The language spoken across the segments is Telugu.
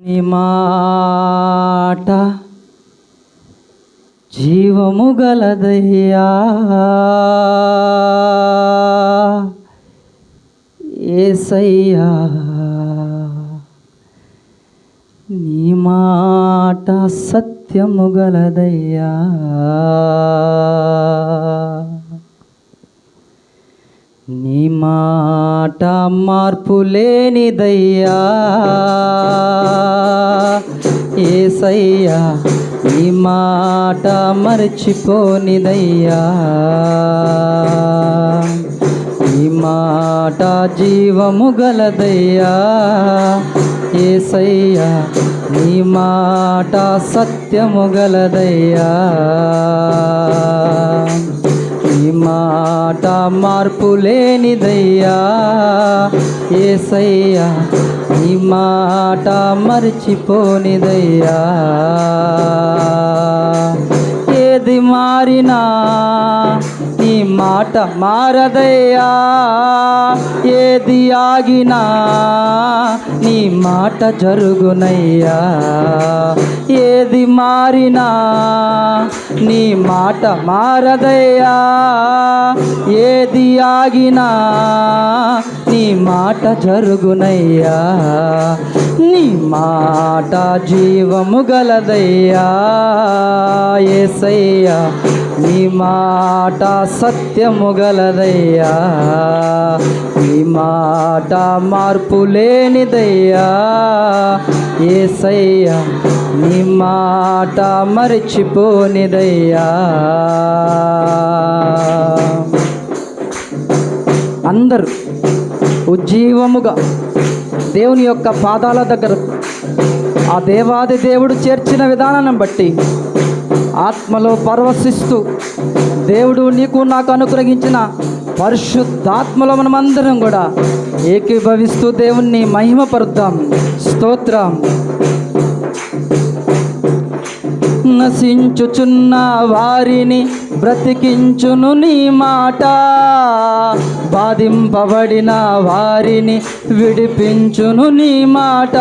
నీ మాట జీవము గలదయ్యా, యేసయ్యా. నీ మాట సత్యము గలదయ్యా, నీ మాట మార్పు లేనిదయ్యా, యేసయ్యా. నీ మాట మరచిపోనిదయ్యా, నీ మాట జీవము గలదయ్యా, యేసయ్యా. నీ మాట సత్యము గలదయ్యా, నీ మాట మార్పు లేనిదయ్యా, యేసయ్యా. నీ మాట మరచిపోనిదయ్యా. ఏది మారినా నీ మాట మారదయ్యా, ఏది ఆగినా నీ మాట జరుగునయ్యా. ఏది మారినా నీ మాట మారదయ్యా, ఏది ఆగినా నీ మాట జరుగునయ్యా. నీ మాట జీవము గలదయ్యా, యేసయ్యా. నీ మాట సత్యము గలదయ్యా, నీ మాట మార్పు లేనిదయ్యా, యేసయ్యా. నీ మాట మరచిపోనిదయ్యా. అందరూ ఉజ్జీవముగా దేవుని యొక్క పాదాల దగ్గర ఆ దేవాది దేవుడు చేర్చిన విధానాన్ని బట్టి ఆత్మలో పరవశిస్తూ, దేవుడు నీకు నాకు అనుగ్రహించిన పరిశుద్ధాత్మలో మనమందరం కూడా ఏకీభవిస్తూ దేవుణ్ణి మహిమపరుద్దాం. స్తోత్రం. నశించుచున్న వారిని బ్రతికించును నీ మాట, బాధింపబడిన వారిని విడిపించును నీ మాట.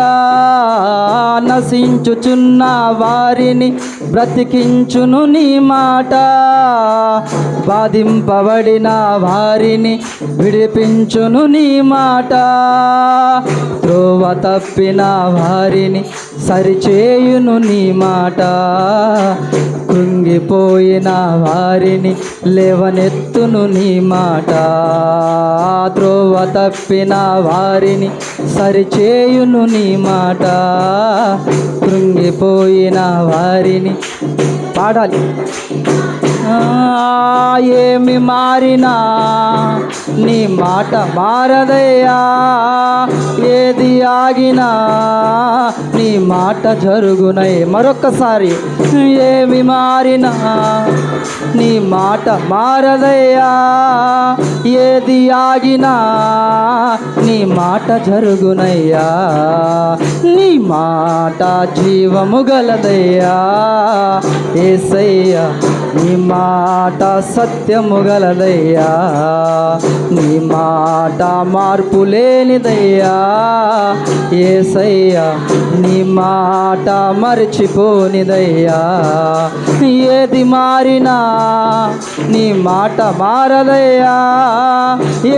నశించుచున్న వారిని బ్రతికించును నీ మాట, బాధింపబడిన వారిని విడిపించును నీ మాట. త్రోవ తప్పిన వారిని సరిచేయును నీ మాట, కృంగిపోయిన వారిని లేవనెత్తును నీ మాట. త్రోవ తప్పిన వారిని సరిచేయును నీ మాట, కృంగిపోయిన వారిని పాడాలి. ఏమి మారినా నీ మాట మారదయ్యా, ఏది ఆగినా నీ మాట జరుగునై. మరొక్కసారి, ఏమి మారినా నీ మాట మారదయ్యా, ఏది ఆగినా నీ మాట జరుగునయ్యా. నీ మాట జీవము గలదయ్యా, యేసయ్యా. నీ మాట సత్యము గలదయ్యా, నీ మాట మార్పు లేనిదయ్యా, యేసయ్యా. నీ మాట మరచిపోనిదయ్యా. ఏది మారినా నీ మాట మారదయ్యా,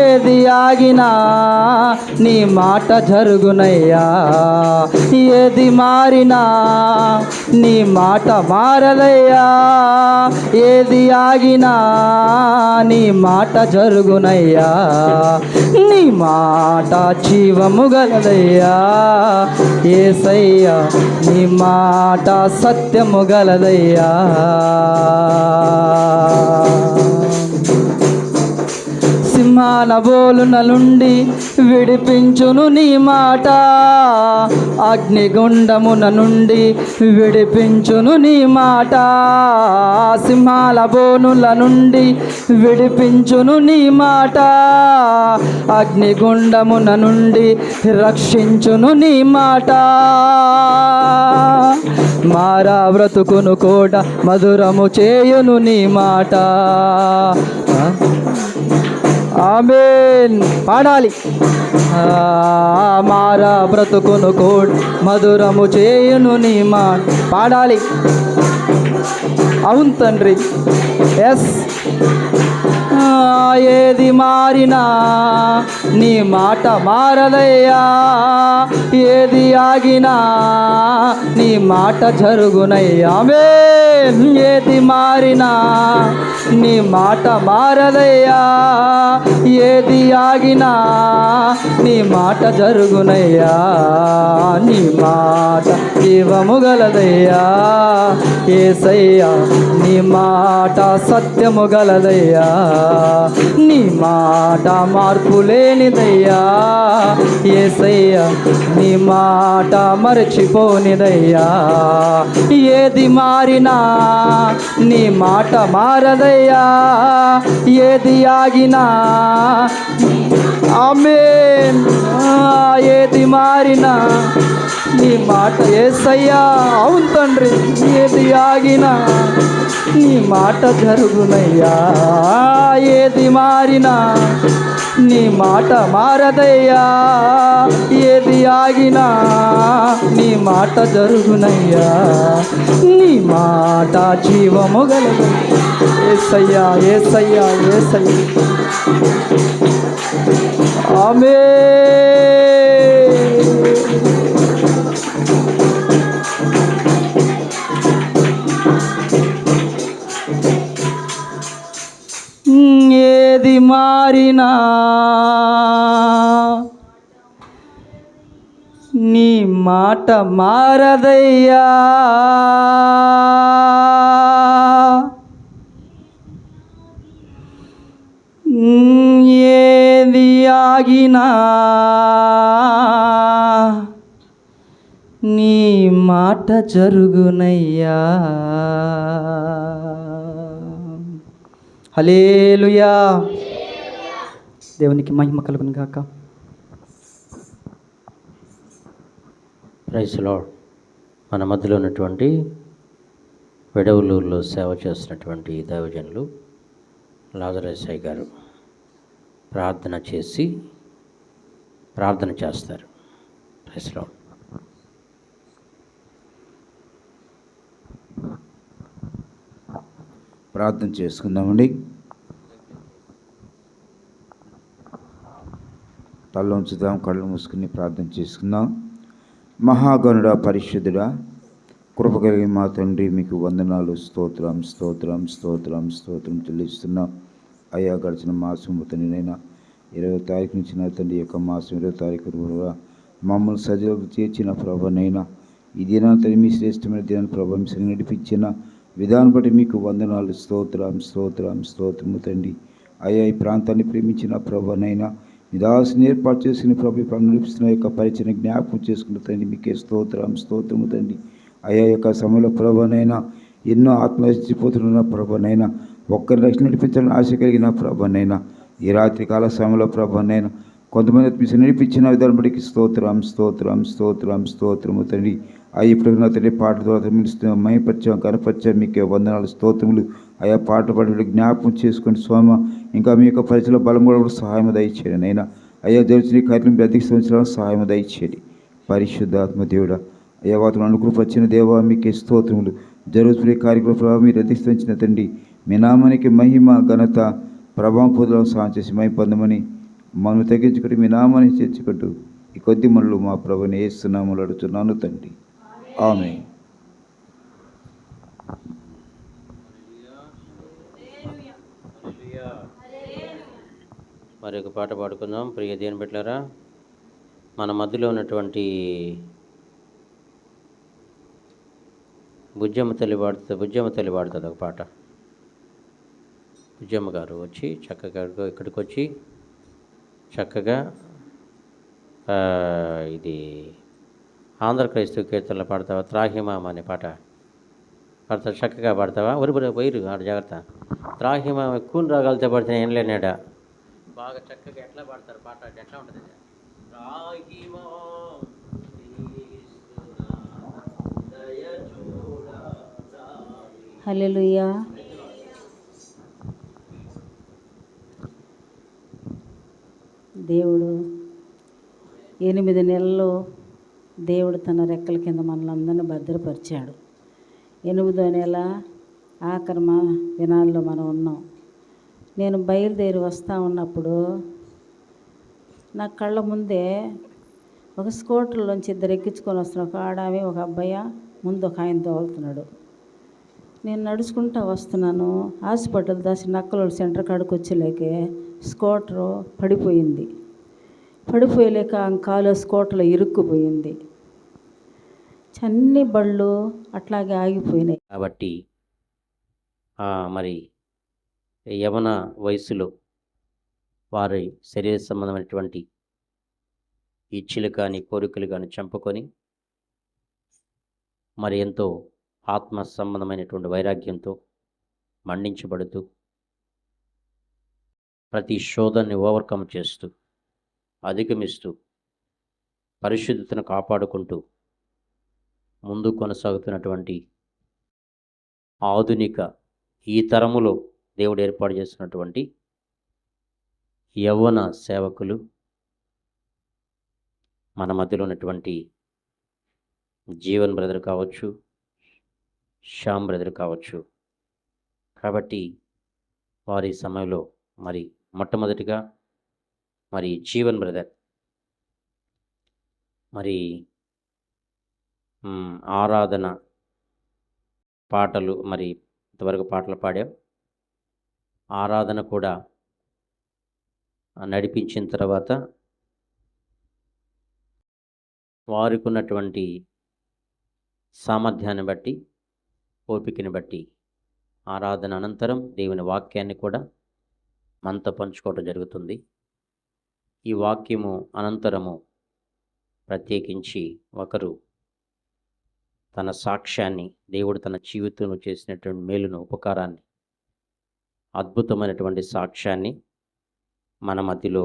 ఏది ఆగినా నీ మాట జరుగునయ్యా. ఏది మారినా నీ మాట మారదయ్యా, ఏది ఆగినా నీ మాట జరుగునయ్యా. నీ మాట జీవము గలదయ్యా, యేసయ్యా. నీ మాట సత్యము గలదయ్యా. సింహాల బోలున నుండి విడిపించును నీ మాట, అగ్నిగుండమున నుండి విడిపించును నీ మాట. సింహాల బోనుల నుండి విడిపించును నీ మాట, అగ్నిగుండమున నుండి రక్షించును నీ మాట. మారా బ్రతుకును కూడా మధురము చేయును నీ మాట, ఆమేన్. పాడాలి. మారా బ్రతుకును కోడ్ మధురము చేయును నీ మాట. పాడాలి. అవును తండ్రి. ఎస్. ఏది మారినా నీ మాట మారదయ్యా, ఏది ఆగినా నీ మాట జరుగునయ్యా. ఆమేన్. ఏది మారినా నీ మాట మారదయ్యా, ఏది ఆగినా నీ మాట జరుగునయ్యా. నీ మాట జీవము గలదయ్యా యేసయ్యా, నీ మాట సత్యము గలదయ్యా, నీ మాట మార్పు లేనిదయ్యా యేసయ్యా, నీ మాట మరచిపోనిదయ్యా. ఏది మారినా నీ మాట మారదయ్యా, ఏది ఆగినా. ఆమేన్. ఏది మారినా నీ మాట యేసయ్యా. అవును తండ్రి. ఏది ఆగినా నీ మాట జరుగునయ్యా, ఏది మారినా నీ మాట మారదయ్యా, ఏది ఆగినా నీ మాట జరుగునయ్యా. నీ మాట జీవము గలదు యేసయ్యా, యేసయ్యా, యేసయ్యా. ఆమేన్. ఏది మారినా నీ మాట మారదయ్యా, ఏది ఆగినా నీ మాట జరుగునయ్యా. హల్లెలూయా. దేవునికి మహిమ కలుగును గాక. Praise Lord. మన మధ్యలో ఉన్నటువంటి వెడవలూరులో సేవ చేస్తున్నటువంటి దైవజనులు లాజరసాయి గారు ప్రార్థన చేస్తారు. Praise Lord. ప్రార్థన చేసుకుందామండి. తల ఉంచుదాం, కళ్ళు మూసుకుని ప్రార్థన చేసుకుందాం. మహాగణుడా, పరిశుద్ధుడా, కృప కలిగిన మా తండ్రి, మీకు వందనాలు, స్తోత్రం స్తోత్రం స్తోత్రం స్తోత్రం చెల్లిస్తున్నాం. అయ్యా, గడిచిన మాసం తండ్రినైనా 20వ తారీఖు నుంచి నా తండ్రి యొక్క మాసం 20వ తారీఖు కూడా మమ్మల్ని సజీలకు చేర్చిన ప్రభనైనా ఈ దినాన్ని మీ శ్రేష్టమైన దినాన్ని ప్రభావం నడిపించిన విధానం బట్టి మీకు వందనాలు, స్తోత్రం స్తోత్రం స్తోత్రము తండ్రి. అయ్యా, ఈ ప్రాంతాన్ని ప్రేమించిన ప్రభనైనా మీ దాసుని ఏర్పాటు చేసిన ప్రభు నడిపిస్తున్న యొక్క పరిచయం జ్ఞాపకం చేసుకున్న తండ్రి మీకే స్తోత్రం స్తోత్రము తండ్రి. అయ్యా, యొక్క సమయంలో ప్రభనైనా ఎన్నో ఆత్మహత్యపోతున్న ప్రభనైనా ఒక్కరి రక్షణ నడిపించాలని ఆశ కలిగిన ప్రభనైనా ఈ రాత్రికాల సమయంలో ప్రభనైనా కొంతమంది నడిపించిన విధానం బట్టి స్తోత్రం స్తోత్రం స్తోత్రం స్తోత్రము తండ్రి. అయ్యి ఇప్పుడు నా తండ్రి పాట ద్వారా మహిపరిచాం, కనపరిచాం, మీకే వందనాలు, స్తోత్రములు. అయ్యా, పాట పాడే జ్ఞాపకం చేసుకోండి స్వామి. ఇంకా మీ యొక్క పరిచయంలో బలం కూడా సహాయం దయచేయండి అయినా. అయ్యా, జరుగుతున్న కార్యక్రమం అధిక సంవత్సరాలు సహాయం దయచేయండి పరిశుద్ధాత్మ దేవుడా. అయ్యా, వాటిని అనుకూలపరిచిన దేవా మీకే స్తోత్రములు. జరుగుతున్న కార్యక్రమం ప్రభావం మీరు అధిష్ఠించిన తండ్రి, మీ నామానికి మహిమ ఘనత ప్రభావం పొందడం సహాయం చేసి మహిమ పొందమని మనం తగ్గించుకుంటూ మీ నామాన్ని చేర్చుకుంటూ ఈ కొద్ది మనలు మా ప్రభుని యేసునామములో అడుగుతున్నాను తండ్రి. ఆమేన్. మరి ఒక పాట పాడుకుందాం. ప్రియ దేవుని బిడ్డలారా, మన మధ్యలో ఉన్నటువంటి బుజ్జమ్మ తల్లి పాడుతుంది ఒక పాట. బుజ్జమ్మ గారు వచ్చి చక్కగా ఇక్కడికి వచ్చి చక్కగా ఇది ఆంధ్ర క్రైస్తవ కీర్తనలు పాడతావా? త్రాహిమామ అనే పాట పాడతావా? చక్కగా పాడతావా? వైరు ఆడ జాగ్రత్త. త్రాహిమామ ఎక్కువ రాగాలతో పడితే ఏం లేనాడా బాగా చక్కగా ఎట్లా పాడతారు పాట, ఎట్లా ఉంటుంది? హల్లెలూయా. 8 నెలలు దేవుడు తన రెక్కల కింద మనల్ని అందరినీ భద్రపరిచాడు. 8వ నెల ఆఖరి దినాల్లో మనం ఉన్నాం. నేను బయలుదేరి వస్తూ ఉన్నప్పుడు నా కళ్ళ ముందే ఒక స్కూటర్లోంచి 2 ఎక్కించుకొని వస్తున్నాడు. ఒక ఆడామి, ఒక అబ్బాయి, ముందు ఒక ఆయన తోలుతున్నాడు. నేను నడుచుకుంటూ వస్తున్నాను. హాస్పిటల్ దాచి నక్కలోడు సెంటర్ కాడికి వచ్చేలేకే స్కూటరు పడిపోయింది. పడిపోయలేక కాలు స్కూటర్లో ఇరుక్కుపోయింది. అన్ని బళ్ళు అట్లాగే ఆగిపోయినాయి. కాబట్టి మరి యవన వయసులో వారి శరీర సంబంధమైనటువంటి ఇచ్ఛలు కానీ కోరికలు కానీ చంపుకొని మరి ఎంతో ఆత్మ సంబంధమైనటువంటి వైరాగ్యంతో మండించబడుతూ ప్రతి శోధనని ఓవర్కమ్ చేస్తూ అధిగమిస్తూ పరిశుద్ధతను కాపాడుకుంటూ ముందు కొనసాగుతున్నటువంటి ఆధునిక ఈ తరములో దేవుడు ఏర్పాటు చేస్తున్నటువంటి యవ్వన సేవకులు మన మధ్యలో ఉన్నటువంటి జీవన్ బ్రదర్ కావచ్చు, శ్యామ్ బ్రదర్ కావచ్చు. కాబట్టి వారి సమయంలో మరి మొట్టమొదటిగా మరి జీవన్ బ్రదర్ మరి ఆరాధన పాటలు మరి ఇంతవరకు పాటలు పాడాం. ఆరాధన కూడా నడిపించిన తర్వాత వారికి ఉన్నటువంటి సామర్థ్యాన్ని బట్టి, ఓపికని బట్టి ఆరాధన అనంతరం దేవుని వాక్యాన్ని కూడా మనతో పంచుకోవడం జరుగుతుంది. ఈ వాక్యము అనంతరము ప్రత్యేకించి ఒకరు తన సాక్ష్యాన్ని, దేవుడు తన జీవితంలో చేసినటువంటి మేలును, ఉపకారాన్ని, అద్భుతమైనటువంటి సాక్ష్యాన్ని మన మధ్యలో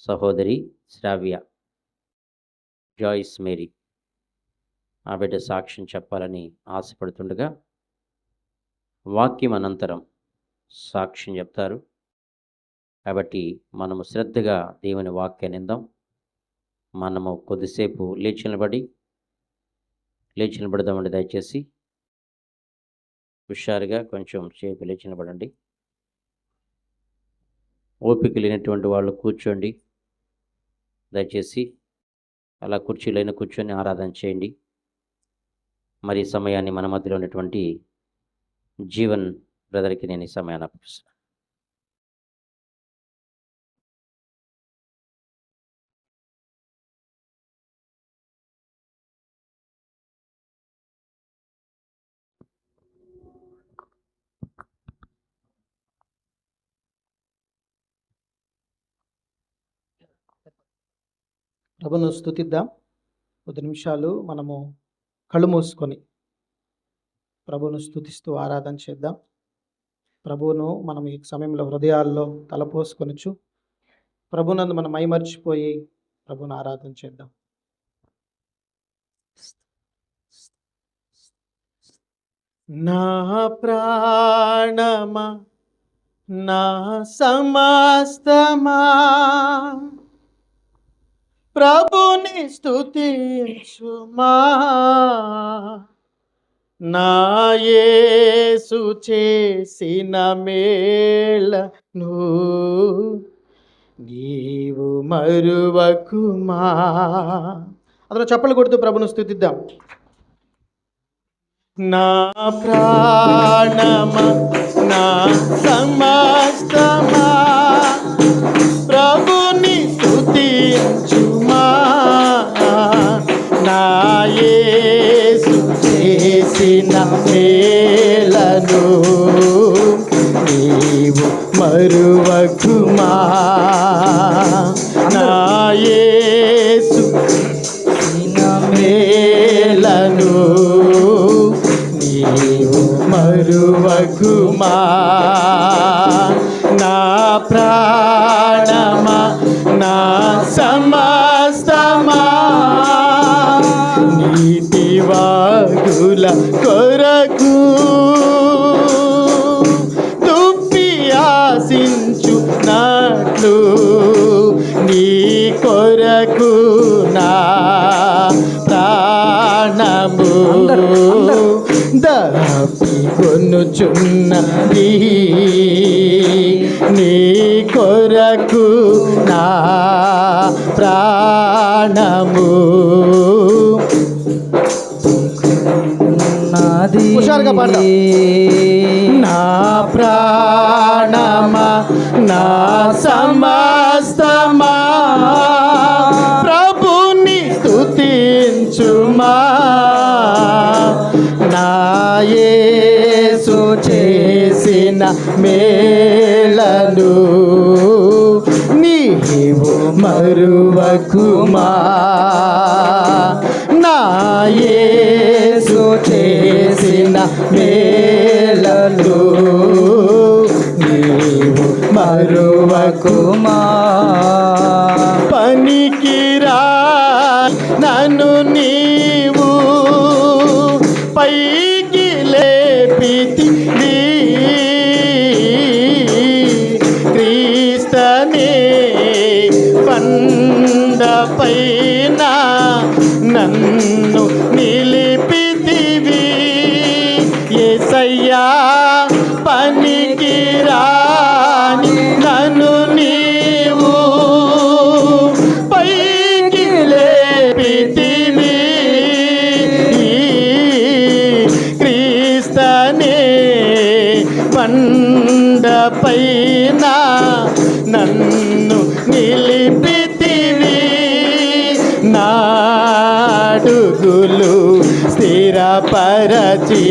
సహోదరి శ్రావ్య జాయిస్ మేరీ ఆ బిడ్డ సాక్ష్యం చెప్పాలని ఆశపడుతుండగా వాక్యం అనంతరం సాక్ష్యం చెప్తారు. కాబట్టి మనము శ్రద్ధగా దేవుని వాక్యాన్ని విందాం. మనము కొద్దిసేపు లేచి నిలబడదామండి. దయచేసి హుషారుగా కొంచెం సేపు లేచి నిలబడండి. ఓపిక లేనటువంటి వాళ్ళు కూర్చోండి. దయచేసి అలా కుర్చీలైన కూర్చొని ఆరాధన చేయండి. మరి ఈ సమయాన్ని మన మధ్యలో ఉన్నటువంటి జీవన్ బ్రదర్కి నేను ఈ సమయాన్ని అప్పగిస్తున్నాను. ప్రభును స్తుతిద్దాం. 10 నిమిషాలు మనము కళ్ళు మూసుకొని ప్రభువును స్తుతిస్తూ ఆరాధన చేద్దాం. ప్రభువును మనం ఈ సమయంలో హృదయాల్లో తలపోసుకొనొచ్చు ప్రభునందు మనం మైమర్చిపోయి ప్రభువును ఆరాధన చేద్దాం. నా ప్రాణమా, నా సమస్తమా, ప్రభుని స్తుతించుమా. నా యేసు చేసిన మేలను నీవు మరువకుమా. అందులో చప్పలు కొడుతూ ప్రభును స్తుతిద్దాం. నా ప్రాణమా, నా సమస్తమా, ప్రభుని స్తుతించుమా. నా యేసు చేసిన మేలను నీవు మరువకుమా. నా యేసు మేలను నీవు మరువకుమా. నా ప్రాణమా, నా సమస్తమా, నీతివాగుల కొరకు తుప్పి ఆశించున్నట్లు నీ కొరకు ప్రాణము దప్పికొనుచున్నది నీ కొరకు నా ప్రాణము. హుషారుగా పాడదాం. నా ప్రాణమా నా సమస్తమా ప్రభుని స్తుతించుమా. నా యేసు చేసిన మేలను నీవు మరువకుమా. నా యేసు చేసిన మేలను నీవు మరువకుమా. పనికిరా నన్ను నీవు పైకి లేపితివి క్రీస్తనే పండపైన నన్ను నిలిపితివి యేసయ్యా. పనికిరాని నన్ను నీవు పైకి లేపితివి క్రీస్తనే పండపైన నన్ను నిలిపితివి. నాడుగులు స్థిరపరచి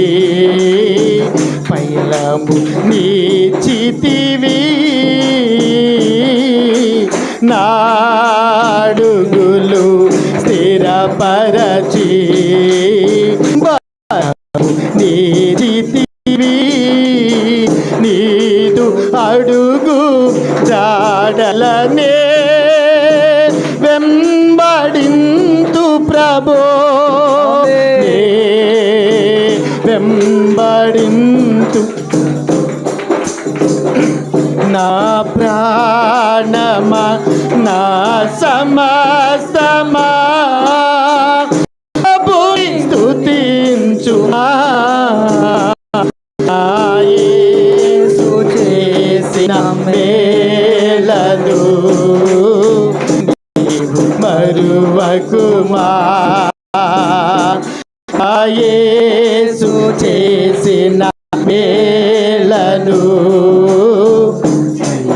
పైలము నీచితివి. నాడుగులు స్థిరపరచి నీచితివి. నీదు అడుగు జాడలనే వెంబడింతు ప్రభో వెంబడింతు. నా ప్రాణమా నా సమస్తమా ప్రభుని స్తుతించుమా. నా యేసు చేసిన మేలను నీవు మరువకుమా. నా యేసు చేసిన మేలను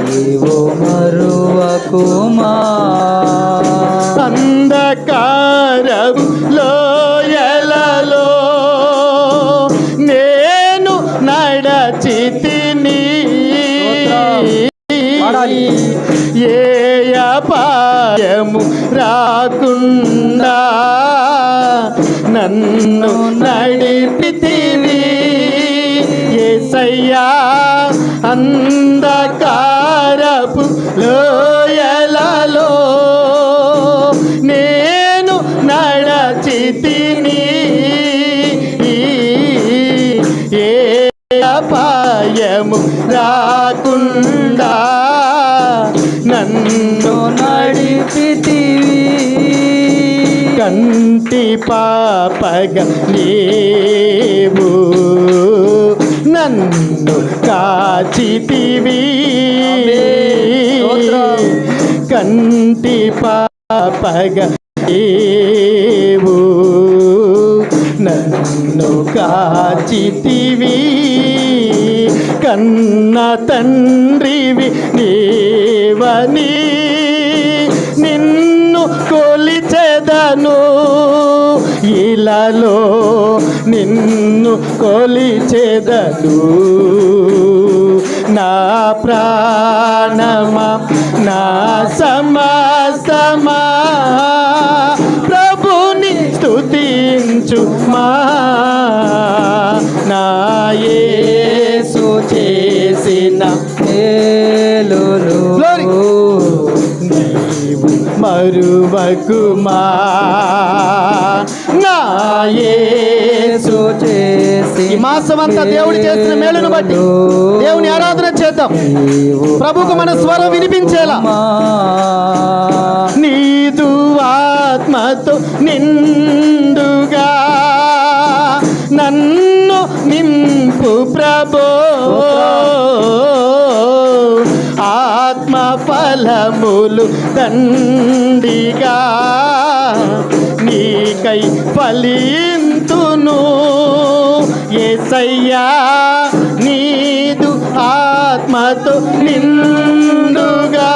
నీవు మరువకుమా. అంధకారపు లోయలలో నేను నడచితిని ఏ అపాయము రాకుండా నన్ను నడిపితివి యేసయ్యా. అంధకారపు లోయలలో నేను నడచితిని ఏ అపాయము రాకుండా నన్ను నడిపితివి. కంటి పాపగా నీవు నన్ను కాచితివి. కంటి పాపగా నీవు నన్ను కాచితివి. కన్న తండ్రివి నీవని నిన్ను కొలిచెదను ఇలాలో నిన్ను కొలిచెదను. నా ప్రాణమా నా సమస్తమా ప్రభుని స్తుతించుమా. నా యేసు చేసిన మేలును నీవు మరువకుమా. నా యేసు చేసి ఈ మాసమంతా దేవుడు చేసిన మేలును బట్టి దేవుని ఆరాధన చేద్దాం. ప్రభుకు మన స్వరం వినిపించేలా నీదు ఆత్మతో నిండుగా నన్ను నింపు ప్రభో ఆత్మ ఫలములు దండిగా నీకై ఫలింతును యేసయ్యా నీదు ఆత్మతో నిండుగా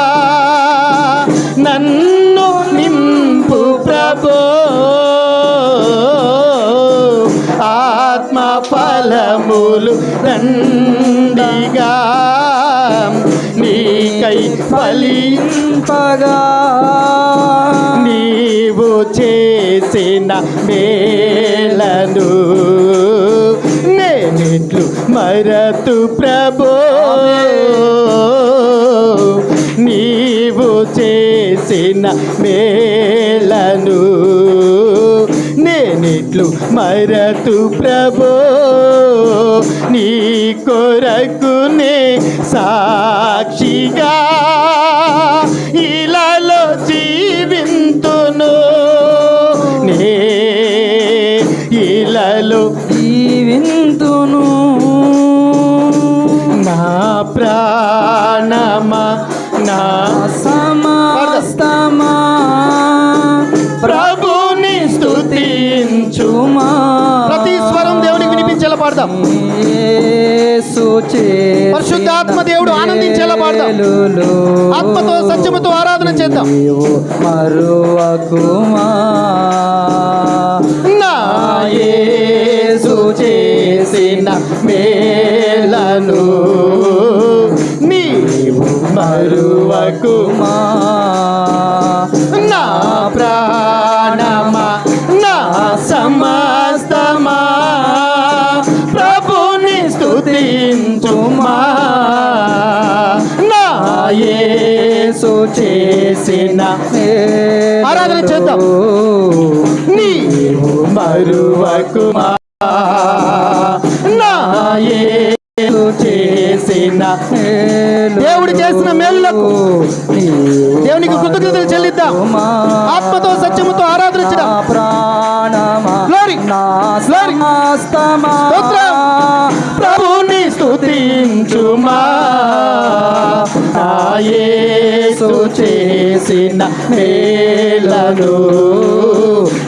నన్ను నింపు ప్రభో ఆత్మ ఫలములు దండిగా నీకై ఫలింపగా నీవు చేసిన మేలను నేనిట్లు మరతు ప్రభో నీవు చేసిన మేలను నేనిట్లు మరతు ప్రభో నీ కొరకునే సాక్షిగా ఇలాలో జీవింతును నే ఇలాలో జీవింతును నా ప్రాణమా నా సమస్తమా ప్రభుని స్తుతించుమా. ప్రతి స్వరం దేవునికి వినిపించేలా పాడదాం. యేసు చేసిన పరిశుద్ధాత్మ దేవుడు ఆనందించేలా పాడదాం. మేలులు ఆత్మతో సత్యముతో ఆరాధన చేద్దాం. నీవు మరువకుమా నా యేసు చేసిన మేలను నీవు మరువకుమా. నా ప్రాణమా నా సమస్తమా ప్రభుని స్తుతించుమా. నా యేసు చేసిన ఆరాధన చేద్దాం. నీవు మరువకుమా. నా యేసు చేసిన దేవుడు చేసిన మేలులకు దేవునికి కృతజ్ఞతలు చెల్లిద్దాం. ఆత్మతో సత్యముతో ఆరాధన చేద్దాం. ప్రాణమా Glory. నా Glory. సమస్తమా స్తోత్రం. ప్రభుని స్తుతించుమా. నా యేసు చేసిన మేలను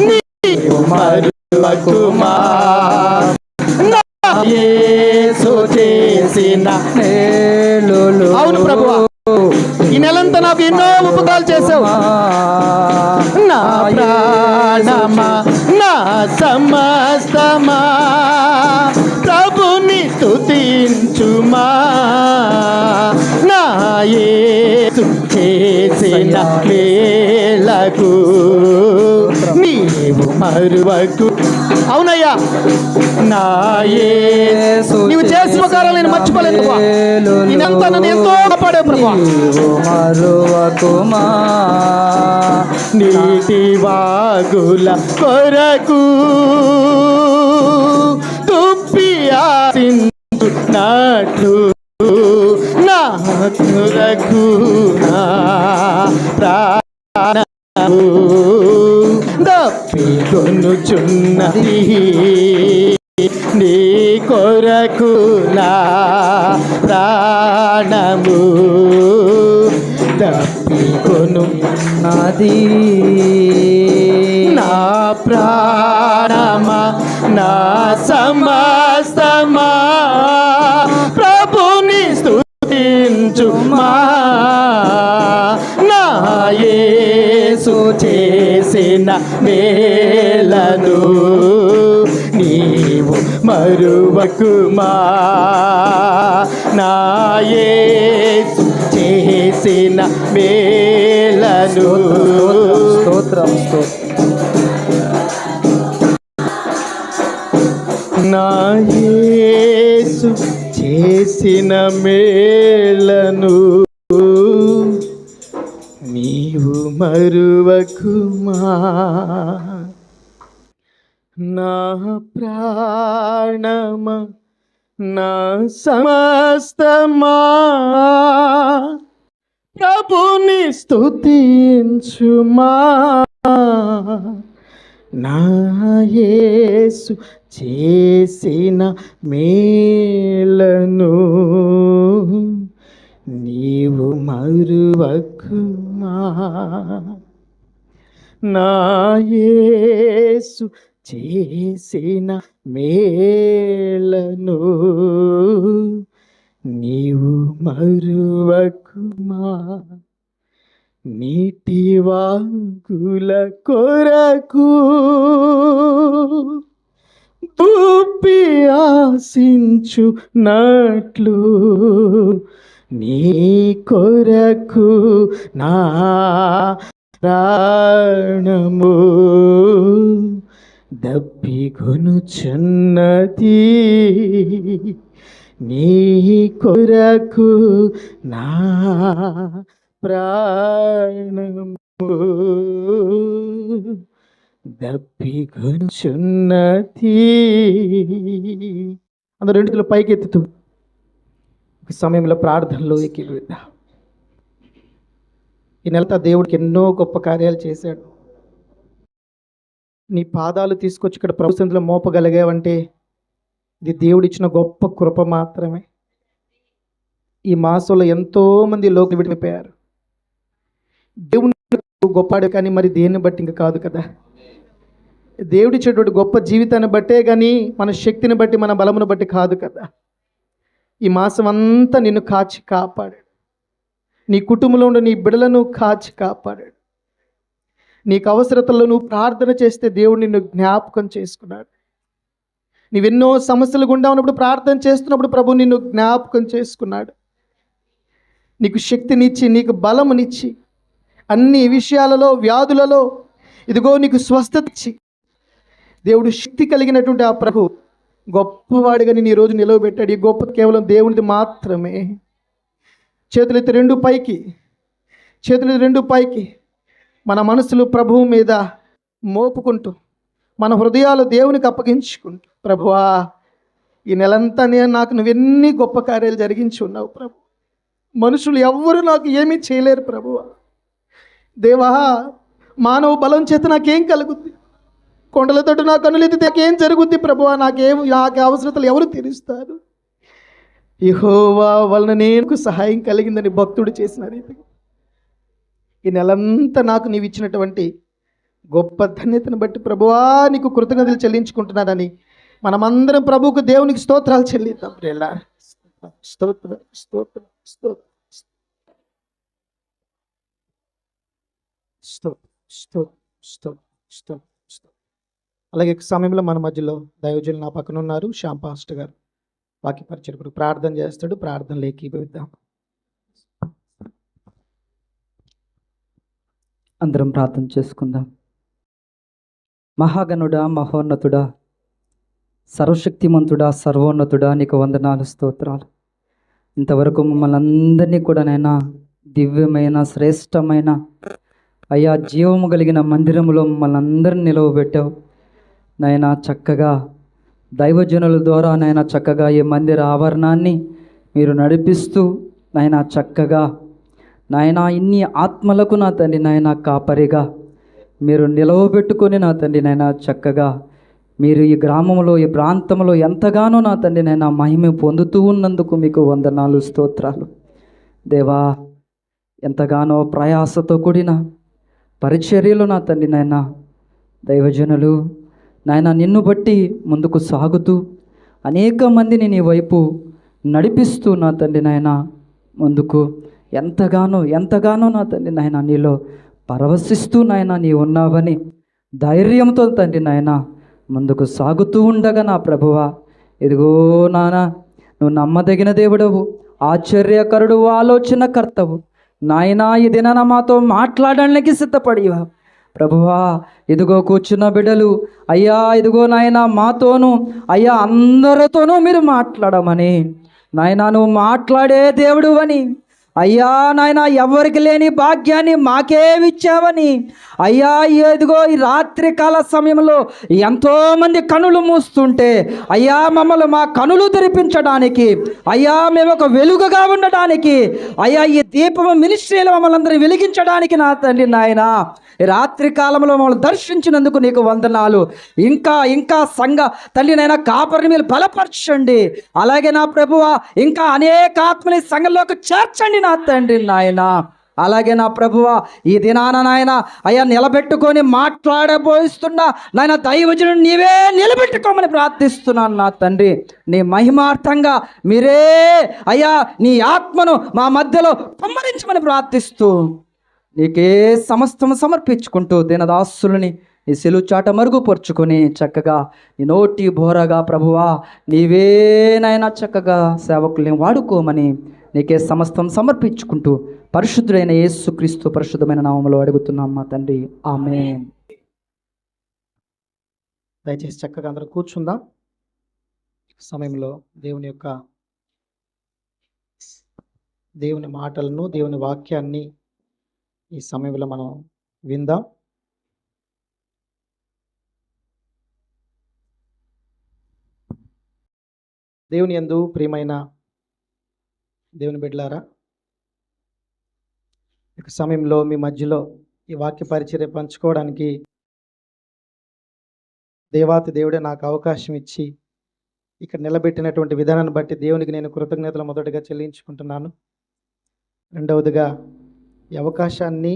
నీవు మరువకుమా. నా యేసు చేసిన మేలులు అవును ప్రభువా, ఈ నెలంతా నాకు ఎన్నో ఉపకారాలు చేసావు. నా ప్రాణమా నా సమస్తమా ప్రభుని స్తుతించుమా. నా యేసు చేసిన మేలకు నీవు మరువకు. అవునయ్యా, నా యేసు నీవు చేసిన ఉపకారాలు నేను మర్చిపోలేను ప్రభువా. నేనంతా నన్ను ఎంతో కాపాడే ప్రభువా. మరువకుమా నీటి వాగుల కొరకు తుప్పి ఆశించున్నట్లు నా కొరకు నా ప్రాణము దప్పికొనుచున్నది. నీ కొరకు నా ప్రాణము దప్పికొను నది నా ప్రాణమా నా సమస్తమా ప్రభుని స్తుతించుమా. నా యేసు చేసిన మేలను నీవు మరువకుమా. నా యేసు చేసిన మేలను స్తోత్రం స్తోత్రం నా యేసు చేసిన మేలను నీవు మరువకుమా. నా ప్రాణమా నా సమస్తమా ప్రభుని స్తుతించుమా. నా యేసు చేసిన మేలను నీవు మరువకుమా. నా యేసు చేసిన మేలను నీవు మరువకుమా. నీటి వాగుల కొరకు ఊపి ఆశించునట్లు నీ కొరకు నా ప్రాణము దప్పికొనుచున్నది. నీ కొరకు నా ప్రాణము దప్పికొనుచున్నది. అందరూ రెండు చేతులు పైకి ఎత్తుతూ ఒక సమయంలో ప్రార్థనలో ఎక్కిపోయిద్దాం. ఈ నెలతో దేవుడికి ఎన్నో గొప్ప కార్యాలు చేశాడు. నీ పాదాలు తీసుకొచ్చి ఇక్కడ ప్రభు సన్నిధిలో మోపగలిగావంటే ఇది దేవుడిచ్చిన గొప్ప కృప మాత్రమే. ఈ మాసంలో ఎంతోమంది లోకి విడిపోయారు. దేవుని గొప్పవాడు కానీ మరి దేన్ని బట్టి ఇంకా కాదు కదా. దేవుడిచ్చేటువంటి గొప్ప జీవితాన్ని బట్టే కానీ మన శక్తిని బట్టి మన బలమును బట్టి కాదు కదా. ఈ మాసం అంతా నిన్ను కాచి కాపాడాడు. నీ కుటుంబంలో ఉండే నీ బిడ్డలను కాచి కాపాడాడు. నీకు అవసరతల్లో నువ్వు ప్రార్థన చేస్తే దేవుడు నిన్ను జ్ఞాపకం చేసుకున్నాడు. నీవెన్నో సమస్యలు గుండా ఉన్నప్పుడు ప్రార్థన చేస్తున్నప్పుడు ప్రభు నిన్ను జ్ఞాపకం చేసుకున్నాడు. నీకు శక్తినిచ్చి నీకు బలమునిచ్చి అన్ని విషయాలలో వ్యాధులలో ఇదిగో నీకు స్వస్థత ఇచ్చి దేవుడు శక్తి కలిగినటువంటి ఆ ప్రభు గొప్పవాడిగా నేను ఈరోజు నిలవబెట్టాడు. ఈ గొప్ప కేవలం దేవునిది మాత్రమే. చేతులెత్తి రెండు పైకి, చేతులెత్తి రెండు పైకి మన మనసులు ప్రభువు మీద మోపుకుంటూ మన హృదయాలు దేవునికి అప్పగించుకుంటూ, ప్రభువా ఈ నెలంతా నాకు నువ్వెన్ని గొప్ప కార్యాలు జరిగించి ఉన్నావు ప్రభు. మనుషులు ఎవ్వరూ నాకు ఏమీ చేయలేరు ప్రభువా. దేవా మానవ బలం చేత నాకేం కలుగుద్ది? కొండలతో నా కన్నులెత్తితే నాకేం జరుగుద్ది ప్రభువా? నాకు అవసరతలు ఎవరు తీరుస్తారు? యెహోవా వలన నేను సహాయం కలిగిందని భక్తుడు చేసిన రీతిగా ఈ నెలంతా నాకు నీవు ఇచ్చినటువంటి గొప్ప ధన్యతను బట్టి ప్రభువా నీకు కృతజ్ఞతలు చెల్లించుకుంటున్నానని మనమందరం ప్రభువుకు దేవునికి స్తోత్రాలు చెల్లిద్దాం. స్తోత్రం స్తోత్రం స్తోత్రం స్తోత్రం. అలాగే సమయంలో మన మధ్యలో దైవజనులు నా పక్కన ఉన్నారు. శ్యామ్ పాస్టర్ గారు వాక్య పరిచర్యకుడు ప్రార్థన చేస్తాడు. ప్రార్థనలు ఏకీభవిద్దాం. అందరం ప్రార్థన చేసుకుందాం. మహాగణుడా, మహోన్నతుడా, సర్వశక్తిమంతుడా, సర్వోన్నతుడా, నీకు వందనాలు, స్తోత్రాలు. ఇంతవరకు మమ్మల్ని అందరినీ కూడా నైనా దివ్యమైన శ్రేష్టమైన అయ్యా జీవము కలిగిన మందిరంలో మమ్మల్ని అందరిని నిలవబెట్టావు నాయనా. చక్కగా దైవజనుల ద్వారా నాయనా చక్కగా ఈ మందిర ఆవరణాన్ని మీరు నడిపిస్తూ నాయనా చక్కగా నాయనా ఇన్ని ఆత్మలకు నా తండ్రి నాయనా కాపరిగా మీరు నిలవబెట్టుకొని నా తండ్రి నాయనా చక్కగా మీరు ఈ గ్రామంలో ఈ ప్రాంతంలో ఎంతగానో నా తండ్రి నాయనా మహిమ పొందుతూ ఉన్నందుకు మీకు వందనాలు, స్తోత్రాలు. దేవా ఎంతగానో ప్రయాసతో కూడిన పరిచర్యలు నా తండ్రి నాయనా దైవజనులు నాయన నిన్ను బట్టి ముందుకు సాగుతూ అనేక మందిని నీ వైపు నడిపిస్తూ నా తండ్రి నాయన ముందుకు ఎంతగానో నా తండ్రి నాయన నీలో పరవశిస్తూ నాయన నీ ఉన్నావని ధైర్యంతో తండ్రి నాయన ముందుకు సాగుతూ ఉండగా నా ప్రభువా ఇదిగో నాన్న నువ్వు నమ్మదగిన దేవుడవు, ఆశ్చర్యకరుడు, ఆలోచనకర్తవు నాయనా. ఈ దినాన మాతో మాట్లాడడానికి సిద్ధపడివా ప్రభువా. ఇదిగో కూర్చున్న బిడ్డలు అయ్యా ఇదిగో నాయన మాతోనూ అయ్యా అందరితోనూ మీరు మాట్లాడమని నాయనా నువ్వు మాట్లాడే దేవుడు అని అయ్యా నాయన ఎవరికి లేని భాగ్యాన్ని మాకేమిచ్చావని అయ్యా ఏదిగో ఈ రాత్రి కాల సమయంలో ఎంతోమంది కనులు మూస్తుంటే అయ్యా మమ్మల్ని మా కనులు తెరిపించడానికి అయ్యా మేము ఒక వెలుగుగా ఉండడానికి అయ్యా ఈ దీపము మినిస్ట్రీలో మమ్మల్ని అందరూ వెలిగించడానికి నా తండ్రి నాయన ఈ రాత్రి కాలంలో మమ్మల్ని దర్శించినందుకు నీకు వందనాలు. ఇంకా సంఘ తండ్రి నాయన కాపరిని మీరు బలపరచండి. అలాగే నా ప్రభువా ఇంకా అనేక ఆత్మని సంఘంలోకి చేర్చండి నా తండ్రి నాయన. అలాగే నా ప్రభువా ఈ దినాన నాయన అయ్యా నిలబెట్టుకొని మాట్లాడబోయిస్తున్నా నాయన దైవజనుడు నీవే నిలబెట్టుకోమని ప్రార్థిస్తున్నాను నా తండ్రి. నీ మహిమార్థంగా మీరే అయ్యా నీ ఆత్మను మా మధ్యలో కుమ్మరించమని ప్రార్థిస్తూ నీకే సమస్తము సమర్పించుకుంటూ దినదాసులని ఈ సెలువు చాట మరుగుపరుచుకొని చక్కగా నీ నోటి బోరగా ప్రభువా నీవేనైనా చక్కగా సేవకుల్ని వాడుకోమని నీకే సమస్తం సమర్పించుకుంటూ పరిశుద్ధుడైన యేసుక్రీస్తు పరిశుద్ధమైన నామములో అడుగుతున్నాం మా తండ్రి, ఆమేన్. దయచేసి చక్కగా అందరూ కూర్చుందాం. సమయంలో దేవుని మాటలను, దేవుని వాక్యాన్ని ఈ సమయంలో మనం విందాం. దేవుని యందు ప్రియమైన దేవుని బిడ్డలారా, ఈ సమయంలో మీ మధ్యలో ఈ వాక్య పరిచర్య పంచుకోవడానికి దేవాతి దేవుడే నాకు అవకాశం ఇచ్చి ఇక్కడ నిలబెట్టినటువంటి విధానాన్ని బట్టి దేవునికి నేను కృతజ్ఞతలు మొదటగా చెల్లించుకుంటున్నాను. రెండవదిగా ఈ అవకాశాన్ని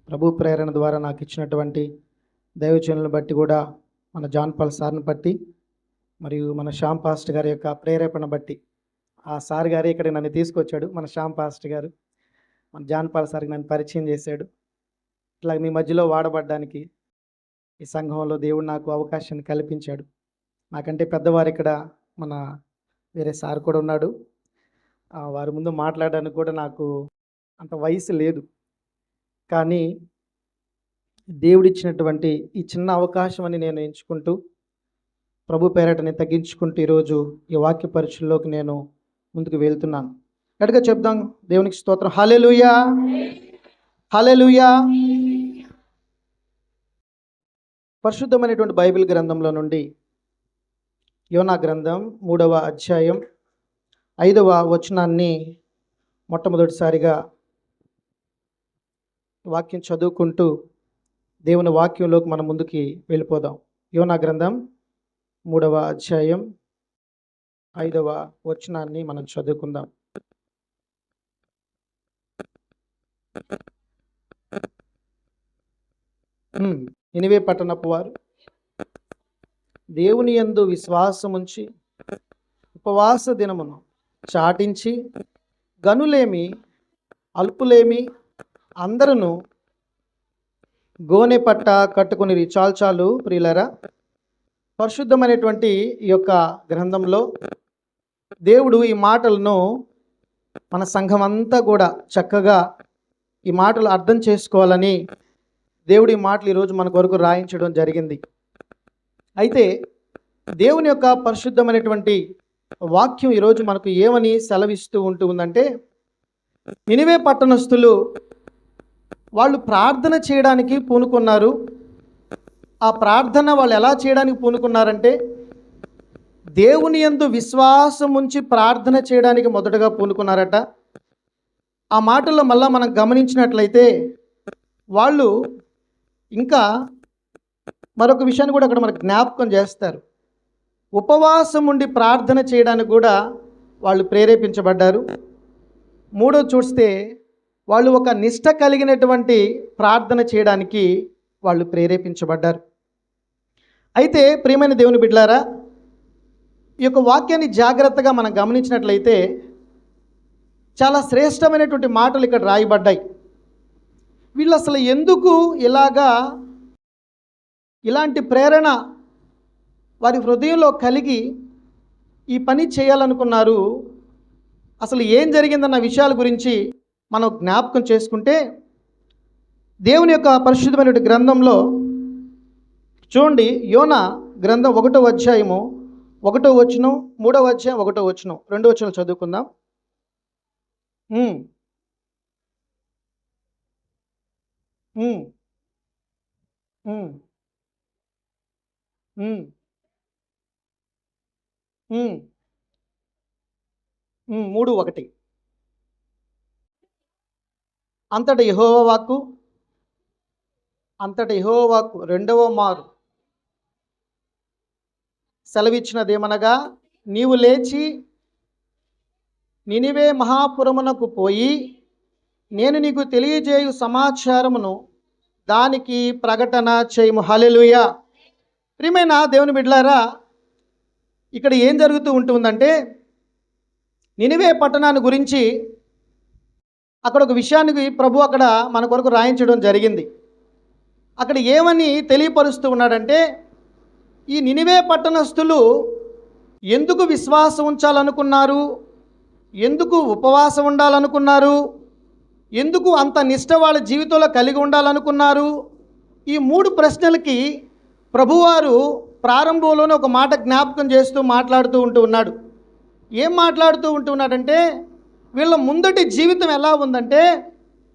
ప్రభు ప్రేరణ ద్వారా నాకు ఇచ్చినటువంటి దైవజనులను బట్టి కూడా మన జాన్ పాల్ సార్ని బట్టి మరియు మన శ్యామ్ పాస్ట్ గారి యొక్క ప్రేరేపణ బట్టి ఆ సార్ గారే ఇక్కడ నన్ను తీసుకొచ్చాడు. మన శ్యామ్ పాస్ట్ గారు మన జాన్ పాల్ సార్కి నన్ను పరిచయం చేశాడు. ఇట్లా మీ మధ్యలో వాడబడ్డానికి ఈ సంఘంలో దేవుడు నాకు అవకాశాన్ని కల్పించాడు. నాకంటే పెద్దవారు ఇక్కడ మన వేరే సార్ కూడా ఉన్నాడు. వారి ముందు మాట్లాడడానికి కూడా నాకు అంత వయసు లేదు. కానీ దేవుడిచ్చినటువంటి ఈ చిన్న అవకాశం అని నేను ఎంచుకుంటూ ప్రభు పేరటని తగ్గించుకుంటూ ఈరోజు ఈ వాక్య పరీక్షల్లోకి నేను ముందుకు వెళ్తున్నాను. గట్టిగా చెప్దాం, దేవునికి స్తోత్రం. హల్లెలూయా, హల్లెలూయా. పరిశుద్ధమైనటువంటి బైబిల్ గ్రంథంలో నుండి యోనా గ్రంథం 3వ అధ్యాయం 5వ వచనాన్ని మొట్టమొదటిసారిగా వాక్యం చదువుకుంటూ దేవుని వాక్యంలోకి మనం ముందుకి వెళ్ళిపోదాం. యోనా గ్రంథం 3వ అధ్యాయం 5వ వచనాన్ని మనం చదువుకుందాం. నినివే పట్టణపు వారు దేవుని యందు విశ్వాసముంచి ఉపవాస దినమును చాటించి గనులేమి అల్పులేమి అందరూ గోనె పట్ట కట్టుకుని చాలు ప్రియులరా. పరిశుద్ధమైనటువంటి ఈ యొక్క గ్రంథంలో దేవుడు ఈ మాటలను మన సంఘం అంతా కూడా చక్కగా ఈ మాటలు అర్థం చేసుకోవాలని దేవుడి మాటలు ఈరోజు మన కొరకు రాయించడం జరిగింది. అయితే దేవుని యొక్క పరిశుద్ధమైనటువంటి వాక్యం ఈరోజు మనకు ఏమని సెలవిస్తూ ఉంటుందంటే, నినివే పట్టణస్థులు వాళ్ళు ప్రార్థన చేయడానికి పూనుకున్నారు. ఆ ప్రార్థన వాళ్ళు ఎలా చేయడానికి పూనుకున్నారంటే, దేవుని యందు విశ్వాసం ఉంచి ప్రార్థన చేయడానికి మొదటగా పూనుకున్నారట. ఆ మాటల్లో మళ్ళా మనం గమనించినట్లయితే వాళ్ళు ఇంకా మరొక విషయాన్ని కూడా అక్కడ మనకు జ్ఞాపకం చేస్తారు. ఉపవాసం ఉండి ప్రార్థన చేయడానికి కూడా వాళ్ళు ప్రేరేపించబడ్డారు. మూడోది చూస్తే వాళ్ళు ఒక నిష్ట కలిగినటువంటి ప్రార్థన చేయడానికి వాళ్ళు ప్రేరేపించబడ్డారు. అయితే ప్రియమైన దేవుని బిడ్డలారా, ఈ యొక్క వాక్యాన్ని జాగ్రత్తగా మనం గమనించినట్లయితే చాలా శ్రేష్టమైనటువంటి మాటలు ఇక్కడ రాయబడ్డాయి. వీళ్ళు అసలు ఎందుకు ఇలాంటి ప్రేరణ వారి హృదయంలో కలిగి ఈ పని చేయాలనుకున్నారు? అసలు ఏం జరిగిందన్న విషయాల గురించి మనం జ్ఞాపకం చేసుకుంటే, దేవుని యొక్క పరిశుద్ధమైన గ్రంథంలో చూడండి, యోనా గ్రంథం 1వ అధ్యాయము 1వ వచనం, 3వ అధ్యాయం 1వ వచనం, 2 వచనాలు చదువుకుందాం. ఉమ్, ఉమ్, ఉమ్, ఉమ్, 3:1 అంతట యెహోవా వాక్కు రెండవ మారు సెలవిచ్చినదేమనగా, నీవు లేచి నినివే మహాపురమునకు పోయి నేను నీకు తెలియజేయు సమాచారమును దానికి ప్రకటన చేయము. హల్లెలూయా. ప్రియమైన దేవుని బిడ్డలారా, ఇక్కడ ఏం జరుగుతూ ఉంటుందంటే, నినివే పట్టణాన్ని గురించి అక్కడ ఒక విషయానికి ప్రభు అక్కడ మన కొరకు రాయించడం జరిగింది. అక్కడ ఏమని తెలియపరుస్తూ ఉన్నాడంటే, ఈ నినివే పట్టణస్థులు ఎందుకు విశ్వాసం ఉంచాలనుకున్నారు, ఎందుకు ఉపవాసం ఉండాలనుకున్నారు, ఎందుకు అంత నిష్ట వాళ్ళ జీవితంలో కలిగి ఉండాలనుకున్నారు, ఈ 3 ప్రశ్నలకి ప్రభువారు ప్రారంభంలోనే ఒక మాట జ్ఞాపకం చేస్తూ మాట్లాడుతూ ఉన్నాడు. ఏం మాట్లాడుతూ ఉంటున్నాడంటే, వీళ్ళ ముందటి జీవితం ఎలా ఉందంటే,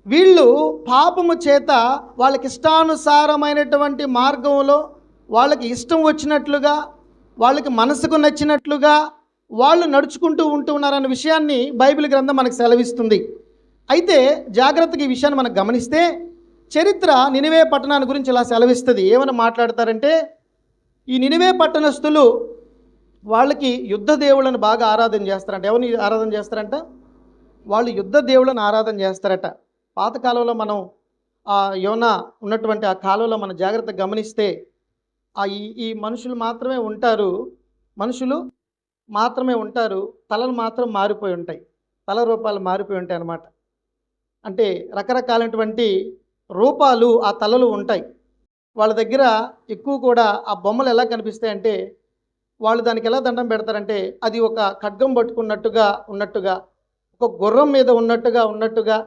వీళ్ళు పాపము చేత వాళ్ళకి ఇష్టానుసారమైనటువంటి మార్గంలో వాళ్ళకి ఇష్టం వచ్చినట్లుగా, వాళ్ళకి మనసుకు నచ్చినట్లుగా వాళ్ళు నడుచుకుంటూ ఉంటున్నారన్న విషయాన్ని బైబిల్ గ్రంథం మనకు సెలవిస్తుంది. అయితే జాగ్రత్తగా ఈ విషయాన్ని మనం గమనిస్తే, చరిత్ర నినివే పట్టణాన్ని గురించి ఇలా సెలవిస్తుంది. ఏమని మాట్లాడతారంటే, ఈ నినివే పట్టణస్థులు వాళ్ళకి యుద్ధ దేవుళ్ళని బాగా ఆరాధన చేస్తారంట. ఎవరిని ఆరాధన చేస్తారంట? వాళ్ళు యుద్ధ దేవుళ్ళని ఆరాధన చేస్తారట. పాతకాలంలో మనం ఆ యోనా ఉన్నటువంటి ఆ కాలంలో మనం జాగ్రత్తగా గమనిస్తే, ఈ మనుషులు మాత్రమే ఉంటారు, తలలు మాత్రం మారిపోయి ఉంటాయి, తల రూపాలు మారిపోయి ఉంటాయి అన్నమాట. అంటే రకరకాలైనటువంటి రూపాలు ఆ తలలు ఉంటాయి. వాళ్ళ దగ్గర ఎక్కువ కూడా ఆ బొమ్మలు ఎలా కనిపిస్తాయి అంటే, వాళ్ళు దానికి ఎలా దండం పెడతారంటే, అది ఒక ఖడ్గం ఉన్నట్టుగా ఒక గుర్రం మీద ఉన్నట్టుగా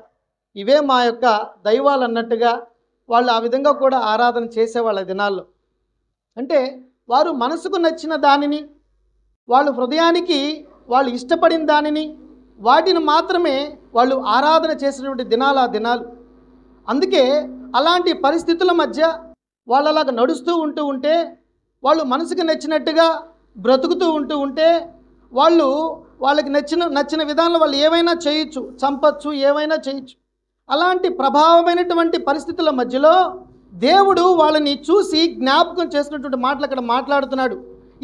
ఇవే మా యొక్క దైవాలు అన్నట్టుగా వాళ్ళు ఆ విధంగా కూడా ఆరాధన చేసేవాళ్ళ దినాల్లో. అంటే వారు మనసుకు నచ్చిన దానిని, వాళ్ళు హృదయానికి వాళ్ళు ఇష్టపడిన దానిని, వాటిని మాత్రమే వాళ్ళు ఆరాధన చేసినటువంటి దినాలు. అందుకే అలాంటి పరిస్థితుల మధ్య వాళ్ళు అలాగ నడుస్తూ ఉంటే, వాళ్ళు మనసుకు నచ్చినట్టుగా బ్రతుకుతూ ఉంటే, వాళ్ళకి నచ్చిన విధానంలో వాళ్ళు ఏమైనా చేయొచ్చు, చంపచ్చు, ఏమైనా చేయొచ్చు. అలాంటి ప్రభావమైనటువంటి పరిస్థితుల మధ్యలో దేవుడు వాళ్ళని చూసి జ్ఞాపకం చేసినటువంటి మాటలు అక్కడ మాట్లాడుతున్నాడు.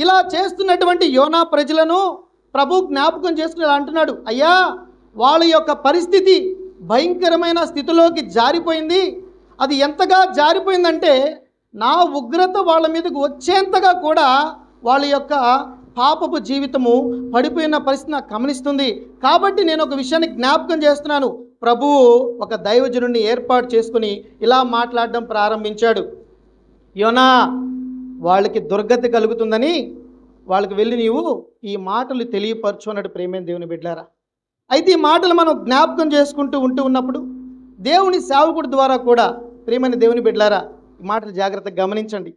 ఇలా చేస్తున్నటువంటి యోనా ప్రజలను ప్రభు జ్ఞాపకం చేసుకుని ఇలా అంటున్నాడు, అయ్యా, వాళ్ళ యొక్క పరిస్థితి భయంకరమైన స్థితిలోకి జారిపోయింది. అది ఎంతగా జారిపోయిందంటే, నా ఉగ్రత వాళ్ళ మీదకు వచ్చేంతగా కూడా వాళ్ళ యొక్క పాపపు జీవితము పడిపోయిన పరిస్థితి నాకు గమనిస్తుంది. కాబట్టి నేను ఒక విషయాన్ని జ్ఞాపకం చేస్తున్నాను. ప్రభువు ఒక దైవజనుడిని ఏర్పాటు చేసుకుని ఇలా మాట్లాడడం ప్రారంభించాడు. యోనా, వాళ్ళకి దుర్గతి కలుగుతుందని వాళ్ళకి వెళ్ళి నీవు ఈ మాటలు తెలియపరచు అన్నాడు. ప్రేమైన దేవుని బిడ్డలారా, అయితే ఈ మాటలు మనం జ్ఞాపకం చేసుకుంటూ ఉన్నప్పుడు దేవుని సేవకుడి ద్వారా కూడా, ప్రేమైన దేవుని బిడ్డలారా, ఈ మాటలు జాగ్రత్తగా గమనించండి.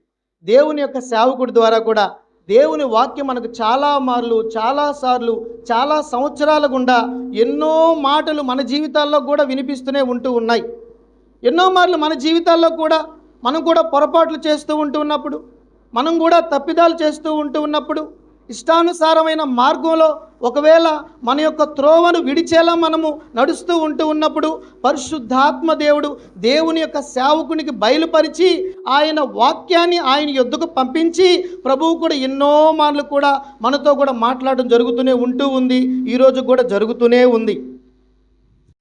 దేవుని యొక్క సేవకుడి ద్వారా కూడా దేవుని వాక్యం మనకు చాలాసార్లు చాలా సంవత్సరాల గుండా ఎన్నో మాటలు మన జీవితాల్లో కూడా వినిపిస్తూనే ఉన్నాయి. ఎన్నో మార్లు మన జీవితాల్లో కూడా మనం కూడా పొరపాట్లు చేస్తూ ఉన్నప్పుడు, మనం కూడా తప్పిదాలు చేస్తూ ఉన్నప్పుడు, ఇష్టానుసారమైన మార్గంలో ఒకవేళ మన యొక్క త్రోవను విడిచేలా మనము నడుస్తూ ఉన్నప్పుడు, పరిశుద్ధాత్మ దేవుని యొక్క సేవకునికి బయలుపరిచి ఆయన వాక్యాన్ని ఆయన యొద్దకు పంపించి ప్రభువు కూడా ఎన్నో మార్లు కూడా మనతో కూడా మాట్లాడడం జరుగుతూనే ఉంది. ఈరోజు కూడా జరుగుతూనే ఉంది.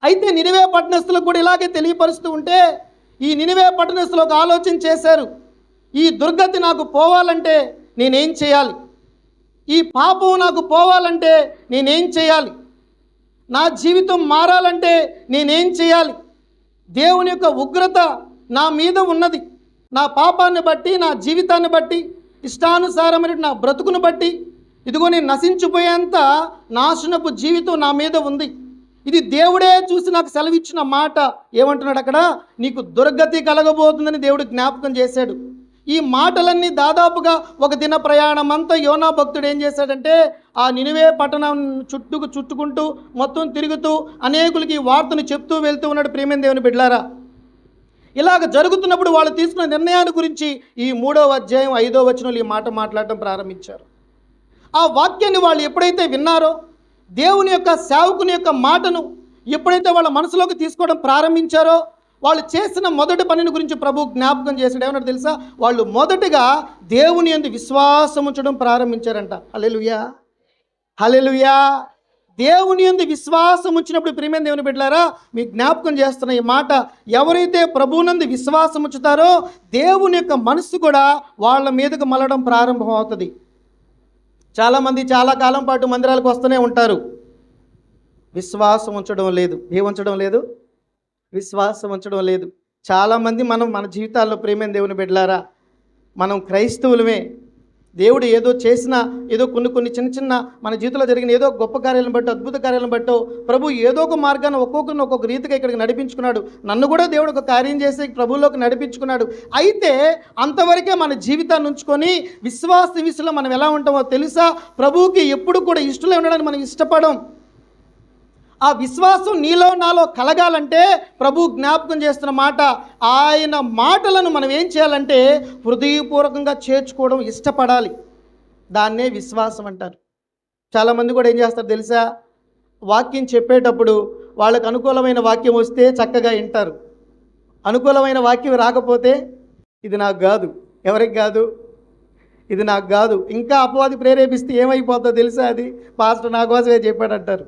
అయితే నినివే పట్టణస్థులకు కూడా ఇలాగే తెలియపరుస్తూ ఉంటే, ఈ నినివే పట్టణస్థులు ఒక ఆలోచన చేశారు, ఈ దుర్గతి నాకు పోవాలంటే నేనేం చేయాలి, ఈ పాపం నాకు పోవాలంటే నేనేం చేయాలి, నా జీవితం మారాలంటే నేనేం చేయాలి, దేవుని యొక్క ఉగ్రత నా మీద ఉన్నది, నా పాపాన్ని బట్టి, నా జీవితాన్ని బట్టి, ఇష్టానుసారమైన నా బ్రతుకును బట్టి, ఇదిగో నేను నశించిపోయేంత నాశనపు జీవితం నా మీద ఉంది. ఇది దేవుడే చూసి నాకు సెలవిచ్చిన మాట. ఏమంటున్నాడు అక్కడ? నీకు దుర్గతి కలగబోతుందని దేవుడు జ్ఞాపకం చేశాడు. ఈ మాటలన్నీ దాదాపుగా ఒక దిన ప్రయాణం అంతా యోనా భక్తుడు ఏం చేశాడంటే, ఆ నినివే పట్టణం చుట్టుకుంటూ మొత్తం తిరుగుతూ అనేకులకి ఈ వార్తను చెప్తూ వెళ్తూ ఉన్నాడు. ప్రియమైన దేవుని బిడ్డలారా, ఇలాగ జరుగుతున్నప్పుడు వాళ్ళు తీసుకున్న నిర్ణయాన్ని గురించి ఈ 3వ అధ్యాయం 5వ వచనంలో ఈ మాట మాట్లాడటం ప్రారంభించారు. ఆ వాక్యాన్ని వాళ్ళు ఎప్పుడైతే విన్నారో, దేవుని యొక్క సేవకుని యొక్క మాటను ఎప్పుడైతే వాళ్ళ మనసులోకి తీసుకోవడం ప్రారంభించారో, వాళ్ళు చేసిన మొదటి పనిని గురించి ప్రభు జ్ఞాపకం చేసాడు. ఏమన్నా తెలుసా? వాళ్ళు మొదటగా దేవుని యందు విశ్వాసం ఉంచడం ప్రారంభించారంట. హల్లెలూయా, హల్లెలూయా. దేవుని యందు విశ్వాసం ఉంచినప్పుడు ప్రియమైన దేవుని బిడ్డలారా, మీకు జ్ఞాపకం చేస్తున్న ఈ మాట, ఎవరైతే ప్రభువునందు విశ్వాసం ఉంచుతారో దేవుని యొక్క మనస్సు కూడా వాళ్ళ మీదకు మళ్ళడం ప్రారంభం అవుతుంది. చాలామంది చాలా కాలం పాటు మందిరాలకు వస్తూనే ఉంటారు, విశ్వాసం ఉంచడం లేదు. ఉంచడం లేదు? విశ్వాసం ఉంచడం లేదు. చాలామంది మన జీవితాల్లో ప్రియమైన దేవుని బిడ్డలారా, మనం క్రైస్తవులమే, దేవుడు ఏదో చేసిన ఏదో కొన్ని చిన్న మన జీవితంలో జరిగిన ఏదో గొప్ప కార్యాలను బట్టో, అద్భుత కార్యాలను బట్టో ప్రభు ఏదో ఒక మార్గాన్ని ఒక్కొక్కరిని ఒక్కొక్క రీతిగా ఇక్కడికి నడిపించుకున్నాడు. నన్ను కూడా దేవుడు ఒక కార్యం చేసి ప్రభువులోకి నడిపించుకున్నాడు. అయితే అంతవరకే మన జీవితాన్ని ఉంచుకొని విశ్వాస విషయంలో మనం ఎలా ఉంటామో తెలుసా? ప్రభువుకి ఎప్పుడు కూడా ఇష్టంలో ఉండడానికి మనం ఇష్టపడం. ఆ విశ్వాసం నీలో నాలో కలగాలంటే ప్రభు జ్ఞాపకం చేస్తున్న మాట, ఆయన మాటలను మనం ఏం చేయాలంటే హృదయపూర్వకంగా చేర్చుకోవడం, ఇష్టపడాలి. దాన్నే విశ్వాసం అంటారు. చాలామంది కూడా ఏం చేస్తారు తెలుసా? వాక్యం చెప్పేటప్పుడు వాళ్ళకు అనుకూలమైన వాక్యం వస్తే చక్కగా వింటారు, అనుకూలమైన వాక్యం రాకపోతే ఇది నాకు కాదు. ఎవరికి కాదు? ఇది నాకు కాదు. ఇంకా అపవాది ప్రేరేపిస్తే ఏమైపోతుందో తెలుసా? అది పాస్టర్ నా కోసమే చెప్పాడంటారు.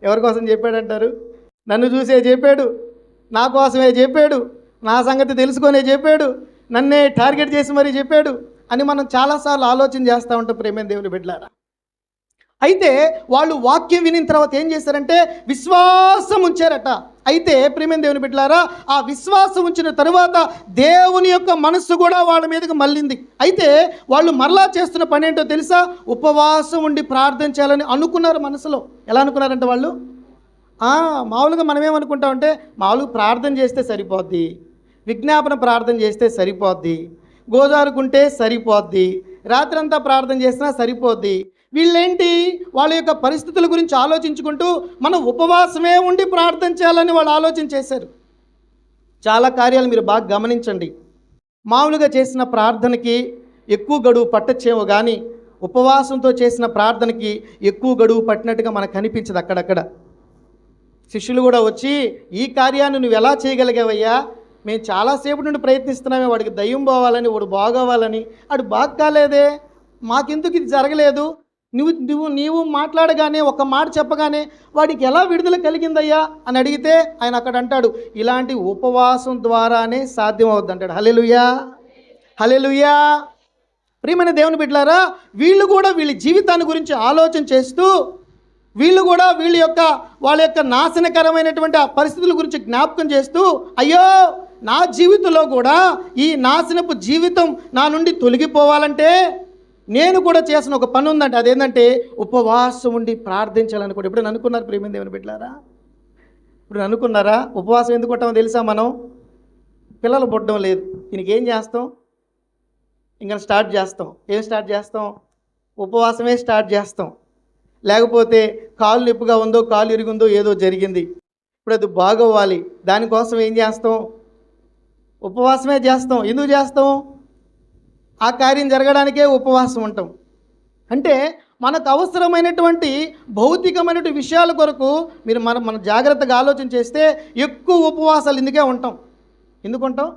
ఎవరి కోసం చెప్పాడంటారు? నన్ను చూసే చెప్పాడు, నా కోసమే చెప్పాడు, నా సంగతి తెలుసుకొనే చెప్పాడు, నన్నే టార్గెట్ చేసి మరీ చెప్పాడు అని మనం చాలాసార్లు ఆలోచన చేస్తూ ఉంటాం ప్రేమైన దేవుని బిడ్డలారా. అయితే వాళ్ళు వాక్యం వినిన తర్వాత ఏం చేశారంటే విశ్వాసం ఉంచారట. అయితే ప్రేమైన దేవుని బిడ్డలారా, ఆ విశ్వాసం ఉంచిన తరువాత దేవుని యొక్క మనస్సు కూడా వాళ్ళ మీదకి మళ్ళింది. అయితే వాళ్ళు మరలా చేస్తున్న పని ఏంటో తెలుసా? ఉపవాసం ఉండి ప్రార్థన చేయాలని అనుకున్నారు మనసులో. ఎలా అనుకున్నారంటే వాళ్ళు, మామూలుగా మనమేమనుకుంటామంటే మామూలుగా ప్రార్థన చేస్తే సరిపోద్ది, విజ్ఞాపన ప్రార్థన చేస్తే సరిపోద్ది, గోజారుకుంటే సరిపోద్ది, రాత్రంతా ప్రార్థన చేసినా సరిపోద్ది. వీళ్ళేంటి, వాళ్ళ యొక్క పరిస్థితుల గురించి ఆలోచించుకుంటూ మనం ఉపవాసమే ఉండి ప్రార్థన చేయాలని వాళ్ళు ఆలోచన చేశారు. చాలా కార్యాలు మీరు బాగా గమనించండి. మామూలుగా చేసిన ప్రార్థనకి ఎక్కువ గడువు పట్టచ్చేమో కానీ ఉపవాసంతో చేసిన ప్రార్థనకి ఎక్కువ గడువు పట్టినట్టుగా మనకు కనిపించదు. అక్కడక్కడ శిష్యులు కూడా వచ్చి, ఈ కార్యాన్ని నువ్వు ఎలా చేయగలిగావయ్యా? మేము చాలాసేపు నుండి ప్రయత్నిస్తున్నామే, వాడికి దయ్యం పోవాలని, వాడు బాగోవాలని, వాడు బాగా కాలేదే, మాకెందుకు ఇది జరగలేదు? నీవు మాట్లాడగానే, ఒక మాట చెప్పగానే వాడికి ఎలా విడుదల కలిగిందయ్యా అని అడిగితే ఆయన అక్కడ అంటాడు, ఇలాంటి ఉపవాసం ద్వారానే సాధ్యం అవుద్ది అంటాడు. హల్లెలూయా, హల్లెలూయా. ప్రియమైన దేవుని బిడ్డలారా, వీళ్ళు కూడా వీళ్ళ జీవితాన్ని గురించి ఆలోచన చేస్తూ, వీళ్ళు కూడా వాళ్ళ యొక్క నాశనకరమైనటువంటి ఆ పరిస్థితుల గురించి జ్ఞాపకం చేస్తూ, అయ్యో నా జీవితంలో కూడా ఈ నాశనపు జీవితం నా నుండి తొలగిపోవాలంటే నేను కూడా చేసిన ఒక పని ఉందంటే అదేంటంటే ఉపవాసం ఉండి ప్రార్థించాలని కూడా. ఇప్పుడు అనుకున్నారు ప్రియమైన దేవుని బిడ్డలారా? ఇప్పుడు అనుకున్నారా? ఉపవాసం ఎందుకు ఉంటామో తెలుసా? మనం పిల్లలు పుట్టడం లేదు, దీనికి ఏం చేస్తాం? ఇంకా స్టార్ట్ చేస్తాం. ఏం స్టార్ట్ చేస్తాం? ఉపవాసమే స్టార్ట్ చేస్తాం. లేకపోతే కాలు నొప్పిగా ఉందో, కాలు ఇరుగుందో, ఏదో జరిగింది, ఇప్పుడు అది బాగోవాలి, దానికోసం ఏం చేస్తాం? ఉపవాసమే చేస్తాం. ఎందుకు చేస్తాం? ఆ కార్యం జరగడానికే ఉపవాసం ఉంటాం. అంటే మనకు అవసరమైనటువంటి భౌతికమైనటువంటి విషయాల కొరకు మీరు మన జాగ్రత్తగా ఆలోచన చేస్తే ఎక్కువ ఉపవాసాలు ఇందుకే ఉంటాం. ఎందుకు ఉంటాం?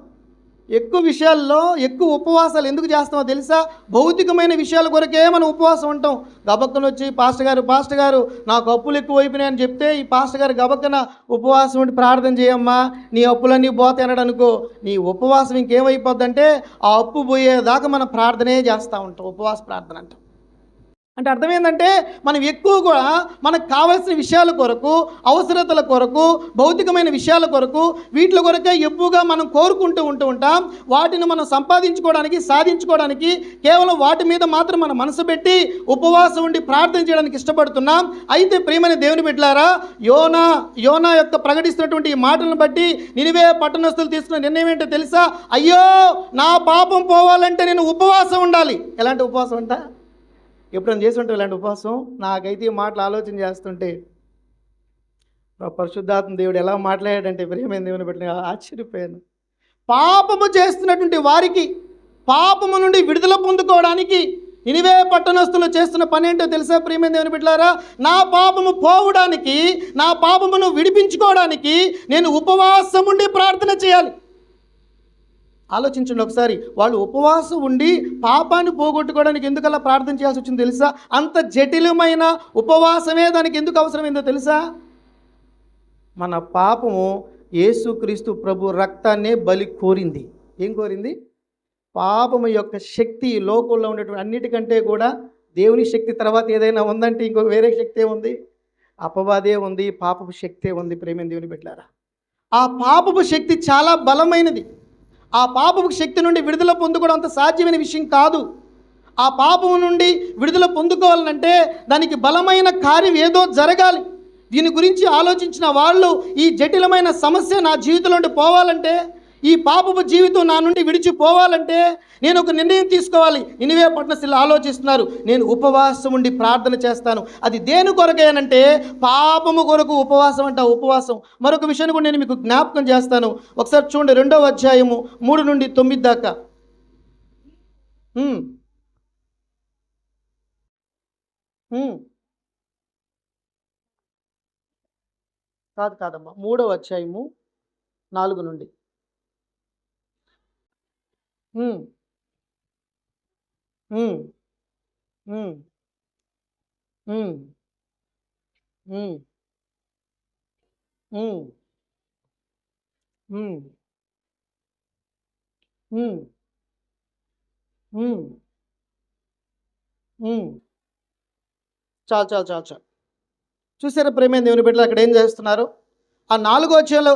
ఎక్కువ విషయాల్లో ఎక్కువ ఉపవాసాలు ఎందుకు చేస్తామో తెలుసా? భౌతికమైన విషయాల కొరకే మనం ఉపవాసం ఉంటాం. గబక్కన వచ్చి పాస్టర్ గారు నాకు అప్పులు ఎక్కువ అయిపోయినాయని చెప్తే ఈ పాస్టర్ గారు గబక్కన ఉపవాసం ఉండి ప్రార్థన చేయమ్మా, నీ అప్పులన్నీ పోతాయి అన్నాడు అనుకో, నీ ఉపవాసం ఇంకేమైపోద్దంటే ఆ అప్పు పోయేదాకా మనం ప్రార్థనే చేస్తూ ఉంటాం. ఉపవాస ప్రార్థన అంటాం. అంటే అర్థం ఏంటంటే మనం ఎక్కువ కూడా మనకు కావాల్సిన విషయాల కొరకు, అవసరతల కొరకు, భౌతికమైన విషయాల కొరకు, వీటి కొరకే ఎక్కువగా మనం కోరుకుంటూ ఉంటాం. వాటిని మనం సంపాదించుకోవడానికి, సాధించుకోవడానికి కేవలం వాటి మీద మాత్రం మన మనసు పెట్టి ఉపవాసం ఉండి ప్రార్థన చేయడానికి ఇష్టపడుతున్నాం. అయితే ప్రియమైన దేవుని బిడ్డలారా, యోనా యొక్క ప్రకటిస్తున్నటువంటి ఈ మాటలను బట్టి నినివే పట్టణస్థులు తీసుకున్న నిర్ణయం ఏంటో తెలుసా? అయ్యో నా పాపం పోవాలంటే నేను ఉపవాసం ఉండాలి. ఎలాంటి ఉపవాసం అంట? ఎప్పుడైనా చేసి ఉంటావు ఇలాంటి ఉపవాసం? నాకైతే ఈ మాటలు ఆలోచన చేస్తుంటే పరిశుద్ధాత్మ దేవుడు ఎలా మాట్లాడాడంటే ప్రియమైన దేవుని బట్టి ఆశ్చర్యపోయాను. పాపము చేస్తున్నటువంటి వారికి పాపము నుండి విడుదల పొందుకోవడానికి నినివే పట్టణస్తులు చేస్తున్న పని ఏంటో తెలుసా ప్రియమైన దేవుని బిడ్డలారా? నా పాపము పోవడానికి, నా పాపమును విడిపించుకోవడానికి నేను ఉపవాసం ఉండి ప్రార్థన చేయాలి. ఆలోచించండి ఒకసారి. వాళ్ళు ఉపవాసం ఉండి పాపాన్ని పోగొట్టుకోవడానికి ఎందుకు అలా ప్రార్థన చేయాల్సి వచ్చింది తెలుసా? అంత జటిలమైన ఉపవాసమే దానికి ఎందుకు అవసరమైందో తెలుసా? మన పాపము యేసుక్రీస్తు ప్రభు రక్తాన్నే బలి కోరింది. ఏం కోరింది? పాపము యొక్క శక్తి లోకంలో ఉండేటువంటి అన్నిటికంటే కూడా దేవుని శక్తి తర్వాత ఏదైనా ఉందంటే ఇంకో వేరే శక్తి ఏముంది? అపవాదే ఉంది, పాపపు శక్తే ఉంది. ప్రేమ దేవుని బిడ్డలారా, ఆ పాపపు శక్తి చాలా బలమైనది. ఆ పాపపు శక్తి నుండి విడుదల పొందుకోవడం అంత సాధ్యమైన విషయం కాదు. ఆ పాపము నుండి విడుదల పొందుకోవాలంటే దానికి బలమైన కార్యం ఏదో జరగాలి. దీని గురించి ఆలోచించిన వాళ్ళు ఈ జటిలమైన సమస్య నా జీవితంలో నుండి పోవాలంటే, ఈ పాపపు జీవితం నా నుండి విడిచిపోవాలంటే నేను ఒక నిర్ణయం తీసుకోవాలి. నినివే పట్టణస్తులు ఆలోచిస్తున్నారు, నేను ఉపవాసం ఉండి ప్రార్థన చేస్తాను. అది దేని కొరకేనంటే పాపము కొరకు ఉపవాసం అంట. ఉపవాసం. మరొక విషయాన్ని కూడా నేను మీకు జ్ఞాపకం చేస్తాను. ఒకసారి చూడండి, 2వ అధ్యాయము 3 నుండి 9 దాకా. కాదమ్మా, 3వ అధ్యాయము 4 నుండి. చాలు. చూసారా ప్రేమైన దేవుని బిడ్డలు అక్కడ ఏం చేస్తున్నారు? ఆ 4వ అధ్యాయంలో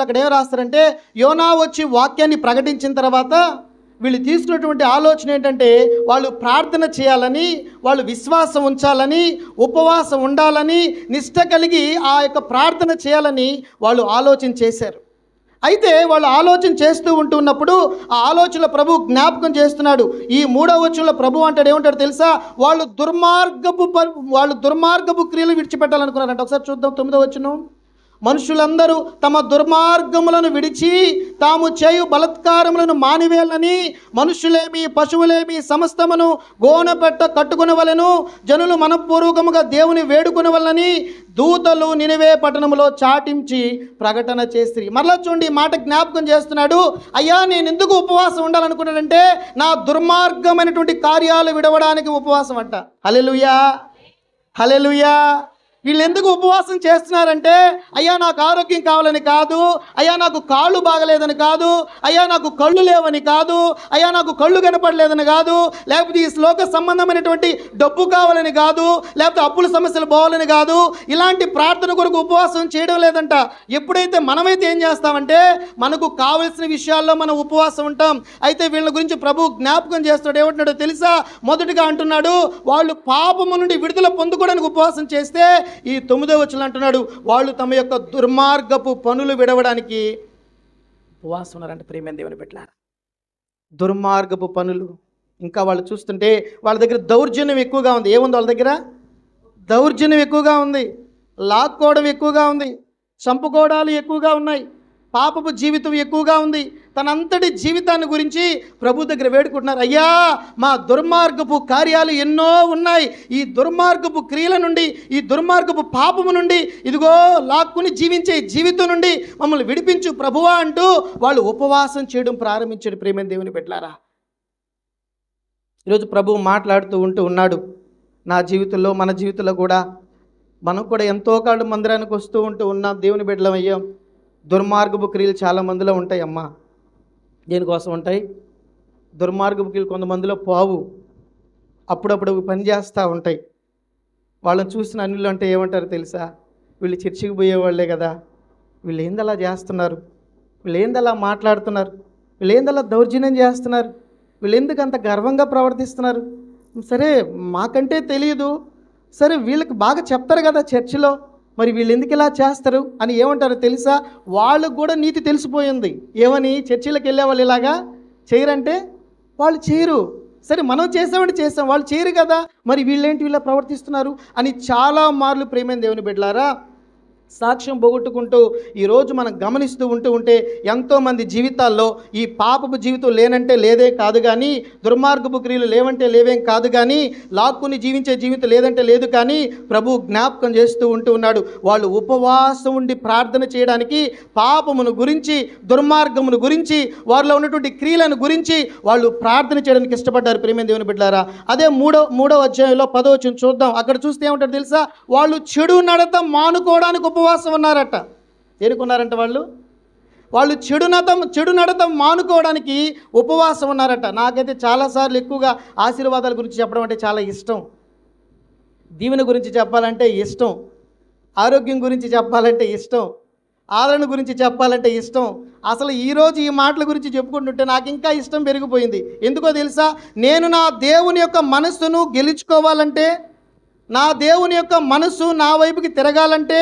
అక్కడ ఏం రాస్తారంటే, యోనా వచ్చి వాక్యాన్ని ప్రకటించిన తర్వాత వీళ్ళు తీసుకున్నటువంటి ఆలోచన ఏంటంటే, వాళ్ళు ప్రార్థన చేయాలని, వాళ్ళు విశ్వాసం ఉంచాలని, ఉపవాసం ఉండాలని, నిష్ట కలిగి ఆ యొక్క ప్రార్థన చేయాలని వాళ్ళు ఆలోచన చేశారు. అయితే వాళ్ళు ఆలోచన చేస్తూ ఉంటున్నప్పుడు ఆ ఆలోచనలో ప్రభు జ్ఞాపకం చేస్తున్నాడు. ఈ 3వ వచనంలో ప్రభు అంటాడు, ఏమంటాడు తెలుసా? వాళ్ళు దుర్మార్గపు క్రియలు విడిచిపెట్టాలనుకున్నారంట. ఒకసారి చూద్దాం 9వ వచనం. మనుషులందరూ తమ దుర్మార్గములను విడిచి తాము చేయు బలత్కారములను మానివేయాలని, మనుషులేమి పశువులేమి సమస్తమును గోనెపెట్ట కట్టుకునవలెను, జనులు మనపూర్వకముగా దేవుని వేడుకునవలనని దూతలు నినివే పట్టణములో చాటించి ప్రకటన చేసిరి. మరలా చూడండి, ఈ మాట జ్ఞాపకం చేస్తున్నాడు. అయ్యా, నేను ఎందుకు ఉపవాసం ఉండాలనుకున్నానంటే నా దుర్మార్గమైనటువంటి కార్యాలు విడవడానికి ఉపవాసం అంట. హల్లెలూయా, హల్లెలూయా. వీళ్ళు ఎందుకు ఉపవాసం చేస్తున్నారంటే, అయ్యా నాకు ఆరోగ్యం కావాలని కాదు, అయ్యా నాకు కాళ్ళు బాగలేదని కాదు, అయ్యా నాకు కళ్ళు లేవని కాదు, అయ్యా నాకు కళ్ళు కనపడలేదని కాదు, లేకపోతే ఈ శ్లోక సంబంధమైనటువంటి డబ్బు కావాలని కాదు, లేకపోతే అప్పుల సమస్యలు పోవాలని కాదు. ఇలాంటి ప్రార్థన కొరకు ఉపవాసం చేయడం లేదంట. ఎప్పుడైతే మనమైతే ఏం చేస్తామంటే మనకు కావలసిన విషయాల్లో మనం ఉపవాసం ఉంటాం. అయితే వీళ్ళ గురించి ప్రభు జ్ఞాపకం చేస్తాడు. ఏమంటున్నాడో తెలుసా? మొదటిగా అంటున్నాడు, వాళ్ళు పాపము నుండి విడుదల పొందుకోవడానికి ఉపవాసం చేస్తే, ఈ 9వ వచనం అంటున్నాడు, వాళ్ళు తమ యొక్క దుర్మార్గపు పనులు విడవడానికి ఉపవాసం ఉన్నారంటే. ప్రియమైన దేవుని బిడ్డలారా, దుర్మార్గపు పనులు. ఇంకా వాళ్ళు చూస్తుంటే వాళ్ళ దగ్గర దౌర్జన్యం ఎక్కువగా ఉంది. ఏముంది వాళ్ళ దగ్గర? దౌర్జన్యం ఎక్కువగా ఉంది, లాక్కోవడం ఎక్కువగా ఉంది, చంపుకోవడాలు ఎక్కువగా ఉన్నాయి, పాపపు జీవితం ఎక్కువగా ఉంది. తనంతటి జీవితాన్ని గురించి ప్రభు దగ్గర వేడుకుంటున్నారు. అయ్యా, మా దుర్మార్గపు కార్యాలు ఎన్నో ఉన్నాయి, ఈ దుర్మార్గపు క్రియల నుండి, ఈ దుర్మార్గపు పాపము నుండి, ఇదిగో లాక్కుని జీవించే జీవితం నుండి మమ్మల్ని విడిపించు ప్రభువా అంటూ వాళ్ళు ఉపవాసం చేయడం ప్రారంభించాడు. ప్రేమైన దేవుని బిడ్డలారా, ఈరోజు ప్రభువు మాట్లాడుతూ ఉన్నాడు. నా జీవితంలో, మన జీవితంలో కూడా మనం కూడా ఎంతో కాలం మందిరానికి వస్తూ ఉన్నాం, దేవుని బిడ్డలం అయ్యాం. దుర్మార్గపు క్రియలు చాలా మందిలో ఉంటాయి అమ్మా. దేనికోసం ఉంటాయి? దుర్మార్గపు క్రియలు కొంతమందిలో పోవు, అప్పుడప్పుడు పని చేస్తూ ఉంటాయి. వాళ్ళని చూసిన అన్నిలో అంటే ఏమంటారు తెలుసా? వీళ్ళు చర్చికి పోయేవాళ్లే కదా, వీళ్ళు ఏందలా చేస్తున్నారు, వీళ్ళు ఏందలా మాట్లాడుతున్నారు, వీళ్ళు ఏందలా దౌర్జన్యం చేస్తున్నారు, వీళ్ళు ఎందుకు అంత గర్వంగా ప్రవర్తిస్తున్నారు? సరే, మాకంటే తెలియదు, సరే వీళ్ళకి బాగా చెప్తారు కదా చర్చిలో, మరి వీళ్ళు ఎందుకు ఇలా చేస్తారు అని ఏమంటారో తెలుసా? వాళ్ళకు కూడా నీతి తెలిసిపోయింది. ఏమని? చర్చిలకు వెళ్ళే వాళ్ళు ఇలాగా చేయరంటే వాళ్ళు చేయరు. సరే, మనం చేసామంటే చేస్తాం, వాళ్ళు చేయరు కదా, మరి వీళ్ళేంటి ఇలా ప్రవర్తిస్తున్నారు అని చాలా మార్లు ప్రేమైన దేవుని బిడ్డలారా సాక్ష్యం పోగొట్టుకుంటూ ఈరోజు మనం గమనిస్తూ ఉంటే ఎంతోమంది జీవితాల్లో ఈ పాపపు జీవితం లేనంటే లేదే కాదు కానీ, దుర్మార్గపు క్రియలు లేవంటే లేవేం కాదు కానీ, లాక్కుని జీవించే జీవితం లేదంటే లేదు కానీ ప్రభు జ్ఞాపకం చేస్తూ ఉన్నాడు. వాళ్ళు ఉపవాసం ఉండి ప్రార్థన చేయడానికి, పాపమును గురించి, దుర్మార్గమును గురించి, వారిలో ఉన్నటువంటి క్రియలను గురించి వాళ్ళు ప్రార్థన చేయడానికి ఇష్టపడ్డారు. ప్రియమైన దేవుని బిడ్డలారా, అదే మూడో అధ్యాయంలో 10వ వచనం చూద్దాం. అక్కడ చూస్తే ఏమంటారు తెలుసా? వాళ్ళు చెడు నడత మానుకోవడానికి ఉపవాసం ఉన్నారట. దేనికున్నారంట? వాళ్ళు చెడు నడత మానుకోవడానికి ఉపవాసం ఉన్నారట. నాకైతే చాలాసార్లు ఎక్కువగా ఆశీర్వాదాల గురించి చెప్పడం అంటే చాలా ఇష్టం, దీవెన గురించి చెప్పాలంటే ఇష్టం, ఆరోగ్యం గురించి చెప్పాలంటే ఇష్టం, ఆదరణ గురించి చెప్పాలంటే ఇష్టం. అసలు ఈరోజు ఈ మాటల గురించి చెప్పుకుంటుంటే నాకు ఇంకా ఇష్టం పెరిగిపోయింది. ఎందుకో తెలుసా? నేను నా దేవుని యొక్క మనస్సును గెలుచుకోవాలంటే, నా దేవుని యొక్క మనస్సు నా వైపుకి తిరగాలంటే,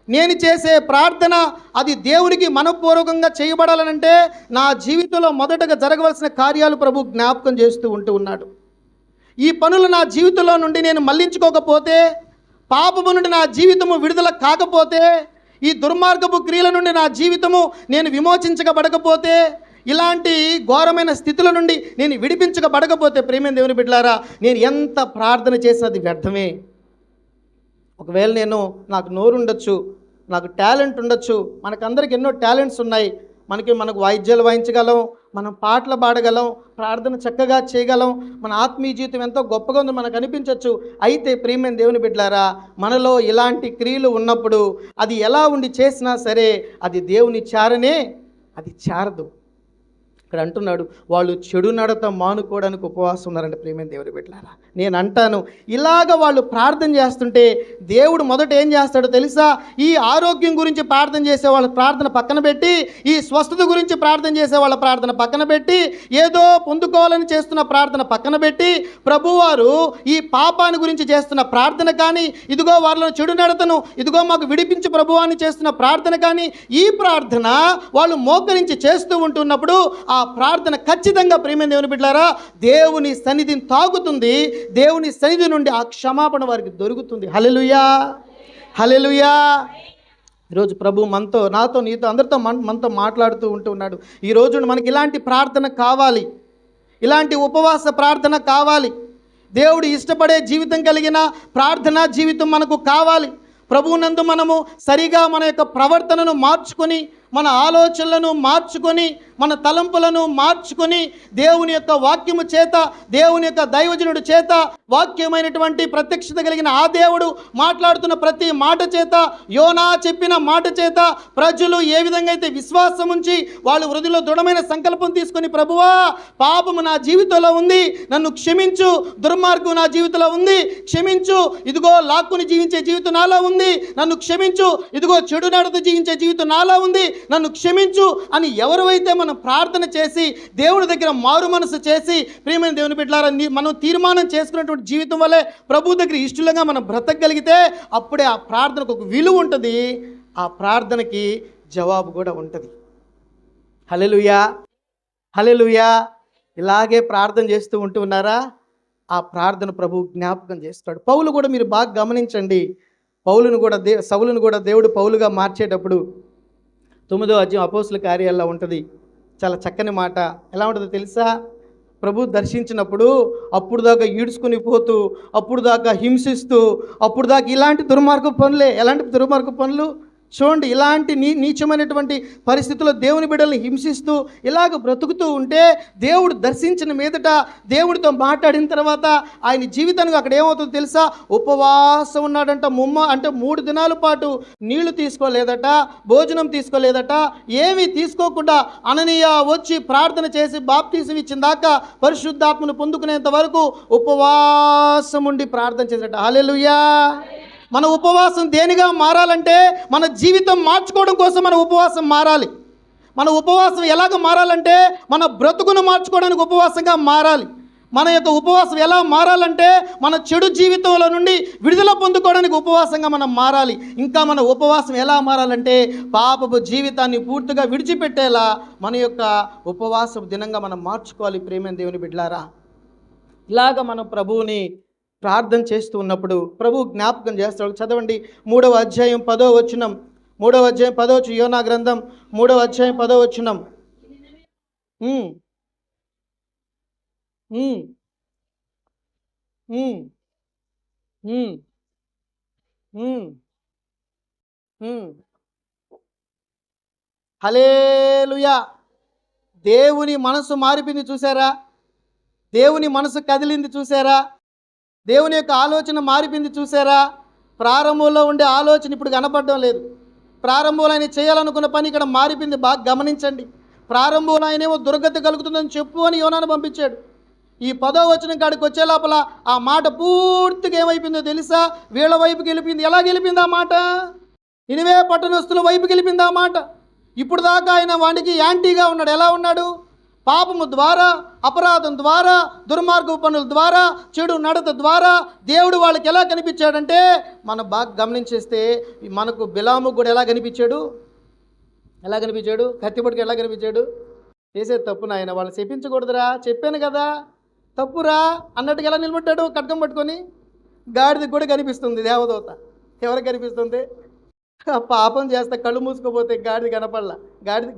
నేను చేసే ప్రార్థన అది దేవునికి మనపూర్వకంగా చేయబడాలనంటే నా జీవితంలో మొదటగా జరగవలసిన కార్యాలు ప్రభు జ్ఞాపకం చేస్తూ ఉన్నాడు. ఈ పనులు నా జీవితంలో నుండి నేను మళ్లించుకోకపోతే, పాపము నుండి నా జీవితము విడుదల కాకపోతే, ఈ దుర్మార్గపు క్రియల నుండి నా జీవితము నేను విమోచించబడకపోతే, ఇలాంటి ఘోరమైన స్థితుల నుండి నేను విడిపించబడకపోతే, ప్రియమైన దేవుని బిడ్డలారా, నేను ఎంత ప్రార్థన చేసినా అది వ్యర్థమే. ఒకవేళ నాకు నోరు ఉండొచ్చు, నాకు టాలెంట్ ఉండొచ్చు, మనకందరికి ఎన్నో టాలెంట్స్ ఉన్నాయి. మనకు వాయిద్యాలు వాయించగలం, మనం పాటలు పాడగలం, ప్రార్థన చక్కగా చేయగలం, మన ఆత్మీయ జీవితం ఎంతో గొప్పగా ఉందో మనకు అనిపించవచ్చు. అయితే ప్రియమైన దేవుని బిడ్డలారా, మనలో ఇలాంటి క్రియలు ఉన్నప్పుడు అది ఎలా ఉండి చేసినా సరే అది దేవుని చారనే, అది చారదు. ఇక్కడ అంటున్నాడు, వాళ్ళు చెడు నడత మానుకోవడానికి ఉపవాసం ఉన్నారంటే ప్రియమైన దేవుని బిడ్డలారా, నేను అంటాను, ఇలాగ వాళ్ళు ప్రార్థన చేస్తుంటే దేవుడు మొదట ఏం చేస్తాడో తెలుసా? ఈ ఆరోగ్యం గురించి ప్రార్థన చేసే వాళ్ళ ప్రార్థన పక్కన పెట్టి, ఈ స్వస్థత గురించి ప్రార్థన చేసే వాళ్ళ ప్రార్థన పక్కన పెట్టి, ఏదో పొందుకోవాలని చేస్తున్న ప్రార్థన పక్కన పెట్టి, ప్రభువారు ఈ పాపాన్ని గురించి చేస్తున్న ప్రార్థన కానీ, ఇదిగో వాళ్ళ చెడు నడతను ఇదిగో మాకు విడిపించు ప్రభువాన్ని చేస్తున్న ప్రార్థన కానీ, ఈ ప్రార్థన వాళ్ళు మోకరించి చేస్తూ ఉంటున్నప్పుడు ఆ ప్రార్థన ఖచ్చితంగా ప్రియమైన దేవుని బిడ్డలారా దేవుని సన్నిధిని తాగుతుంది. దేవుని సన్నిధి నుండి ఆ క్షమాపణ వారికి దొరుకుతుంది. హల్లెలూయా, హల్లెలూయా. ఈరోజు ప్రభు మనతో, నాతో, నీతో, అందరితో మనతో మాట్లాడుతూ ఉంటున్నాడు. ఈరోజు మనకి ఇలాంటి ప్రార్థన కావాలి, ఇలాంటి ఉపవాస ప్రార్థన కావాలి. దేవుడు ఇష్టపడే జీవితం కలిగిన ప్రార్థనా జీవితం మనకు కావాలి. ప్రభువునందు మనము సరిగా మన యొక్క ప్రవర్తనను మార్చుకొని, మన ఆలోచనలను మార్చుకొని, మన తలంపులను మార్చుకొని, దేవుని యొక్క వాక్యము చేత, దేవుని యొక్క దైవజనుడి చేత, వాక్యమైనటువంటి ప్రత్యక్షత కలిగిన ఆ దేవుడు మాట్లాడుతున్న ప్రతి మాట చేత, యోనా చెప్పిన మాట చేత ప్రజలు ఏ విధంగా అయితే విశ్వాసం ఉంచి వాళ్ళు హృదయంలో దృఢమైన సంకల్పం తీసుకొని, ప్రభువా పాపము నా జీవితంలో ఉంది, నన్ను క్షమించు, దుర్మార్గం నా జీవితంలో ఉంది, క్షమించు, ఇదిగో లాక్కుని జీవించే జీవితం నాలో ఉంది, నన్ను క్షమించు, ఇదిగో చెడు నడత జీవించే జీవితం నాలో ఉంది, నన్ను క్షమించు అని ఎవరైతే మనం ప్రార్థన చేసి దేవుడి దగ్గర మారు మనసు చేసి, ప్రియమైన దేవుని బిడ్డలారా, మనం తీర్మానం చేసుకున్నటువంటి జీవితం వల్లే ప్రభు దగ్గర ఇష్టలుగా మనం బ్రతకగలిగితే అప్పుడే ఆ ప్రార్థనకు ఒక విలువ ఉంటుంది, ఆ ప్రార్థనకి జవాబు కూడా ఉంటుంది. హల్లెలూయా, హల్లెలూయా. ఇలాగే ప్రార్థన చేస్తూ ఉంటున్నారా? ఆ ప్రార్థన ప్రభు జ్ఞాపకం చేస్తాడు. పౌలు కూడా మీరు బాగా గమనించండి. సౌలును కూడా దేవుడు పౌలుగా మార్చేటప్పుడు 9వ అధ్యాయం అపోస్తుల కార్యాల్లో ఉంటుంది. చాలా చక్కని మాట. ఎలా ఉంటుందో తెలుసా? ప్రభు దర్శించినప్పుడు అప్పుడు దాకా ఈడ్చుకుని పోతూ, అప్పుడు దాకా హింసిస్తూ, అప్పుడు దాకా ఇలాంటి దుర్మార్గ పనులే. ఎలాంటి దుర్మార్గ పనులు చూడండి, ఇలాంటి నీచమైనటువంటి పరిస్థితుల్లో దేవుని బిడ్డల్ని హింసిస్తూ ఇలాగ బ్రతుకుతూ ఉంటే, దేవుడు దర్శించిన మీదట, దేవుడితో మాట్లాడిన తర్వాత ఆయన జీవితానికి అక్కడ ఏమవుతుందో తెలుసా? ఉపవాసం ఉన్నాడంట. 3 దినాల పాటు నీళ్లు తీసుకోలేదట, భోజనం తీసుకోలేదట, ఏమీ తీసుకోకుండా అననీయ వచ్చి ప్రార్థన చేసి బాప్తీసం ఇచ్చిన దాకా, పరిశుద్ధాత్మను పొందుకునేంత వరకు ఉపవాసం ఉండి ప్రార్థన చేశాడట. హల్లెలూయా. మన ఉపవాసం దేనిగా మారాలంటే, మన జీవితం మార్చుకోవడం కోసం మన ఉపవాసం మారాలి. మన ఉపవాసం ఎలాగ మారాలంటే, మన బ్రతుకును మార్చుకోవడానికి ఉపవాసంగా మారాలి. మన యొక్క ఉపవాసం ఎలా మారాలంటే, మన చెడు జీవితంలో నుండి విడుదల పొందుకోవడానికి ఉపవాసంగా మనం మారాలి. ఇంకా మన ఉపవాసం ఎలా మారాలంటే, పాపపు జీవితాన్ని పూర్తిగా విడిచిపెట్టేలా మన యొక్క ఉపవాస దినంగా మనం మార్చుకోవాలి. ప్రియమైన దేవుని బిడ్డలారా, ఇలాగ మనం ప్రభువుని ప్రార్థన చేస్తూ ఉన్నప్పుడు ప్రభు జ్ఞాపకం చేస్తాడు. చదవండి 3వ అధ్యాయం 10వ వచనం. 3వ అధ్యాయం 10వ వచనం, యోనా గ్రంథం 3వ అధ్యాయం 10వ వచనం. ఉమ్, ఉమ్, ఉమ్, ఉమ్, ఉమ్, ఉమ్. హల్లెలూయా. దేవుని మనసు మారిపోయింది చూసారా? దేవుని మనసు కదిలింది చూసారా? దేవుని యొక్క ఆలోచన మారిపోయింది చూసారా? ప్రారంభంలో ఉండే ఆలోచన ఇప్పుడు కనపడడం లేదు. ప్రారంభంలో ఆయన చేయాలనుకున్న పని ఇక్కడ మారిపోయింది. బాగా గమనించండి. ప్రారంభంలో ఆయనేమో దుర్గతి కలుగుతుందని చెప్పు అని యోనాను పంపించాడు. ఈ 10వ వచనం కాడికి వచ్చే లోపల ఆ మాట పూర్తిగా ఏమైపోయిందో తెలుసా? వీళ్ళ వైపుకి వెళ్ళిపోయింది. ఎలా గెలిపింది ఆ మాట? నినివే పట్టణస్తుల వైపుకి వెళ్ళిపోయింది ఆ మాట. ఇప్పుడు దాకా ఆయన వాడికి యాంటీగా ఉన్నాడు. ఎలా ఉన్నాడు? పాపము ద్వారా, అపరాధం ద్వారా, దుర్మార్గ పనుల ద్వారా, చెడు నడత ద్వారా దేవుడు వాళ్ళకి ఎలా కనిపించాడంటే, మనం బాగా గమనించేస్తే మనకు బిలాము కూడా ఎలా కనిపించాడు? ఎలా కనిపించాడు? కత్తిపొడికి ఎలా కనిపించాడు? చేసే తప్పు నాయన, వాళ్ళు చెప్పించకూడదురా, చెప్పాను కదా తప్పురా అన్నట్టుగా ఎలా నిలబడ్డాడు? ఖడ్గం పట్టుకొని. గాడిదకి కూడా కనిపిస్తుంది దేవదూత. ఎవరికి కనిపిస్తుంది? పాపం చేస్తే కళ్ళు మూసుకోపోతే గాడిద కనపడలా.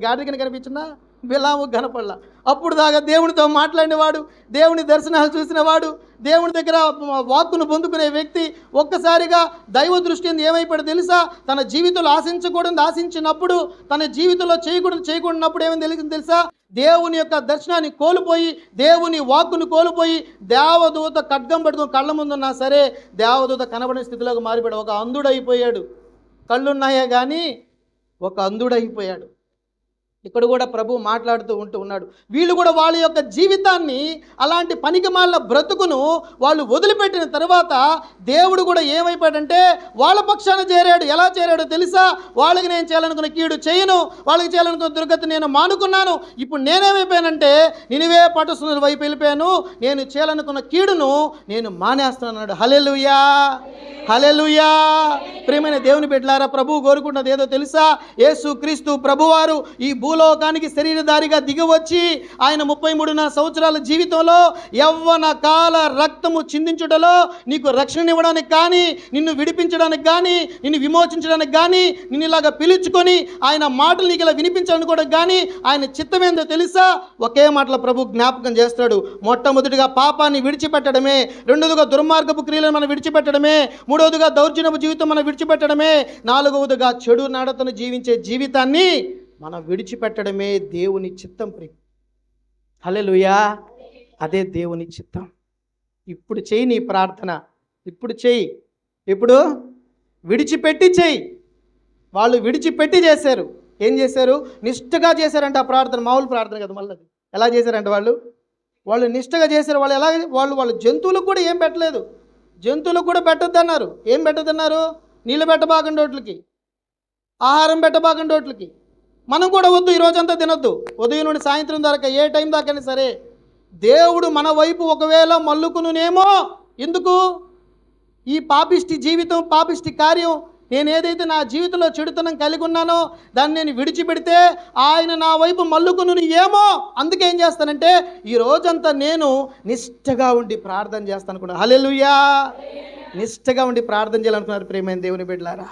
గాడిదకి కనిపించినా బిలాము కనపడలా. అప్పుడు దాకా దేవునితో మాట్లాడినవాడు, దేవుని దర్శనాలు చూసినవాడు, దేవుని దగ్గర వాక్కును పొందుకునే వ్యక్తి ఒక్కసారిగా దైవ దృష్టి ఏమైపోయాడు తెలుసా? తన జీవితంలో ఆశించకూడదు ఆశించినప్పుడు, తన జీవితంలో చేయకూడనప్పుడు ఏమైంది తెలిసింది తెలుసా? దేవుని యొక్క దర్శనాన్ని కోల్పోయి, దేవుని వాక్కును కోల్పోయి, దేవదూత ఖడ్గం పట్టుకుని కళ్ళ ముందున్నా సరే దేవదూత కనబడిన స్థితిలోకి మారిపోయాడు. ఒక అంధుడైపోయాడు. కళ్ళున్నాయే కానీ ఒక అంధుడైపోయాడు. ఇక్కడ కూడా ప్రభు మాట్లాడుతూ ఉన్నాడు. వీళ్ళు కూడా వాళ్ళ యొక్క జీవితాన్ని, అలాంటి పనికిమాలిన బ్రతుకును వాళ్ళు వదిలిపెట్టిన తర్వాత దేవుడు కూడా ఏమైపోయాడంటే వాళ్ళ పక్షాన చేరాడు. ఎలా చేరాడో తెలుసా? వాళ్ళకి నేను చేయాలనుకున్న కీడు చేయను, వాళ్ళకి చేయాలనుకున్న దుర్గతి నేను మానుకున్నాను. ఇప్పుడు నేనేమైపోయానంటే నినివే పట్టణస్తుల వైపు వెళ్ళిపోయాను. నేను చేయాలనుకున్న కీడును నేను మానేస్తున్నాడు. హల్లెలూయా, హల్లెలూయా. ప్రియమైన దేవుని బిడ్డలారా, ప్రభు కోరుకున్నది ఏదో తెలుసా? యేసు క్రీస్తు ప్రభువారు ఈ భూలోకానికి శరీరధారిగా దిగివచ్చి ఆయన 33 సంవత్సరాల జీవితంలో యవ్వన కాల రక్తము చిందించుటలో నీకు రక్షణ ఇవ్వడానికి కానీ, నిన్ను విడిపించడానికి కానీ, నిన్ను విమోచించడానికి కానీ, నిన్ను ఇలాగా పిలుచుకొని ఆయన మాటలు నీకు ఇలా వినిపించాలనుకోవడానికి కానీ ఆయన చిత్తమేందో తెలుసా? ఒకే మాటలో ప్రభు జ్ఞాపకం చేస్తాడు. మొట్టమొదటిగా పాపాన్ని విడిచిపెట్టడమే, రెండోదిగా దుర్మార్గపు క్రియలను మనం విడిచిపెట్టడమే, మూడవదిగా దౌర్జన్యపు జీవితం మనం విడిచిపెట్టడమే, నాలుగవదిగా చెడు నడతను జీవించే జీవితాన్ని మనం విడిచిపెట్టడమే దేవుని చిత్తం. హల్లెలూయా. అదే దేవుని చిత్తం. ఇప్పుడు చెయ్యి నీ ప్రార్థన. ఇప్పుడు చెయ్యి. ఇప్పుడు విడిచిపెట్టి చెయ్యి. వాళ్ళు విడిచిపెట్టి చేశారు. ఏం చేశారు? నిష్ఠగా చేశారంట ఆ ప్రార్థన. మామూలు ప్రార్థన కదా. మళ్ళీ ఎలా చేశారంట వాళ్ళు నిష్ఠగా చేశారు. వాళ్ళు ఎలా వాళ్ళు జంతువులకు కూడా ఏం పెట్టలేదు. జంతువులకు కూడా పెట్టొద్దన్నారు. ఏం పెట్టొద్దన్నారు? నీళ్ళు పెట్టబాకండి వాటికి, ఆహారం పెట్టబాకండి వాటికి. మనం కూడా వద్దు, ఈ రోజంతా తినొద్దు. ఉదయం నుండి సాయంత్రం దాకా ఏ టైం దాకైనా సరే దేవుడు మన వైపు ఒకవేళ మల్లుకునేమో. ఎందుకు? ఈ పాపిష్టి జీవితం, పాపిష్టి కార్యం, నేను ఏదైతే నా జీవితంలో చెడుతనం కలిగి ఉన్నానో దాన్ని నేను విడిచిపెడితే ఆయన నా వైపు మల్లుకును ఏమో. అందుకే ఏం చేస్తానంటే ఈ రోజంతా నేను నిష్ఠగా ఉండి ప్రార్థన చేస్తాను అనుకున్నాను. హల్లెలూయా. నిష్ఠగా ఉండి ప్రార్థన చేయాలనుకున్నారు ప్రియమైన దేవుని బిడ్డలారా.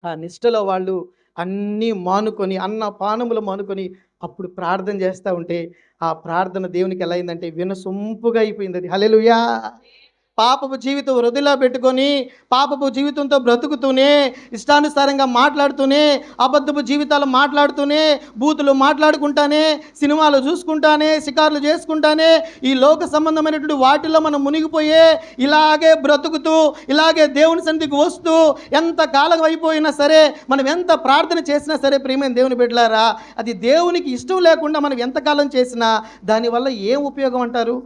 ఆ నిష్ఠలో వాళ్ళు అన్నీ మానుకొని, అన్న పానములు మానుకొని అప్పుడు ప్రార్థన చేస్తూ ఉంటే ఆ ప్రార్థన దేవునికి ఎలా అయిందంటే వినసొంపుగా అయిపోయింది అది. హల్లెలూయా. పాపపు జీవితం వృధిలో పెట్టుకొని, పాపపు జీవితంతో బ్రతుకుతూనే, ఇష్టానుసారంగా మాట్లాడుతూనే, అబద్ధపు జీవితాలు మాట్లాడుతూనే, బూతులు మాట్లాడుకుంటానే, సినిమాలు చూసుకుంటానే, షికార్లు చేసుకుంటానే, ఈ లోక సంబంధమైనటువంటి వాటిల్లో మనం మునిగిపోయే ఇలాగే బ్రతుకుతూ, ఇలాగే దేవుని సన్నిధికి వస్తూ ఎంత కాలం అయిపోయినా సరే, మనం ఎంత ప్రార్థన చేసినా సరే ప్రియమైన దేవుని బిడ్డలారా, అది దేవునికి ఇష్టం లేకుండా మనం ఎంతకాలం చేసినా దానివల్ల ఏం ఉపయోగం అంటారు?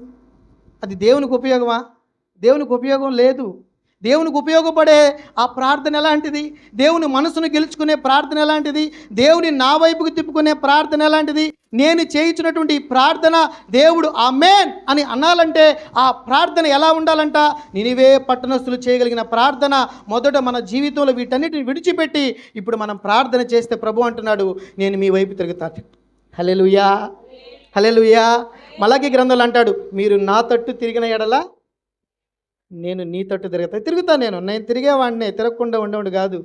అది దేవునికి ఉపయోగమా? దేవునికి ఉపయోగం లేదు. దేవునికి ఉపయోగపడే ఆ ప్రార్థన ఎలాంటిది? దేవుని మనసును గెలుచుకునే ప్రార్థన ఎలాంటిది? దేవుని నా వైపుకి తిప్పుకునే ప్రార్థన ఎలాంటిది? నేను చేయించినటువంటి ప్రార్థన దేవుడు ఆమేన్ అని అనాలంటే ఆ ప్రార్థన ఎలా ఉండాలంట? నినివే పట్టణస్తులు చేయగలిగిన ప్రార్థన. మొదట మన జీవితంలో వీటన్నిటిని విడిచిపెట్టి ఇప్పుడు మనం ప్రార్థన చేస్తే ప్రభు అంటున్నాడు, నేను మీ వైపు తిరుగుతాను. హల్లెలూయా, హల్లెలూయా. మలాకి గ్రంథంలో అంటాడు, మీరు నా తట్టు తిరిగిన ఎడల నేను నీ తట్టు తిరుగుతా. నేను తిరిగేవాడినే, తిరగకుండా ఉండేవాడు కాదు.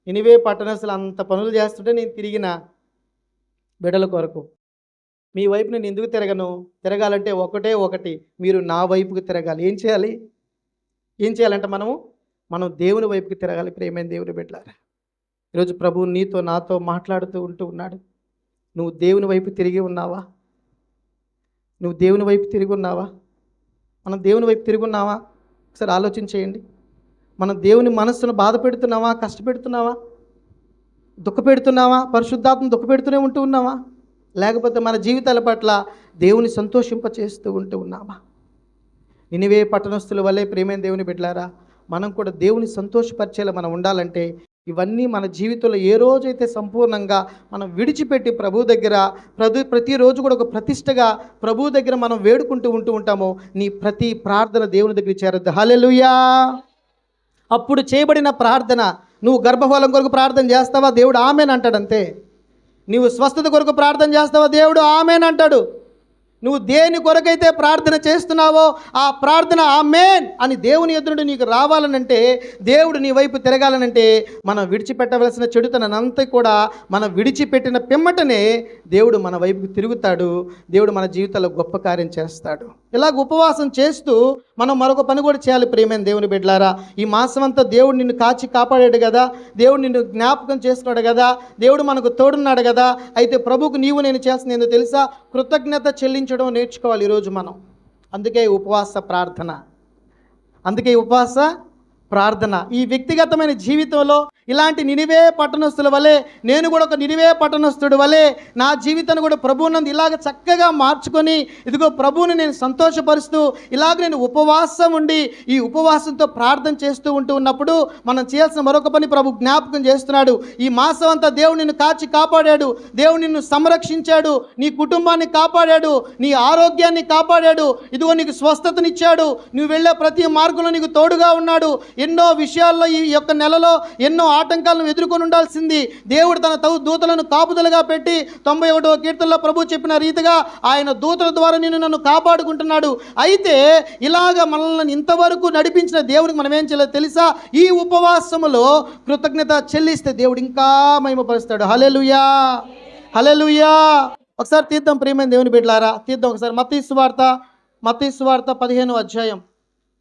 నినివే పట్టణస్తులు అంత పనులు చేస్తుంటే నేను తిరిగిన బిడ్డల కొరకు. మీ వైపు నేను ఎందుకు తిరగను? తిరగాలంటే ఒకటి, మీరు నా వైపుకి తిరగాలి. ఏం చేయాలంటే మనం దేవుని వైపుకి తిరగాలి. ప్రియమైన దేవుని బిడ్డలారా, ఈరోజు ప్రభువు నీతో నాతో మాట్లాడుతూ ఉన్నాడు. నువ్వు దేవుని వైపు తిరిగి ఉన్నావా? మనం దేవుని వైపు తిరిగి ఉన్నావా? ఒకసారి ఆలోచన చేయండి. మనం దేవుని మనస్సును బాధ పెడుతున్నావా? కష్టపెడుతున్నావా? దుఃఖపెడుతున్నావా? పరిశుద్ధాత్మ దుఃఖపెడుతూనే ఉన్నావా? లేకపోతే మన జీవితాల పట్ల దేవుని సంతోషింపచేస్తూ ఉన్నావా? నినివే పట్టణస్తుల వల్లే ప్రియమైన దేవుని బిడ్డలారా, మనం కూడా దేవుని సంతోషపరిచేలా మనం ఉండాలంటే ఇవన్నీ మన జీవితంలో ఏ రోజైతే సంపూర్ణంగా మనం విడిచిపెట్టి ప్రభు దగ్గర ప్రతిరోజు కూడా ఒక ప్రతిష్టగా ప్రభు దగ్గర మనం వేడుకుంటూ ఉంటామో నీ ప్రతి ప్రార్థన దేవుని దగ్గర చేరద్దు. హల్లెలూయా. అప్పుడు చేయబడిన ప్రార్థన, నువ్వు గర్భఫలం కొరకు ప్రార్థన చేస్తావా? దేవుడు ఆమేన్ అంటాడంతే. నువ్వు స్వస్థత కొరకు ప్రార్థన చేస్తావా? దేవుడు ఆమేన్ అంటాడు. నువ్వు దేని కొరకైతే ప్రార్థన చేస్తున్నావో ఆ ప్రార్థన ఆమేన్ అని దేవుని ఎదురుడు నీకు రావాలనంటే, దేవుడు నీ వైపు తిరగాలనంటే మనం విడిచిపెట్టవలసిన చెడుతనంతా కూడా మనం విడిచిపెట్టిన పిమ్మటనే దేవుడు మన వైపుకి తిరుగుతాడు. దేవుడు మన జీవితాల్లో గొప్ప కార్యం చేస్తాడు. ఇలాగ ఉపవాసం చేస్తూ మనం మరొక పని కూడా చేయాలి. ప్రియమైన దేవుని బిడ్డలారా, ఈ మాసం అంతా దేవుడు నిన్ను కాచి కాపాడాడు కదా, దేవుడు నిన్ను జ్ఞాపకం చేసుకున్నాడు కదా, దేవుడు మనకు తోడున్నాడు కదా. అయితే ప్రభువుకు నేను చేస్తున్న ఏందో తెలుసా? కృతజ్ఞత చెల్లించడం నేర్చుకోవాలి ఈరోజు మనం. అందుకే ఉపవాస ప్రార్థన. ఈ వ్యక్తిగతమైన జీవితంలో ఇలాంటి నినివే పట్టణస్తుల వలె నేను కూడా ఒక నినివే పట్టణస్తుడి వలె నా జీవితాన్ని కూడా ప్రభువునందు ఇలాగ చక్కగా మార్చుకొని, ఇదిగో ప్రభువుని నేను సంతోషపరుస్తూ ఇలాగ నేను ఉపవాసం ఉండి ఈ ఉపవాసంతో ప్రార్థన చేస్తూ ఉన్నప్పుడు మనం చేయాల్సిన మరొక పని ప్రభు జ్ఞాపకం చేస్తున్నాడు. ఈ మాసం అంతా దేవుడు నిన్ను కాచి కాపాడాడు, దేవుడు నిన్ను సంరక్షించాడు, నీ కుటుంబాన్ని కాపాడాడు, నీ ఆరోగ్యాన్ని కాపాడాడు, ఇదిగో నీకు స్వస్థతనిచ్చాడు, నువ్వు వెళ్ళే ప్రతి మార్గంలో నీకు తోడుగా ఉన్నాడు. ఎన్నో విషయాల్లో ఈ యొక్క నెలలో ఎన్నో ఆటంకాలను ఎదుర్కొని ఉండాల్సింది దేవుడు తన దూతలను కాపుదలుగా పెట్టి 91వ కీర్తనలో ప్రభు చెప్పిన రీతిగా ఆయన దూతల ద్వారా నన్ను కాపాడుకుంటున్నాడు. అయితే ఇలాగ మనల్ని ఇంతవరకు నడిపించిన దేవుడికి మనం ఏం చేయాలో తెలుసా? ఈ ఉపవాసములో కృతజ్ఞత చెల్లిస్తే దేవుడు ఇంకా మహిమపరుస్తాడు. హల్లెలూయా, హల్లెలూయా. ఒకసారి తీద్దాం ప్రియమైన దేవుని బిడ్డలారా, తీద్దాం ఒకసారి మత్తయి సువార్త 15వ అధ్యాయం.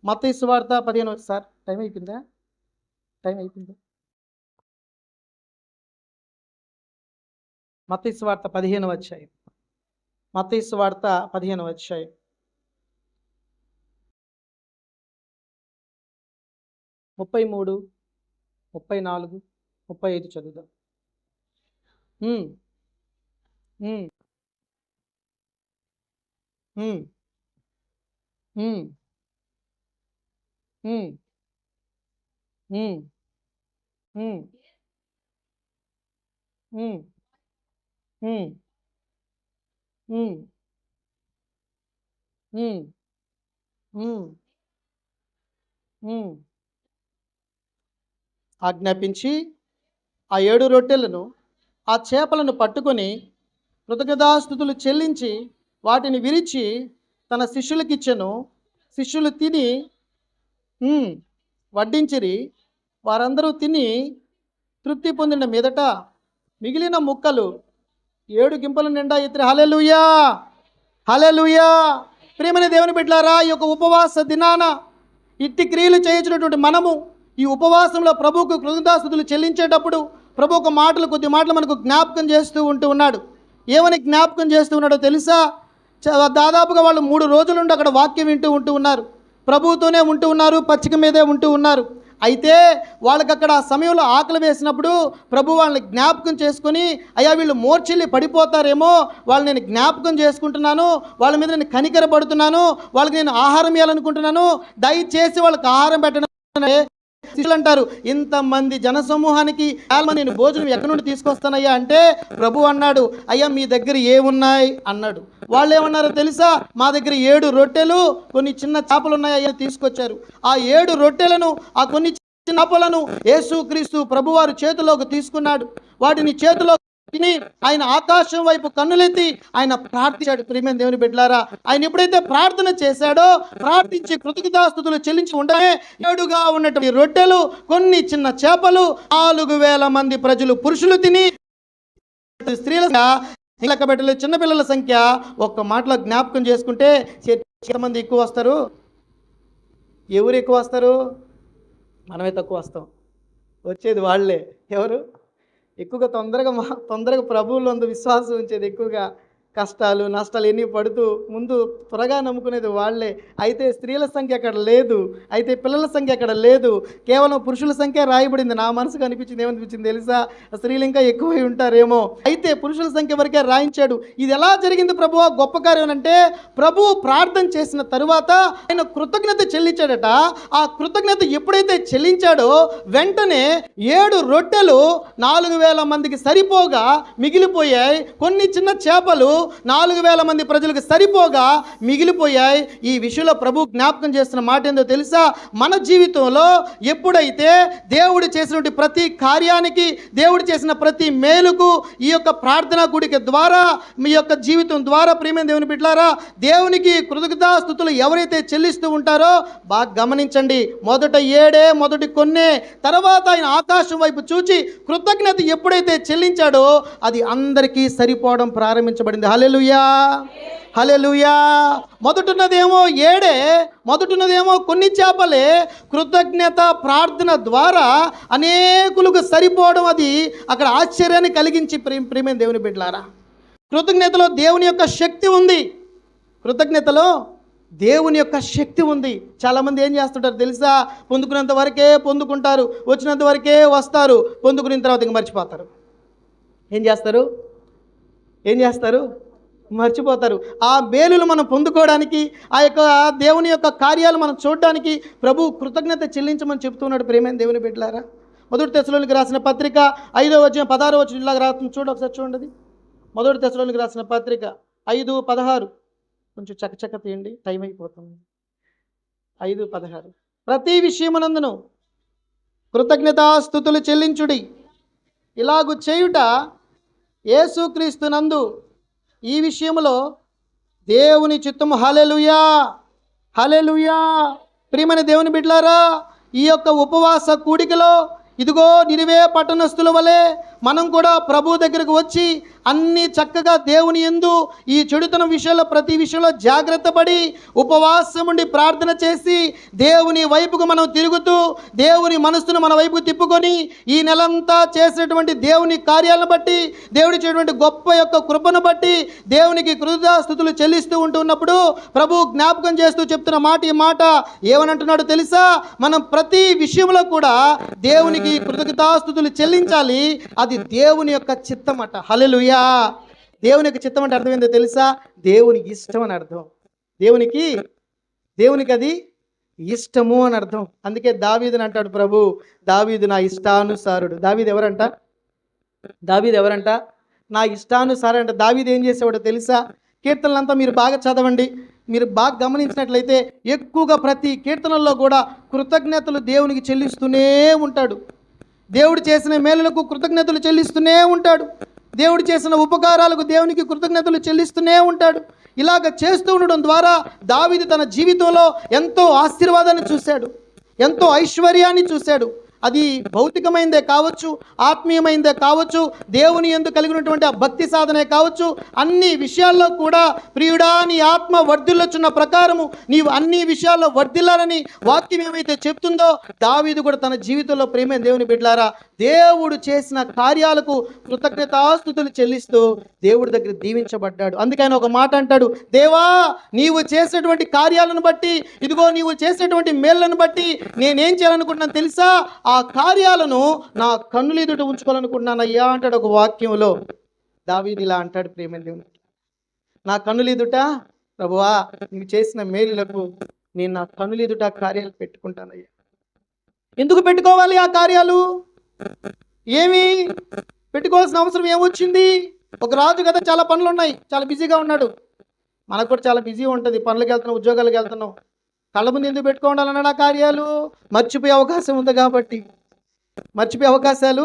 మత్తయి సువార్త 15. సార్ టైం అయిపోయిందా? మత్తయి సువార్త 15వ అధ్యాయం. 33, 34, 35 చదువుదాం. ఆజ్ఞాపించి ఆ 7 రొట్టెలను ఆ చేపలను పట్టుకొని కృతజ్ఞతాస్తుతులు చెల్లించి వాటిని విరిచి తన శిష్యులకిచ్చెను. శిష్యులు తిని వడ్డించిరి. వారందరూ తిని తృప్తి పొందిన మీదట మిగిలిన ముక్కలు 7 గింపల నిండా ఎత్తిరి. హల్లెలూయా, హల్లెలూయా. ప్రియమైన దేవుని బిడ్డలారా, ఈ యొక్క ఉపవాస దినాన ఇట్టి క్రియలు చేయించినటువంటి మనము ఈ ఉపవాసంలో ప్రభువుకు కృతజ్ఞతాస్తుతులు చెల్లించేటప్పుడు ప్రభు ఒక కొద్ది మాటలు మనకు జ్ఞాపకం చేస్తూ ఉన్నాడు. ఏమని జ్ఞాపకం చేస్తూ ఉన్నాడో తెలుసా? దాదాపుగా వాళ్ళు 3 రోజుల నుండి అక్కడ వాక్యం వింటూ ఉన్నారు, ప్రభువుతోనే ఉన్నారు, పచ్చిక మీదే ఉన్నారు. అయితే వాళ్ళకి అక్కడ ఆ సమయంలో ఆకలి వేసినప్పుడు ప్రభు వాళ్ళని జ్ఞాపకం చేసుకొని, అయ్యా వీళ్ళు మోర్చిల్లి పడిపోతారేమో, వాళ్ళు నేను జ్ఞాపకం చేసుకుంటున్నాను, వాళ్ళ మీద నేను కనికరపడుతున్నాను, వాళ్ళకి నేను ఆహారం ఇవ్వాలనుకుంటున్నాను, దయచేసి వాళ్ళకి ఆహారం పెట్టడం. శిష్యులు అంటారు, ఇంతమంది జనసమూహానికి నేను భోజనం ఎక్కడి నుండి తీసుకొస్తానయ్యా అంటే ప్రభు అన్నాడు, అయ్యా మీ దగ్గర ఏమున్నాయి అన్నాడు. వాళ్ళు ఏమన్నారో తెలుసా? మా దగ్గర 7 రొట్టెలు కొన్ని చిన్న చేపలు ఉన్నాయా తీసుకొచ్చారు. ఆ 7 రొట్టెలను ఆ కొన్ని చేపలను యేసుక్రీస్తు ప్రభువారు చేతిలోకి తీసుకున్నాడు. వాటిని చేతిలో తిని ఆయన ఆకాశం వైపు కన్నులెత్తి ఆయన ప్రార్థించాడు. ప్రియమైన దేవుని బిడ్డలారా, ఆయన ఎప్పుడైతే ప్రార్థన చేశాడో, ప్రార్థించి కృతజ్ఞతాస్తుతులు చెల్లించి ఉండనే 7గా ఉన్నటువంటి రొట్టెలు, కొన్ని చిన్న చేపలు, 4,000 మంది ప్రజలు పురుషులు తిని, స్త్రీల లెక్క పెట్టలేదు, చిన్నపిల్లల సంఖ్య ఒక్క మాటలో జ్ఞాపకం చేసుకుంటే ఎంతమంది ఎక్కువ వస్తారు? ఎవరు ఎక్కువ వస్తారు? మనమే తక్కువ వస్తాం. వచ్చేది వాళ్ళే. ఎవరు ఎక్కువగా తొందరగా ప్రభువులో విశ్వాసం ఉంచేది, ఎక్కువగా కష్టాలు నష్టాలు ఎన్ని పడుతూ ముందు త్వరగా నమ్ముకునేది వాళ్ళే. అయితే స్త్రీల సంఖ్య అక్కడ లేదు, అయితే పిల్లల సంఖ్య అక్కడ లేదు, కేవలం పురుషుల సంఖ్య రాయబడింది. నా మనసుకు అనిపించింది, ఏమనిపించింది తెలుసా? స్త్రీలు ఇంకా ఎక్కువై ఉంటారేమో, అయితే పురుషుల సంఖ్య వరకే రాయించాడు. ఇది ఎలా జరిగింది ప్రభువా? గొప్ప కార్యం అంటే, ప్రభువు ప్రార్థన చేసిన తరువాత ఆయన కృతజ్ఞత చెల్లించాడట. ఆ కృతజ్ఞత ఎప్పుడైతే చెల్లించాడో వెంటనే 7 రొట్టెలు 4,000 మందికి సరిపోగా మిగిలిపోయాయి, కొన్ని చిన్న చేపలు 4,000 మంది ప్రజలకు సరిపోగా మిగిలిపోయాయి. ఈ విషయంలో ప్రభు జ్ఞాపకం చేస్తున్న మాట ఏందో తెలుసా? మన జీవితంలో ఎప్పుడైతే దేవుడు చేసినటువంటి ప్రతి కార్యానికి, దేవుడు చేసిన ప్రతి మేలుకు, ఈ యొక్క ప్రార్థనా కూడిక ద్వారా, మీ యొక్క జీవితం ద్వారా ప్రియమైన దేవుని బిడ్డలారా, దేవునికి కృతజ్ఞతాస్తుతులు ఎవరైతే చెల్లిస్తూ ఉంటారో బాగా గమనించండి. మొదట 7, మొదటి కొన్నే, తర్వాత ఆయన ఆకాశం వైపు చూచి కృతజ్ఞత ఎప్పుడైతే చెల్లించాడో అది అందరికీ సరిపోవడం ప్రారంభించబడింది. హల్లెలూయా, హల్లెలూయా. మొదటున్నదేమో 7, మొదటున్నదేమో కొన్ని చేపలే. కృతజ్ఞత ప్రార్థన ద్వారా అనేకులకు సరిపోవడం, అది అక్కడ ఆశ్చర్యాన్ని కలిగించి ప్రియమైన దేవుని బిడ్డలారా, కృతజ్ఞతలో దేవుని యొక్క శక్తి ఉంది. కృతజ్ఞతలో దేవుని యొక్క శక్తి ఉంది. చాలామంది ఏం చేస్తుంటారు తెలుసా? పొందుకున్నంత వరకే పొందుకుంటారు, వచ్చినంత వరకే వస్తారు, పొందుకున్న తర్వాత ఇంక మర్చిపోతారు. ఏం చేస్తారు? మర్చిపోతారు. ఆ మేలులు మనం పొందుకోవడానికి, ఆ యొక్క దేవుని యొక్క కార్యాలు మనం చూడడానికి ప్రభు కృతజ్ఞత చెల్లించమని చెప్తున్నాడు. ప్రియమైన దేవుని బిడ్డలారా, మొదటి తెస్సలోనికి రాసిన పత్రిక 5వ అధ్యాయం 16వ వచనం ఇలాగ రాస్తుంది. ఒకసారి చూడండి. మొదటి తెస్సలోనికి రాసిన పత్రిక 5:16. కొంచెం చకచక తీయండి, టైం అయిపోతుంది. 5:16. ప్రతి విషయమునందును కృతజ్ఞతాస్తుతులు చెల్లించుడి, ఇలాగు చేయుట యేసుక్రీస్తునందు ఈ విషయంలో దేవుని చిత్తము. హల్లెలూయా, హల్లెలూయా. ప్రియమైన దేవుని బిడ్డలారా, ఈ యొక్క ఉపవాస కూడికలో ఇదిగో నినివే పట్టణస్థుల వలె మనం కూడా ప్రభు దగ్గరకు వచ్చి అన్నీ చక్కగా దేవుని యందు ఈ చెడుతనం విషయంలో, ప్రతి విషయంలో జాగ్రత్త పడి ఉపవాసం ఉండి ప్రార్థన చేసి దేవుని వైపుకు మనం తిరుగుతూ, దేవుని మనస్సును మన వైపుకు తిప్పుకొని, ఈ నెలంతా చేసినటువంటి దేవుని కార్యాలను బట్టి, దేవుడి చేసినటువంటి గొప్ప యొక్క కృపను బట్టి దేవునికి కృతజ్ఞతాస్తుతులు చెల్లిస్తూ ఉంటున్నప్పుడు ప్రభు జ్ఞాపకం చేస్తూ చెప్తున్న మాట, ఈ మాట ఏమనంటున్నాడు తెలుసా? మనం ప్రతి విషయంలో కూడా దేవునికి కృతజ్ఞతాస్తుతులు చెల్లించాలి. అది దేవుని యొక్క చిత్తం అట. హల్లెలూయా. దేవుని యొక్క చిత్తం అంటే అర్థం ఏంటో తెలుసా? దేవునికి ఇష్టం అని అర్థం. దేవునికి అది ఇష్టము అని అర్థం. అందుకే దావీదుని అంటాడు ప్రభు, దావీదు నా ఇష్టానుసారుడు. దావీదు ఎవరంట? నా ఇష్టానుసారం అంట. దావీదు ఏం చేసేవాడో తెలుసా? కీర్తనలంతా మీరు బాగా చదవండి, మీరు బాగా గమనించినట్లయితే ఎక్కువగా ప్రతి కీర్తనల్లో కూడా కృతజ్ఞతలు దేవునికి చెల్లిస్తూనే ఉంటాడు. దేవుడు చేసిన మేలులకు కృతజ్ఞతలు చెల్లిస్తూనే ఉంటాడు. దేవుడు చేసిన ఉపకారాలకు దేవునికి కృతజ్ఞతలు చెల్లిస్తూనే ఉంటాడు. ఇలాగ చేస్తూ ఉండడం ద్వారా దావీదు తన జీవితంలో ఎంతో ఆశీర్వాదాన్ని చూశాడు, ఎంతో ఐశ్వర్యాన్ని చూశాడు. అది భౌతికమైందే కావచ్చు, ఆత్మీయమైందే కావచ్చు, దేవుని యందు కలిగినటువంటి ఆ భక్తి సాధనే కావచ్చు, అన్ని విషయాల్లో కూడా ప్రియుడా నీ ఆత్మ వర్ధిల్లొచ్చున్న ప్రకారము నీవు అన్ని విషయాల్లో వర్ధిల్లాలని వాక్యం ఏమైతే చెప్తుందో, దావీదు కూడా తన జీవితంలో ప్రేమ దేవుని బిడ్డలారా దేవుడు చేసిన కార్యాలకు కృతజ్ఞతాస్తుతులు చెల్లిస్తూ దేవుడి దగ్గర దీవించబడ్డాడు. అందుకని ఒక మాట అంటాడు, దేవా నీవు చేసేటువంటి కార్యాలను బట్టి, ఇదిగో నీవు చేసేటువంటి మేళ్లను బట్టి నేనేం చేయాలనుకుంటున్నాను తెలుసా? ఆ కార్యాలను నా కన్నుల ఎదుట ఉంచుకోవాలనుకుంటున్నాను అయ్యా అంటాడు ఒక వాక్యంలో. దావీదు ఇలా అంటాడు, ప్రేమ దేవుని, నా కన్నుల ఎదుట ప్రభువా నీవు చేసిన మేలులకు నేను నా కన్నుల ఎదుట కార్యాలు పెట్టుకుంటానయ్యా. ఎందుకు పెట్టుకోవాలి ఆ కార్యాలు? ఏమి పెట్టుకోవాల్సిన అవసరం ఏమొచ్చింది? ఒక రాజు కదా, చాలా పనులు ఉన్నాయి, చాలా బిజీగా ఉన్నాడు. మనకు కూడా చాలా బిజీ ఉంటుంది, పనులకు వెళ్తున్నాం, ఉద్యోగాలకు వెళ్తున్నాం. కళ్ళ ముందు ఎందుకు పెట్టుకోవాలన్నాడు ఆ కార్యాలు? మర్చిపోయే అవకాశం ఉంది కాబట్టి, మర్చిపోయే అవకాశాలు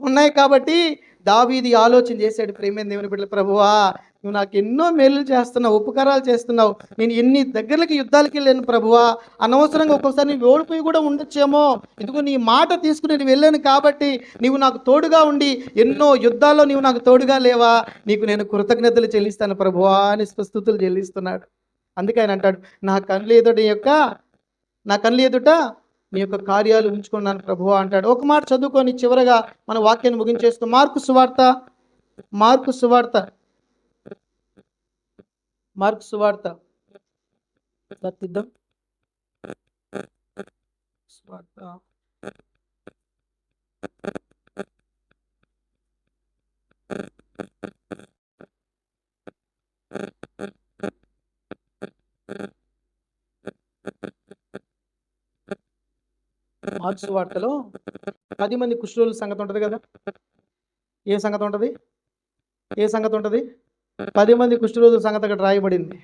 ఉన్నాయి కాబట్టి దావీదు ఆలోచన చేశాడు, ప్రేమైన దేవుని బిడ్డల, ప్రభువా నువ్వు నాకు ఎన్నో మేలు చేస్తున్నావు, ఉపకారాలు చేస్తున్నావు, నేను ఎన్ని దగ్గరకి యుద్ధాలకి వెళ్ళాను ప్రభువా, అనవసరంగా ఒక్కోసారి నీవు ఓడిపోయి కూడా ఉండొచ్చేమో, ఇదిగో నీ మాట తీసుకుని నేను వెళ్ళాను కాబట్టి నీవు నాకు తోడుగా ఉండి ఎన్నో యుద్ధాల్లో నీవు నాకు తోడుగా లేవా, నీకు నేను కృతజ్ఞతలు చెల్లిస్తాను ప్రభువా అని స్తుతులు చెల్లిస్తున్నాడు. అందుకే ఆయన అంటాడు, నా కళ్ళు ఎదుట నీ యొక్క కార్యాలు ఉంచుకున్నాను ప్రభువా అంటాడు. ఒక మాట చదువుకొని చివరగా మన వాక్యాన్ని ముగించేస్తూ మార్కు సువార్త సత్తిద్దాం. సువార్త మార్క్స్ వార్తలో 10 మంది కుష్ఠరోగుల సంగతి ఉంటుంది కదా. ఏ సంగతి ఉంటుంది? 10 మంది కుష్ఠరోగుల సంగతి అక్కడ రాయబడింది.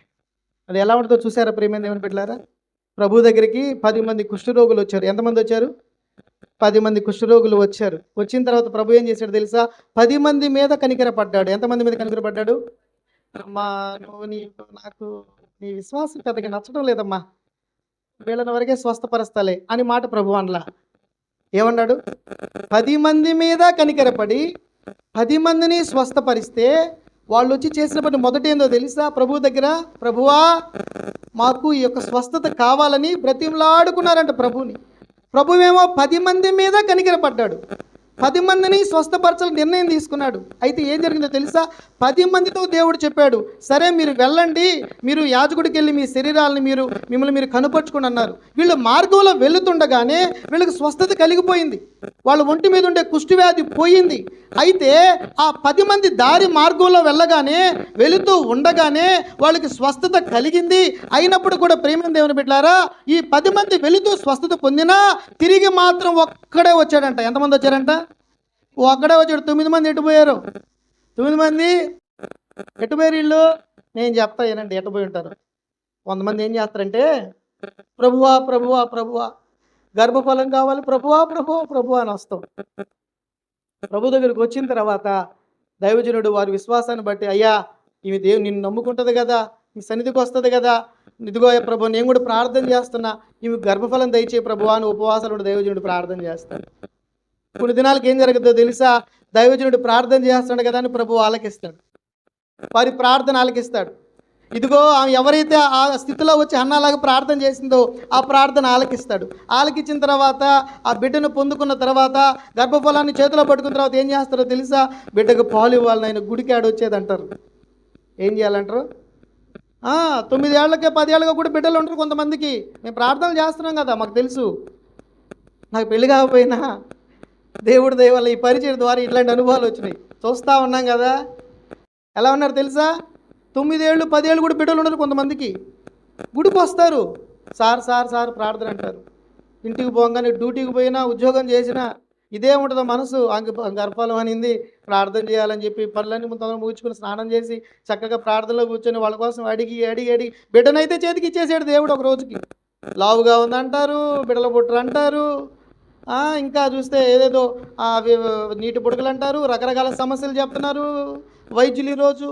అది ఎలా ఉంటుందో చూసారా ప్రియమైన దేవుని బిడ్డలారా? ప్రభు దగ్గరికి 10 మంది కుష్ఠరోగులు వచ్చారు. ఎంతమంది వచ్చారు? 10 మంది కుష్ఠరోగులు వచ్చారు. వచ్చిన తర్వాత ప్రభు ఏం చేశాడు తెలుసా? 10 మంది మీద కనికరపడ్డాడు. ఎంతమంది మీద కనికరపడ్డాడు? అమ్మా నాకు నీ విశ్వాసం పెద్దగా నచ్చడం లేదమ్మా, వీళ్ళని వరకే స్వస్థపరుస్తాలే అని మాట ప్రభు అనలా. ఏమన్నాడు? 10 మంది మీద కనికరపడి 10 మందిని స్వస్థపరిస్తే వాళ్ళు వచ్చి చేసిన పని మొదట ఏందో తెలుసా? ప్రభు దగ్గర, ప్రభువా మాకు ఈ యొక్క స్వస్థత కావాలని బ్రతిమలాడుకున్నారంట ప్రభుని. ప్రభువేమో 10 మంది మీద కనికరపడ్డాడు, 10 మందిని స్వస్థపరచాలని నిర్ణయం తీసుకున్నాడు. అయితే ఏం జరిగిందో తెలుసా? 10 మందితో దేవుడు చెప్పాడు, సరే మీరు వెళ్ళండి, మీరు యాజకుడికి వెళ్ళి మీ శరీరాలను మిమ్మల్ని మీరు కనుపరుచుకుని అన్నారు. వీళ్ళు మార్గంలో వెళుతుండగానే వీళ్ళకి స్వస్థత కలిగిపోయింది, వాళ్ళ ఒంటి మీద ఉండే కుష్ఠవ్యాధి పోయింది. అయితే ఆ 10 మంది దారి మార్గంలో వెళ్ళగానే, వెళుతూ ఉండగానే వాళ్ళకి స్వస్థత కలిగింది. అయినప్పుడు కూడా ప్రేమ దేవుని బిడ్డలారా, ఈ 10 మంది వెళుతూ స్వస్థత పొందినా తిరిగి మాత్రం ఒక్కడే వచ్చాడంట. ఎంతమంది వచ్చారంట? ఒక్కడే వచ్చాడు. 9 మంది ఎటుపోయారు? 9 మంది ఎటుపోయారు వీళ్ళు? నేను చెప్తా ఏనండి ఎటుపోయి ఉంటారు. కొంతమంది ఏం చేస్తారంటే, ప్రభువా ప్రభువా ప్రభువా గర్భఫలం కావాలి ప్రభువా ప్రభువా ప్రభువా అని వస్తాం. ప్రభు దగ్గరికి వచ్చిన తర్వాత దైవజనుడు వారి విశ్వాసాన్ని బట్టి, అయ్యా ఇవి దేవుడు నిన్ను నమ్ముకుంటుంది కదా, నీ సన్నిధికి వస్తుంది కదా, ఇదిగో ప్రభు నేను కూడా ప్రార్థన చేస్తున్నా, ఇవి గర్భఫలం దయచే ప్రభువా అని ఉపవాసాలు దైవజనుడు ప్రార్థన చేస్తాడు. కొన్ని దినాలకు ఏం జరుగుతుందో తెలుసా? దైవజనుడు ప్రార్థన చేస్తాడు కదా అని ప్రభు ఆలకిస్తాడు, వారి ప్రార్థన ఆలకిస్తాడు. ఇదిగో ఎవరైతే ఆ స్థితిలో వచ్చి అన్నలాగా ప్రార్థన చేసిందో ఆ ప్రార్థన ఆలకిస్తాడు. ఆలకించిన తర్వాత ఆ బిడ్డను పొందుకున్న తర్వాత గర్భఫలాన్ని చేతిలో పట్టుకున్న తర్వాత ఏం చేస్తారో తెలుసా? బిడ్డకు పాలు ఇవ్వాలని ఆయన గుడికి ఆడొచ్చేది అంటారు. ఏం చేయాలంటారు? 9 ఏళ్ళకే 10 ఏళ్ళగా కూడా బిడ్డలు ఉంటారు కొంతమందికి. మేము ప్రార్థనలు చేస్తున్నాం కదా, మాకు తెలుసు. నాకు పెళ్లి కాకపోయినా దేవుడి దయ వల్ల ఈ పరిచయం ద్వారా ఇట్లాంటి అనుభవాలు వచ్చినాయి, చూస్తూ ఉన్నాం కదా. ఎలా ఉన్నారు తెలుసా? 9 ఏళ్ళు 10 ఏళ్ళు కూడా బిడ్డలు ఉన్నారు కొంతమందికి. గుడికి వస్తారు, సార్ ప్రార్థన అంటారు. ఇంటికి పోగానే డ్యూటీకి పోయినా ఉద్యోగం చేసినా ఇదే ఉంటుందో మనసు. గర్భఫలం అనింది, ప్రార్థన చేయాలని చెప్పి పనులన్నీ తొందరగా ముగించుకుని స్నానం చేసి చక్కగా ప్రార్థనలో కూర్చొని వాళ్ళ కోసం అడిగి బిడ్డనైతే చేతికి ఇచ్చేసాడు దేవుడు. ఒక రోజుకి లావుగా ఉందంటారు, బిడ్డల పుట్టరు అంటారు, ఇంకా చూస్తే ఏదేదో నీటి పుడకలు అంటారు, రకరకాల సమస్యలు చెప్తున్నారు వైద్యులు. ఈరోజు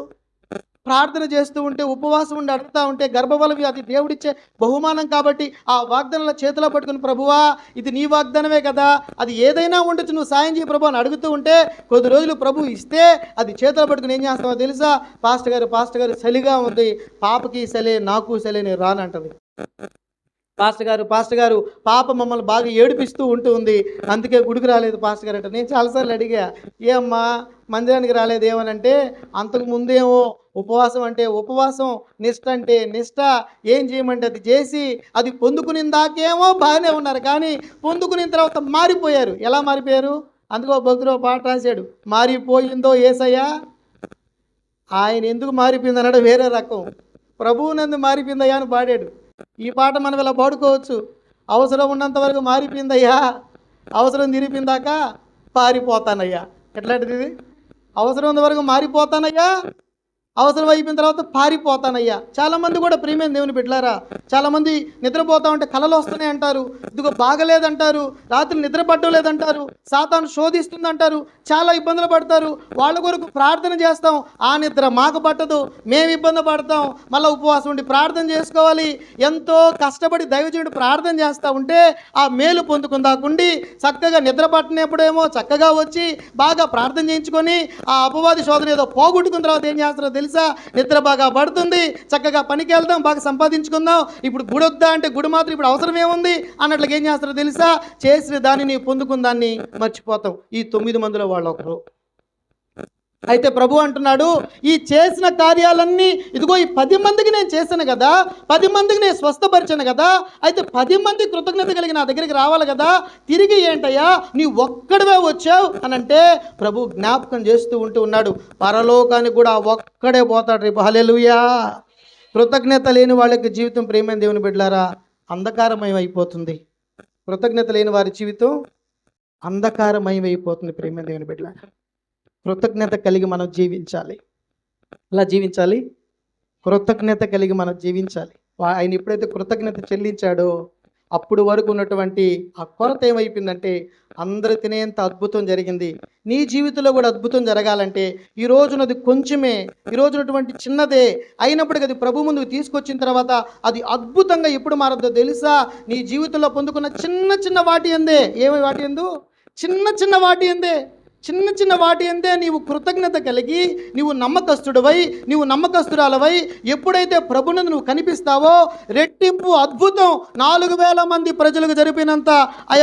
ప్రార్థన చేస్తూ ఉంటే, ఉపవాసం ఉండి అడుగుతూ ఉంటే గర్భఫలం అది దేవుడిచ్చే బహుమానం కాబట్టి ఆ వాగ్దానాల చేతిలో పట్టుకుని, ప్రభువా ఇది నీ వాగ్దానమే కదా, అది ఏదైనా ఉండొచ్చు, నువ్వు సాయం చేయ ప్రభు అని అడుగుతూ ఉంటే కొద్ది రోజులు ప్రభు ఇస్తే అది చేతిలో పట్టుకుని ఏం చేస్తామో తెలుసా? పాస్టర్ గారు చలిగా ఉంది, పాపకి సలే నాకు సలే నేను రానంటది. పాస్టర్ గారు పాప మమ్మల్ని బాగా ఏడిపిస్తూ ఉంటుంది, అందుకే గుడికి రాలేదు పాస్టర్ గారు అంటే. నేను చాలాసార్లు అడిగా, ఏమ్మా మందిరానికి రాలేదు ఏమనంటే, అంతకు ముందేమో ఉపవాసం అంటే ఉపవాసం, నిష్ఠ అంటే నిష్ఠ, ఏం చేయమంటే అది చేసి అది పొందుకుని దాకేమో బాగానే ఉన్నారు, కానీ పొందుకున్న తర్వాత మారిపోయారు. ఎలా మారిపోయారు? అందుకో భక్తుడు పాట రాశాడు, మారిపోయిందో యేసయ్య. ఆయన ఎందుకు మారిపోయింది అన్నాడు వేరే రకం, ప్రభువు నందు మారిపోయిందయ్యా అని పాడాడు. ఈ పాట మనం ఇలా పాడుకోవచ్చు, అవసరం ఉన్నంత వరకు మారిపోయిందయ్యా, అవసరం తిరిపిందాక పారిపోతానయ్యా. ఎట్లాంటిది ఇది? అవసరం ఉన్న వరకు మారిపోతానయ్యా, అవసరం అయిపోయిన తర్వాత పారిపోతానయ్యా. చాలామంది కూడా ప్రియమైన దేవుని బిడ్డలారా, చాలామంది నిద్రపోతా ఉంటే కలలు వస్తున్నాయి అంటారు, ఇదిగో బాగలేదంటారు, రాత్రి నిద్ర పట్టలేదంటారు, సాతాను శోధిస్తుందంటారు, చాలా ఇబ్బందులు పడతారు. వాళ్ళ కొరకు ప్రార్థన చేస్తాం, ఆ నిద్ర మాకు పట్టదు, మేము ఇబ్బంది పడతాం, మళ్ళీ ఉపవాసం ఉండి ప్రార్థన చేసుకోవాలి. ఎంతో కష్టపడి దైవజనుడు ప్రార్థన చేస్తూ ఉంటే ఆ మేలు పొందుకుందాకుండి చక్కగా నిద్ర పట్టినప్పుడేమో చక్కగా వచ్చి బాగా ప్రార్థన చేయించుకొని ఆ అపవాది శోధన ఏదో పోగొట్టుకున్న తర్వాత ఏం చేస్తారో తెలుసా? నిద్ర బాగా పడుతుంది, చక్కగా పనికి వెళ్దాం, బాగా సంపాదించుకుందాం, ఇప్పుడు గుడి వద్దా అంటే గుడి మాత్రం ఇప్పుడు అవసరం ఏముంది అన్నట్లుగా ఏం చేస్తారో తెలుసా? చేసిన దానిని పొందుకున్న దాన్ని మర్చిపోతాం. ఈ 9 మందిలో వాళ్ళు ఒకరు. అయితే ప్రభు అంటున్నాడు, ఈ చేసిన కార్యాలన్నీ ఇదిగో ఈ 10 మందికి నేను చేశాను కదా, 10 మందికి నేను స్వస్థపరిచాను కదా, అయితే 10 మంది కృతజ్ఞత కలిగి నా దగ్గరికి రావాలి కదా, తిరిగి ఏంటయ్యా నీ ఒక్కడివే వచ్చావు అని అంటే ప్రభు జ్ఞాపకం చేస్తూ ఉన్నాడు. పరలోకానికి కూడా ఒక్కడే పోతాడు రేపు. హల్లెలూయా. కృతజ్ఞత లేని వాళ్ళకి జీవితం ప్రియమైన దేవుని బిడ్డలారా అంధకారమయం అయిపోతుంది. కృతజ్ఞత లేని వారి జీవితం అంధకారమయం అయిపోతుంది ప్రియమైన దేవుని బిడ్డలారా. కృతజ్ఞత కలిగి మనం జీవించాలి. ఎలా జీవించాలి? కృతజ్ఞత కలిగి మనం జీవించాలి. ఆయన ఎప్పుడైతే కృతజ్ఞత చెల్లించాడో అప్పుడు వరకు ఉన్నటువంటి ఆ కొరత ఏమైపోయిందంటే అందరూ తినేంత అద్భుతం జరిగింది. నీ జీవితంలో కూడా అద్భుతం జరగాలంటే ఈ రోజునది కొంచెమే, ఈ రోజునటువంటి చిన్నదే అయినప్పటికీ అది ప్రభు ముందుకు తీసుకొచ్చిన తర్వాత అది అద్భుతంగా ఎప్పుడు మారద్దో తెలుసా? నీ జీవితంలో పొందుకున్న చిన్న చిన్న వాటి ఎందే, ఏమి వాటి ఎందు? చిన్న వాటి ఎందే, చిన్న వాటి అంతే నీవు కృతజ్ఞత కలిగి నీవు నమ్మకస్తుడవై నీవు నమ్మకస్తురాలవై ఎప్పుడైతే ప్రభునందు నువ్వు కనిపిస్తావో రెట్టింపు అద్భుతం 4000 మంది ప్రజలకు జరిపినంత ఆ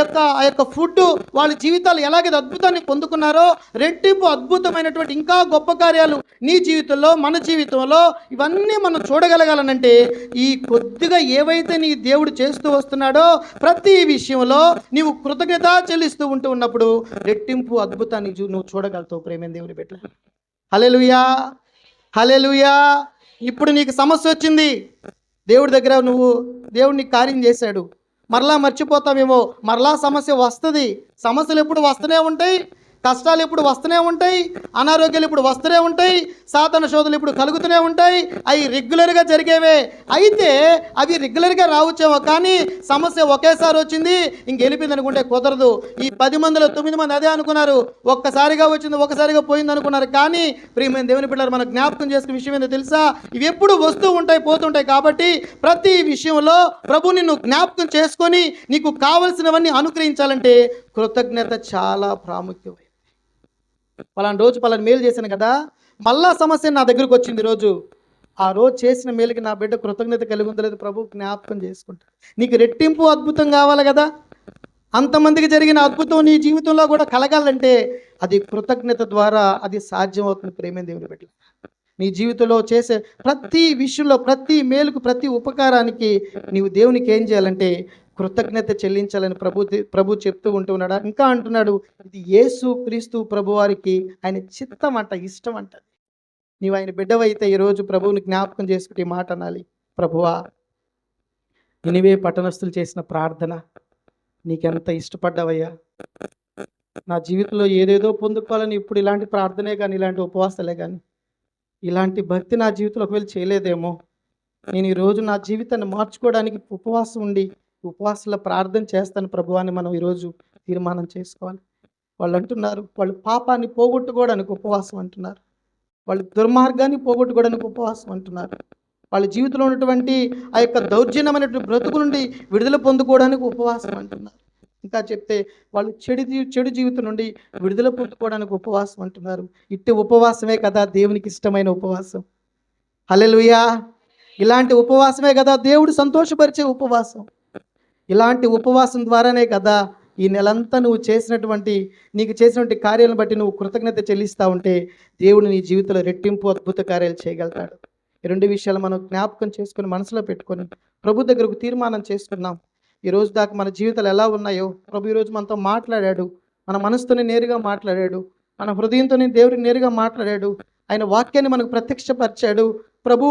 యొక్క ఫుడ్ వాళ్ళ జీవితాలు ఎలాగైతే అద్భుతాన్ని పొందుకున్నారో రెట్టింపు అద్భుతమైనటువంటి ఇంకా గొప్ప కార్యాలు నీ జీవితంలో మన జీవితంలో ఇవన్నీ మనం చూడగలగాలనంటే ఈ కొద్దిగా ఏవైతే నీ దేవుడు చేస్తూ వస్తున్నాడో ప్రతి విషయంలో నీవు కృతజ్ఞత చెల్లిస్తూ ఉన్నప్పుడు రెట్టింపు అద్భుతాన్ని నువ్వు చూడగలుగుతావు ప్రేమైన దేవుని బిడ్డ. హల్లెలూయా, హల్లెలూయా. ఇప్పుడు నీకు సమస్య వచ్చింది, దేవుడి దగ్గర దేవుడు నీకు కార్యం చేశాడు, మరలా మర్చిపోతావేమో, మరలా సమస్య వస్తుంది. సమస్యలు ఎప్పుడు వస్తూనే ఉంటాయి, కష్టాలు ఎప్పుడు వస్తూనే ఉంటాయి, అనారోగ్యాలు ఇప్పుడు వస్తూనే ఉంటాయి, సాతాను శోధనలు ఇప్పుడు కలుగుతూనే ఉంటాయి. అవి రెగ్యులర్గా జరిగేవే. అయితే అవి రెగ్యులర్గా రావచ్చేమో, కానీ సమస్య ఒకేసారి వచ్చింది ఇంకెళ్ళిపోయింది అనుకుంటే కుదరదు. ఈ 10 మందిలో 9 మంది అదే అనుకున్నారు, ఒక్కసారిగా వచ్చింది ఒక్కసారిగా పోయింది అనుకున్నారు. కానీ ప్రియమైన దేవుని పిల్లలు మనం జ్ఞాపకం చేసుకునే విషయం ఏంటో తెలుసా? ఇవి ఎప్పుడు వస్తూ ఉంటాయి పోతుంటాయి. కాబట్టి ప్రతి విషయంలో ప్రభు నిన్ను జ్ఞాపకం చేసుకొని నీకు కావలసినవన్నీ అనుగ్రహించాలంటే కృతజ్ఞత చాలా ప్రాముఖ్యం. పలానా రోజు పలానా మేలు చేశాను కదా, మళ్ళా సమస్య నా దగ్గరకు వచ్చింది రోజు, ఆ రోజు చేసిన మేలుకి నా బిడ్డ కృతజ్ఞత కలిగి ఉందో లేదు ప్రభు జ్ఞాపకం చేసుకుంటా. నీకు రెట్టింపు అద్భుతం కావాలి కదా, అంతమందికి జరిగిన అద్భుతం నీ జీవితంలో కూడా కలగాలంటే అది కృతజ్ఞత ద్వారా అది సాధ్యమవుతుంది ప్రేమైన దేవుని బిడ్డ. నీ జీవితంలో చేసే ప్రతి విషయంలో ప్రతి మేలుకు ప్రతి ఉపకారానికి నీవు దేవునికి ఏం చేయాలంటే కృతజ్ఞత చెల్లించాలని ప్రభు చెప్తూ ఉంటున్నాడా. ఇంకా అంటున్నాడు, ఇది యేసు క్రీస్తు ప్రభు వారికి ఆయన చిత్తం అంట, ఇష్టం అంట. నీవు ఆయన బిడ్డవైతే ఈరోజు ప్రభువుని జ్ఞాపకం చేసుకుంటే ఈ మాట అనాలి, ప్రభువా నినివే పట్టణస్థులు చేసిన ప్రార్థన నీకెంత ఇష్టపడ్డావయ్యా. నా జీవితంలో ఏదేదో పొందుకోవాలని ఇప్పుడు ఇలాంటి ప్రార్థనే కానీ ఇలాంటి ఉపవాసాలే కానీ ఇలాంటి భక్తి నా జీవితంలో ఒకవేళ చేయలేదేమో, నేను ఈరోజు నా జీవితాన్ని మార్చుకోవడానికి ఉపవాసం ఉండి ఉపవాసాల ప్రార్థన చేస్తాను ప్రభు అని మనం ఈరోజు తీర్మానం చేసుకోవాలి. వాళ్ళు అంటున్నారు వాళ్ళు పాపాన్ని పోగొట్టుకోవడానికి ఉపవాసం అంటున్నారు, వాళ్ళు దుర్మార్గాన్ని పోగొట్టుకోవడానికి ఉపవాసం అంటున్నారు, వాళ్ళ జీవితంలో ఉన్నటువంటి ఆ యొక్క దౌర్జన్యమైనటువంటి బ్రతుకు నుండి విడుదల పొందుకోవడానికి ఉపవాసం అంటున్నారు. ఇంకా చెప్తే వాళ్ళు చెడు జీవితం నుండి విడుదల పొందుకోవడానికి ఉపవాసం అంటున్నారు. ఇట్టి ఉపవాసమే కదా దేవునికి ఇష్టమైన ఉపవాసం. హల్లెలూయా. ఇలాంటి ఉపవాసమే కదా దేవుడు సంతోషపరిచే ఉపవాసం. ఇలాంటి ఉపవాసం ద్వారానే కదా ఈ నెలంతా నువ్వు నీకు చేసినటువంటి కార్యాలను బట్టి నువ్వు కృతజ్ఞత చెల్లిస్తూ ఉంటే దేవుడు నీ జీవితంలో రెట్టింపు అద్భుత కార్యాలు చేయగలుగుతాడు. ఈ 2 విషయాలు మనం జ్ఞాపకం చేసుకొని మనసులో పెట్టుకొని ప్రభు దగ్గరకు తీర్మానం చేసుకున్నాం. ఈ రోజు దాకా మన జీవితాలు ఎలా ఉన్నాయో ప్రభు ఈరోజు మనతో మాట్లాడాడు, మన మనసుతోనే నేరుగా మాట్లాడాడు, మన హృదయంతోనే దేవుడికి నేరుగా మాట్లాడాడు, ఆయన వాక్యాన్ని మనకు ప్రత్యక్షపరిచాడు. ప్రభు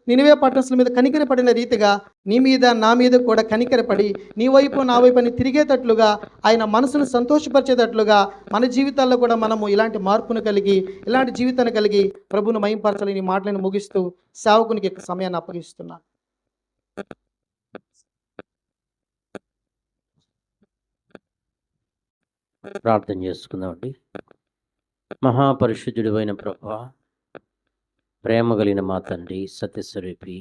నినివే పట్టణస్తుల మీద కనికరపడిన రీతిగా నీ మీద నా మీద కూడా కనికరపడి నీ వైపు నా వైపు అని తిరిగేటట్లుగా ఆయన మనసును సంతోషపరిచేటట్లుగా మన జీవితాల్లో కూడా మనము ఇలాంటి మార్పును కలిగి ఇలాంటి జీవితాన్ని కలిగి ప్రభువును మహింపరచాలని ఈ మాటలను ముగిస్తూ సేవకునికి సమయాన్ని అప్పగిస్తున్నాను. ప్రార్థన చేసుకుందామండి. మహాపరిశుద్ధుడు అయిన ప్రభువా, ప్రేమ కలిగిన మా తండ్రి, సత్యస్వరూపి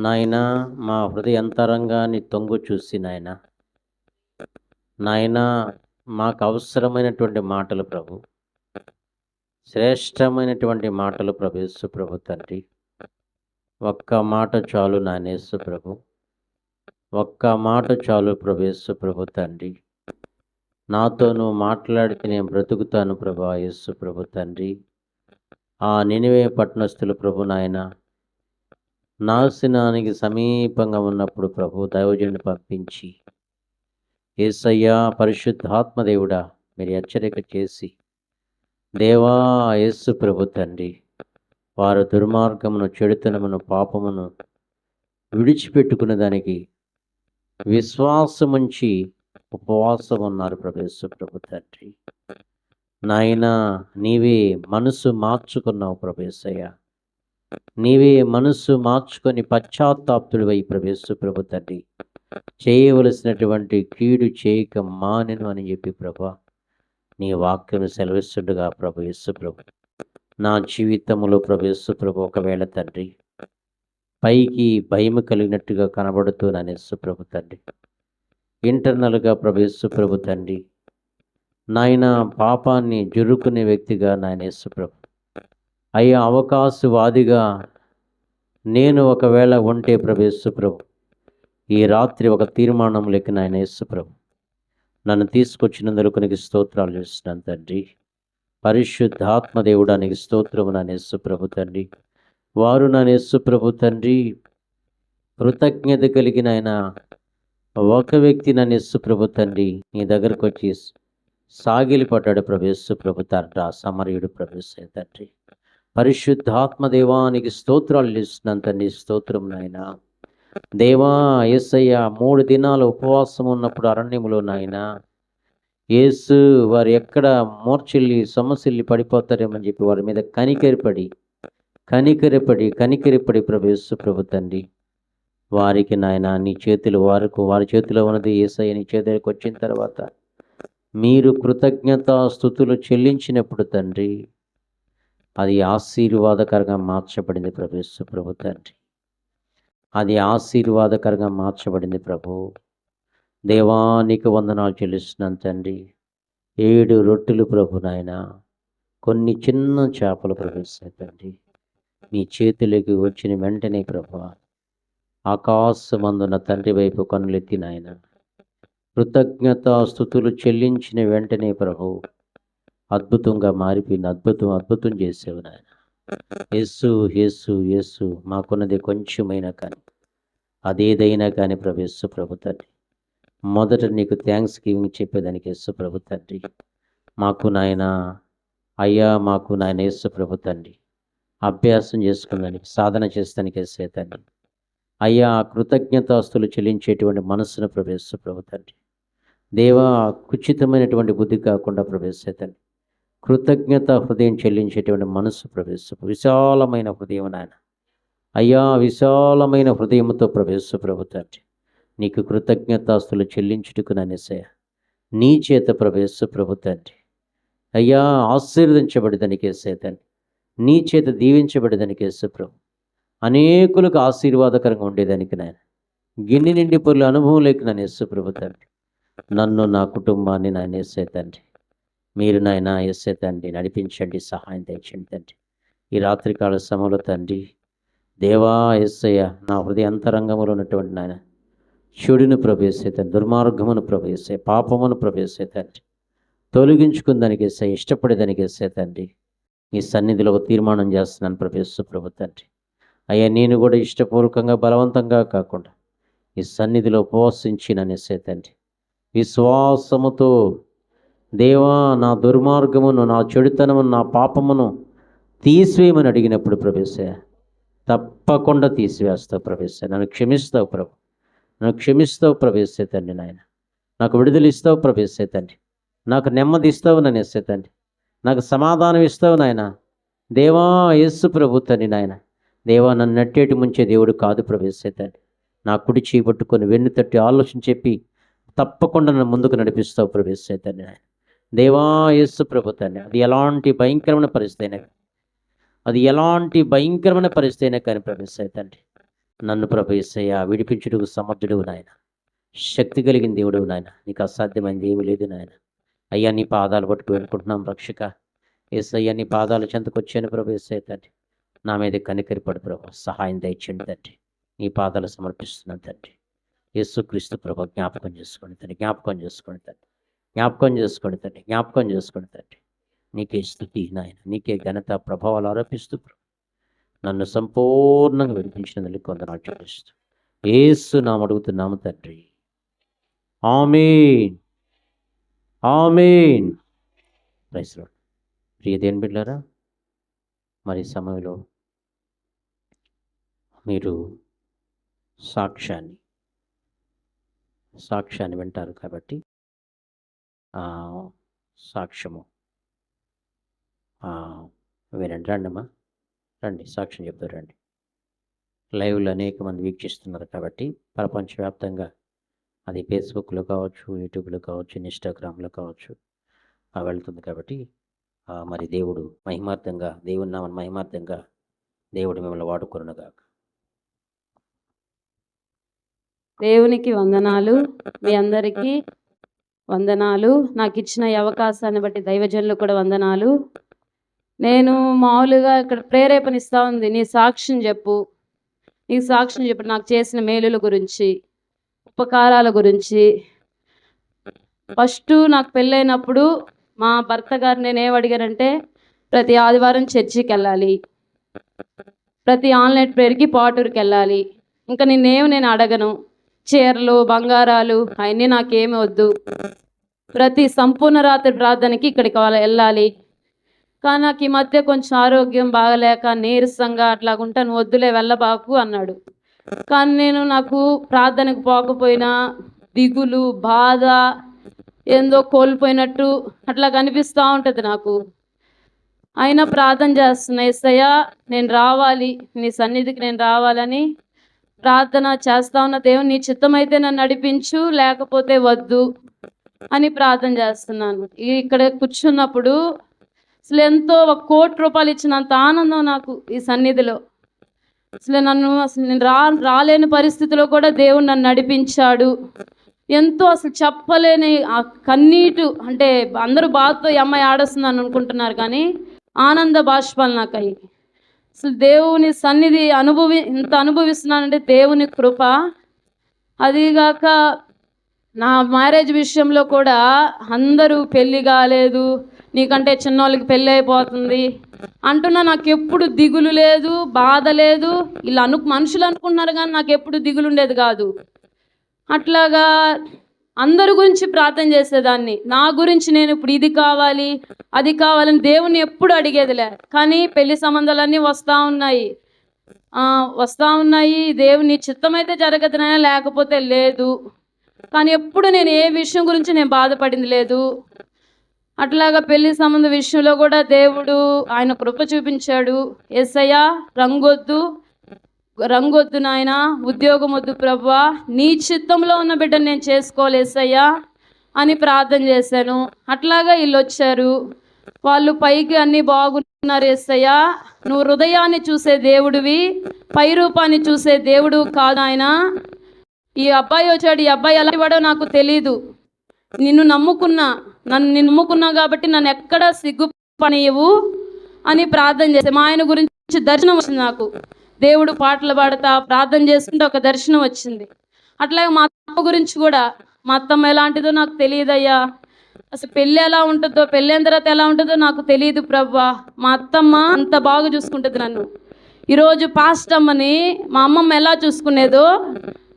నాయన, మా హృదయ అంతరంగాన్ని తొంగు చూసి నాయన మాకు అవసరమైనటువంటి మాటలు ప్రభు, శ్రేష్టమైనటువంటి మాటలు ప్రభు యేసు ప్రభు తండ్రి. ఒక్క మాట చాలు నానేసు ప్రభు, ఒక్క మాట చాలు ప్రభు యేసు ప్రభు తండ్రి. నాతో నువ్వు మాట్లాడితే నేను బ్రతుకుతాను ప్రభా యేసు ప్రభు తండ్రి. ఆ నినివే పట్టణస్థులు ప్రభు నాయన నాశనానికి సమీపంగా ఉన్నప్పుడు ప్రభు దైవజనుని పంపించి, యేసయ్యా పరిశుద్ధాత్మదేవుడా మీరు హెచ్చరిక చేసి, దేవా యేసు ప్రభు తండ్రి, వారు దుర్మార్గమును, చెడుతనమును, పాపమును విడిచిపెట్టుకునే దానికి విశ్వాసముంచి ఉపవాసం ఉన్నారు ప్రభు యేసు ప్రభు తండ్రి. నాయన నీవే మనసు మార్చుకున్నావు ప్రభు యేసయ్య, నీవే మనసు మార్చుకొని పశ్చాత్తాప్తుడివై ప్రభు యేసు ప్రభు తండ్రి, చేయవలసినటువంటి కీడు చేయక మానెను అని చెప్పి ప్రభా నీ వాక్యం సెలవిస్తుండగా ప్రభు యేసు ప్రభు, నా జీవితంలో ప్రభు యేసు ప్రభు ఒకవేళ తండ్రి పైకి భయం కలిగినట్టుగా కనబడుతూ నా యేసు ప్రభు తండ్రి, ఇంటర్నల్గా ప్రభు యేసు ప్రభు తండ్రి నాయన పాపాన్ని జురుకునే వ్యక్తిగా నాయన యేసు ప్రభు అయ్యా అవకాశవాదిగా నేను ఒకవేళ ఉంటే ప్రభు యేసు ప్రభు, ఈ రాత్రి ఒక తీర్మానం లెక్క నాయన యేసు ప్రభు నన్ను తీసుకొచ్చినందుకు నీకు స్తోత్రాలు చేస్తున్నాను తండ్రి. పరిశుద్ధాత్మదేవుడానికి స్తోత్రము నాయన యేసు ప్రభు తండ్రి. వారు నాయన యేసు ప్రభు తండ్రి కృతజ్ఞత కలిగిన ఆయన ఒక వ్యక్తి నన్ను యేసు ప్రభు తండ్రి నీ దగ్గరకు వచ్చి సాగిలి పడ్డాడు ప్రభు యేసు ప్రభు తండ్రి, సమరయుడు ప్రభు యేసు తండ్రి. పరిశుద్ధాత్మదేవానికి స్తోత్రాలు ఇస్తున్నాను తండ్రి. స్తోత్రం నాయన దేవా యేసయ్య 3 దినాలు ఉపవాసం ఉన్నప్పుడు అరణ్యములో నాయన యేసు వారు ఎక్కడ మూర్చిల్లి సమస్యల్లి పడిపోతారేమని చెప్పి వారి మీద కనికరపడి ప్రభు యేసు ప్రభు తండ్రి వారికి నాయన నీ చేతులు వారి చేతిలో ఉన్నది యేసయ్య నీ చేతులకు వచ్చిన తర్వాత మీరు కృతజ్ఞతా స్తుతులు చెల్లించినప్పుడు తండ్రి అది ఆశీర్వాదకరంగా మార్చబడింది ప్రభు యేసు ప్రభు తండ్రి. అది ఆశీర్వాదకరంగా మార్చబడింది ప్రభు. దేవానికి వందనాలు చెల్లిస్తున్నాను తండ్రి. 7 రొట్టెలు ప్రభు నాయన, కొన్ని చిన్న చేపలు ప్రభు తండ్రి మీ చేతులకి వచ్చిన వెంటనే ప్రభు ఆకాశమందున తండ్రి వైపు కన్నులెత్తి నాయన కృతజ్ఞతా స్తుతులు చెల్లించిన వెంటనే ప్రభు అద్భుతంగా మారిపోయింది. అద్భుతం చేసేవు నాయన. యేసు యేసు యేసు మాకున్నది కొంచెమైనా కానీ అదేదైనా కానీ ప్రభు యేసు ప్రభు తండ్రి మొదట నీకు థ్యాంక్స్ గివింగ్ చెప్పేదానికి యేసు ప్రభు తండ్రి మాకు నాయన అయ్యా మాకు నాయన యేసు ప్రభు తండ్రి అభ్యాసం చేసుకుందానికి సాధన చేస్తానికి యేసు తండ్రి అయ్యా కృతజ్ఞతాస్తులు చెల్లించేటువంటి మనస్సును ప్రభు యేసు ప్రభు తండ్రి దేవా కుచితమైనటువంటి బుద్ధి కాకుండా ప్రభు యేసు తండ్రి కృతజ్ఞత హృదయం చెల్లించేటువంటి మనస్సు ప్రభు యేసు విశాలమైన హృదయం నాయన అయ్యా విశాలమైన హృదయంతో ప్రభు యేసు ప్రభు తండ్రి నీకు కృతజ్ఞతాస్తులు చెల్లించుటకు ననేసయ్య నీ చేత ప్రభు యేసు ప్రభు తండ్రి అయ్యా ఆశీర్వదించబడిదానికి యేసయ్య తండ్రి నీ చేత దీవించబడిదానికి యేసు ప్రభు అనేకులకు ఆశీర్వాదకరంగా ఉండేదానికి నాయన గిన్నె నిండి పొరుల అనుభవం లేక నాయన యేసు ప్రభు తండ్రి నన్ను నా కుటుంబాన్ని నాయన యేసయ్య తండ్రి మీరు నాయన యేసయ్య తండ్రి నడిపించండి, సహాయం తెచ్చండి తండ్రి. ఈ రాత్రికాల సమయంలో తండ్రి దేవా యేసయ్య నా హృదయ అంతరంగంలో ఉన్నటువంటి నాయన చెడును ప్రభు యేసయ్య తండ్రి దుర్మార్గమును ప్రభు యేసయ్య పాపమును ప్రభు యేసయ్య తండ్రి తొలగించుకుందానికి యేసయ్య ఇష్టపడేదానికి యేసయ్య తండ్రి ఈ సన్నిధిలో ఒక తీర్మానం చేస్తున్నాను ప్రభు యేసు ప్రభు తండ్రి. అయ్యా నేను కూడా ఇష్టపూర్వకంగా బలవంతంగా కాకుండా ఈ సన్నిధిలో ఉపవాసించినని యేసయ్య తండ్రి విశ్వాసముతో దేవా నా దుర్మార్గమును నా చెడుతనమును నా పాపమును తీసివేయమని అడిగినప్పుడు ప్రభు యేసయ్య తప్పకుండా తీసివేస్తావు ప్రభు. నన్ను క్షమిస్తావు ప్రభు, నన్ను క్షమిస్తావు ప్రభు తండ్రి. నాయన నాకు విడుదల ఇస్తావు ప్రభు తండ్రి, నాకు నెమ్మది ఇస్తావు నన్ను ఎస్సే తండ్రి, నాకు సమాధానం ఇస్తావు నాయన. దేవా యేసు ప్రభు తండ్రి. నాయన దేవా, నన్ను నట్టేటి ముంచే దేవుడు కాదు ప్రభు తండ్రి. నా కుడి చేయి పట్టుకొని వెన్ను తట్టి ఆలోచన చెప్పి తప్పకుండా నన్ను ముందుకు నడిపిస్తావు ప్రభు తండ్రి. నాయన దేవా యేసు ప్రభు తండ్రి. అది ఎలాంటి భయంకరమైన పరిస్థితి అయినా, అది ఎలాంటి భయంకరమైన పరిస్థితి అయినా కానీ ప్రభు తండ్రి, నన్ను ప్రభు యేసయ్య విడిపించుటకు సమర్థుడు నాయన, శక్తి కలిగిన దేవుడు నాయన. నీకు అసాధ్యమైనది ఏమీ లేదు నాయన. అయ్యా నీ పాదాలు పట్టుకు వెళ్ళుకుంటున్నాం రక్షక. యేసయ్య నీ పాదాలు చెంతకు వచ్చాను ప్రభు యేసయ్య తండ్రి. నా మీద కనికరిపడు ప్రభు, సహాయం దయచేయండి తండ్రి. నీ పాదాలు సమర్పిస్తున్నాను తండ్రి. యేసుక్రీస్తు ప్రభు జ్ఞాపకం చేసుకోండి తండ్రి, జ్ఞాపకం చేసుకోండి తండ్రి, జ్ఞాపకం చేసుకోండి తండ్రి, జ్ఞాపకం చేసుకోండి తండ్రి. నీకే స్తుతి నాయన, నీకే ఘనత ప్రభావాలు ఆరోపిస్తూ నన్ను సంపూర్ణంగా విడిపించినందుకు వందనాలు చెల్లిస్తూ యేసు నామమున అడుగుతున్నాము తండ్రి. ఆమేన్, ఆమేన్. Praise lord. ప్రియ దేవుని బిడ్డలారా, మరి ఈ సమయంలో మీరు సాక్ష్యాన్ని వింటారు కాబట్టి సాక్ష్యము వినండి. రండమ్మా, రండి, సాక్ష్యం చెప్తారు రండి. లైవ్లో అనేక మంది వీక్షిస్తున్నారు కాబట్టి ప్రపంచవ్యాప్తంగా, అది ఫేస్బుక్లో కావచ్చు, యూట్యూబ్లో కావచ్చు, ఇన్స్టాగ్రామ్లో కావచ్చు వెళ్తుంది కాబట్టి మరి దేవుడు మహిమార్థంగా, దేవుని నామమున మహిమార్థంగా దేవుడు మిమ్మల్ని వాడుకొనుగాక. దేవునికి వందనాలు, మీ అందరికీ వందనాలు. నాకు ఇచ్చిన ఈ అవకాశాన్ని బట్టి దైవజనులు కూడా వందనాలు. నేను మామూలుగా ఇక్కడ ప్రేరేపణ ఇస్తూ ఉంది, నీ సాక్ష్యం చెప్పు, నీ సాక్ష్యం చెప్పు, నాకు చేసిన మేలుల గురించి, ఉపకారాల గురించి. ఫస్ట్ నాకు పెళ్ళైనప్పుడు మా భర్త గారు నేనేం అడిగానంటే, ప్రతి ఆదివారం చర్చికి వెళ్ళాలి, ప్రతి ఆన్లైన్ ప్రేయర్కి పాటూరుకి వెళ్ళాలి, ఇంకా నేను అడగను, చీరలు బంగారాలు అవన్నీ నాకేమి వద్దు, ప్రతి సంపూర్ణ రాత్రి ప్రార్థనకి ఇక్కడికి వెళ్ళాలి. కానీ నాకు ఈ మధ్య కొంచెం ఆరోగ్యం బాగలేక నీరసంగా అట్లాగుంటా, నువ్వు వద్దులే వెళ్ళబాకు అన్నాడు. కానీ నాకు ప్రార్థనకు పోకపోయినా దిగులు, బాధ, ఏందో కోల్పోయినట్టు అట్లా కనిపిస్తూ ఉంటుంది నాకు. అయినా ప్రార్థన చేస్తున్నా, యేసయ్యా నేను రావాలి, నీ సన్నిధికి నేను రావాలని ప్రార్థన చేస్తా ఉన్న. దేవుని నీ చిత్తమైతే నన్ను నడిపించు, లేకపోతే వద్దు అని ప్రార్థన చేస్తున్నాను. ఇక్కడ కూర్చున్నప్పుడు అసలు ఎంతో 1 కోటి రూపాయలు ఇచ్చినంత ఆనందం నాకు ఈ సన్నిధిలో. అసలు నేను రాలేని పరిస్థితిలో కూడా దేవుడు నన్ను నడిపించాడు. ఎంతో అసలు చెప్పలేని ఆ కన్నీటు, అంటే అందరూ బాధతో ఈ అమ్మాయి ఆడొస్తుందని అనుకుంటున్నారు, కానీ ఆనంద బాష్పాలు నాకు అయ్యి. అసలు దేవుని సన్నిధి ఇంత అనుభవిస్తున్నానంటే దేవుని కృప. అదిగాక నా మ్యారేజ్ విషయంలో కూడా అందరూ పెళ్ళి కాలేదు, నీకంటే చిన్నోళ్ళకి పెళ్ళి అయిపోతుంది అంటున్నా. నాకు ఎప్పుడు దిగులు లేదు, బాధ లేదు. ఇలా మనుషులు అనుకుంటున్నారు కానీ నాకు ఎప్పుడు దిగులు ఉండేది కాదు. అట్లాగా అందరి గురించి ప్రార్థన చేసేదాన్ని. నా గురించి నేను ఇప్పుడు ఇది కావాలి, అది కావాలని దేవుని ఎప్పుడు అడిగేదిలే. కానీ పెళ్లి సంబంధాలన్నీ వస్తూ ఉన్నాయి. దేవుని చిత్తమైతే జరగదునైనా, లేకపోతే లేదు. కానీ ఎప్పుడు నేను ఏ విషయం గురించి నేను బాధపడింది లేదు. అట్లాగా పెళ్లి సంబంధం విషయంలో కూడా దేవుడు ఆయన కృప చూపించాడు. యేసయ్యా రంగొద్దు నాయన, ఉద్యోగం వద్దు ప్రభువా, నీ చిత్తంలో ఉన్న బిడ్డను నేను చేసుకోవాలి యేసయ్యా అని ప్రార్థన చేశాను. అట్లాగా వీళ్ళు వచ్చారు, వాళ్ళు పైకి అన్నీ బాగున్నారు. యేసయ్యా నువ్వు హృదయాన్ని చూసే దేవుడివి, పై రూపాన్ని చూసే దేవుడు కాదు ఆయన. ఈ అబ్బాయి వచ్చాడు, ఈ అబ్బాయి ఎలా వాడో నాకు తెలీదు, నిన్ను నమ్ముకున్నా కాబట్టి నన్ను ఎక్కడా సిగ్గుపనియవు అని ప్రార్థన చేసే. మా ఆయన గురించి దర్శనం వచ్చింది నాకు. దేవుడు పాటలు పాడుతా ప్రార్థన చేసుకుంటే ఒక దర్శనం వచ్చింది. అట్లాగే మా అత్త గురించి కూడా, మా అత్తమ్మ ఎలాంటిదో నాకు తెలియదయ్యా. అసలు పెళ్ళి ఎలా ఉంటుందో, పెళ్ళైన తర్వాత ఎలా ఉంటుందో నాకు తెలియదు ప్రభువా. మా అత్తమ్మ అంత బాగా చూసుకుంటుంది నన్ను. ఈరోజు పాస్టమ్మని మా అమ్మమ్మ ఎలా చూసుకునేదో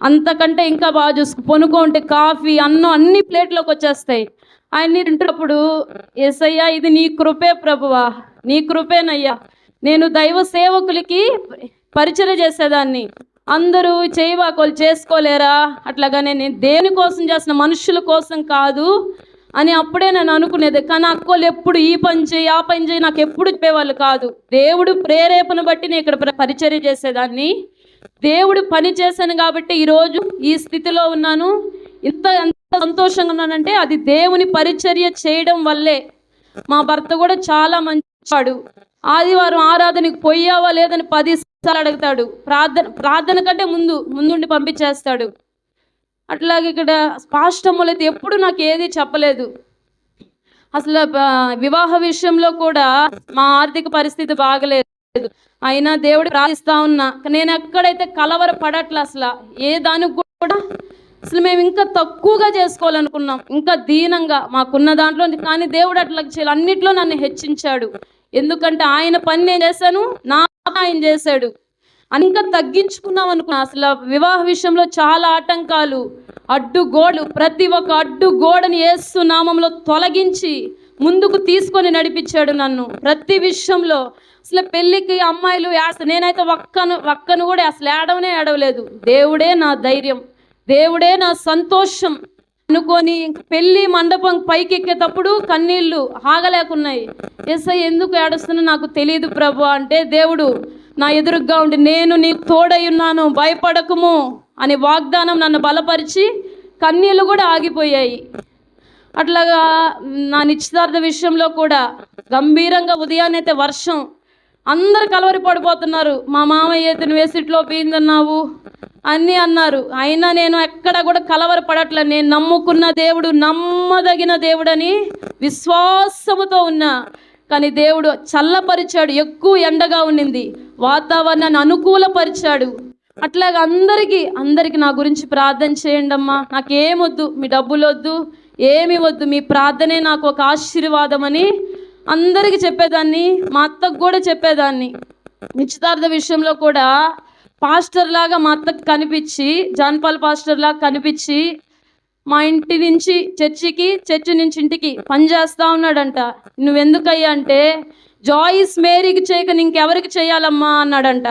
అంతకంటే ఇంకా బాగా పొనుకుంటే కాఫీ, అన్నం అన్ని ప్లేట్లోకి వచ్చేస్తాయి. ఆయన్ని తింటున్నప్పుడు యేసయ్యా ఇది నీ కృపే ప్రభువా, నీ కృపేనయ్యా. నేను దైవ సేవకులకి పరిచర్య చేసేదాన్ని. అందరూ చేయవాకోళ్ళు చేసుకోలేరా, అట్లాగానే నేను దేవుని కోసం చేసిన మనుషుల కోసం కాదు అని అప్పుడే నేను అనుకునేది. కానీ అక్కోళ్ళు ఎప్పుడు ఈ పని చేయి ఆ పని చేయి నాకు ఎప్పుడు చెప్పేవాళ్ళు కాదు. దేవుడు ప్రేరేపణ బట్టి నేను ఇక్కడ పరిచర్య చేసేదాన్ని. దేవుడు పని చేశాను కాబట్టి ఈరోజు ఈ స్థితిలో ఉన్నాను. ఎంత సంతోషంగా ఉన్నానంటే అది దేవుని పరిచర్య చేయడం వల్లే. మా భర్త కూడా చాలా మంచివాడు. ఆదివారం ఆరాధనకి పోయావా లేదని 10 సార్లు అడుగుతాడు. ప్రార్థన కంటే ముందుండి పంపించేస్తాడు. అట్లాగే ఇక్కడ స్పష్టములు అయితే ఎప్పుడు నాకు ఏది చెప్పలేదు. అసలు వివాహ విషయంలో కూడా మా ఆర్థిక పరిస్థితి బాగలేదు. అయినా దేవుడు ప్రార్థిస్తా ఉన్నా. నేను ఎక్కడైతే కలవర పడట్లా. అసలు ఏ దానికి కూడా అసలు మేము ఇంకా తక్కువగా చేసుకోవాలనుకున్నాం, ఇంకా దీనంగా మాకున్న దాంట్లో. కానీ దేవుడు అట్లా చేయాలి, అన్నిట్లో నన్ను హెచ్చించాడు. ఎందుకంటే ఆయన పని నేను చేశాను, నా ఆయన చేశాడు. ఇంకా తగ్గించుకున్నాం అనుకున్నా. అసలు వివాహ విషయంలో చాలా ఆటంకాలు, అడ్డుగోడలు, ప్రతి ఒక్క అడ్డుగోడని యేసు నామంలో తొలగించి ముందుకు తీసుకొని నడిపించాడు నన్ను ప్రతి విషయంలో. అసలు పెళ్ళికి అమ్మాయిలు నేనైతే ఒక్కను కూడా అసలు ఏడవలేదు. దేవుడే నా ధైర్యం, దేవుడే నా సంతోషం అనుకొని పెళ్ళి మండపం పైకి ఎక్కేటప్పుడు కన్నీళ్ళు ఆగలేకున్నాయి. యేసయ్య ఎందుకు ఏడుస్తున్నా నాకు తెలియదు ప్రభు అంటే, దేవుడు నా ఎదురుగా ఉండి నేను నీకు తోడై ఉన్నాను భయపడకుము అని వాగ్దానం నన్ను బలపరిచి కన్నీళ్ళు కూడా ఆగిపోయాయి. అట్లాగా నా నిశ్చితార్థ విషయంలో కూడా గంభీరంగా ఉదయాన్నైతే వర్షం, అందరు కలవరి పడిపోతున్నారు. మా మామయ్య అయితే నువ్వు వేసిట్లో పోయిందన్నావు అన్నీ అన్నారు. అయినా నేను ఎక్కడ కూడా కలవర పడట్లే. నేను నమ్ముకున్న దేవుడు నమ్మదగిన దేవుడని విశ్వాసముతో ఉన్నా. కానీ దేవుడు చల్లపరిచాడు. ఎక్కువ ఎండగా ఉండింది, వాతావరణాన్ని అనుకూలపరిచాడు. అట్లాగే అందరికీ నా గురించి ప్రార్థన చేయండి అమ్మా, నాకేమొద్దు, మీ డబ్బులు వద్దు, ఏమి వద్దు, మీ ప్రార్థనే నాకు ఒక ఆశీర్వాదం అని అందరికీ చెప్పేదాన్ని. మా అత్తకు కూడా చెప్పేదాన్ని. నిశ్చితార్థ విషయంలో కూడా పాస్టర్ లాగా మా అత్తకు కనిపించి, జాన్పాల్ పాస్టర్ లాగా కనిపించి మా ఇంటి నుంచి చర్చి నుంచి ఇంటికి పని చేస్తూ ఉన్నాడంట. నువ్వెందుకయ్యా అంటే, జాయిస్ మేరీకి చేయక ఇంకెవరికి చేయాలమ్మా అన్నాడంట.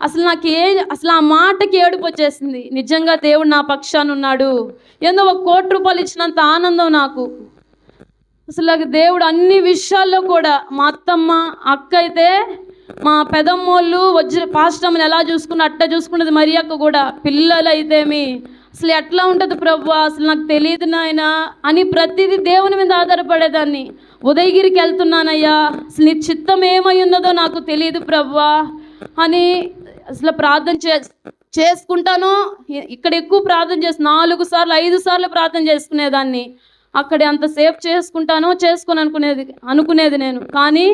అసలు ఆ మాటకి ఏడుపు వచ్చేసింది. నిజంగా దేవుడు నా పక్షాన ఉన్నాడు. ఏందో 1 కోటి రూపాయలు ఇచ్చినంత ఆనందం నాకు. అసలు దేవుడు అన్ని విషయాల్లో కూడా, మా అత్తమ్మ అక్క అయితే మా పెదమ్మోళ్ళు పాస్టమ్మని ఎలా చూసుకున్న అట్ట చూసుకున్నది. మరి అక్క కూడా పిల్లలు అయితేమి అసలు ఎట్లా ఉంటుంది ప్రభు అసలు నాకు తెలియదు నాయన అని ప్రతిదీ దేవుని మీద ఆధారపడేదాన్ని. ఉదయగిరికి వెళ్తున్నానయ్యా, అసలు నీ చిత్తం ఏమై ఉన్నదో నాకు తెలియదు ప్రభు అని అసలు ప్రార్థన చేసుకుంటాను. ఇక్కడ ఎక్కువ ప్రార్థన 4 సార్లు 5 సార్లు ప్రార్థన చేసుకునేదాన్ని. అక్కడ అంతసేపు చేసుకొని అనుకునేది నేను. కానీ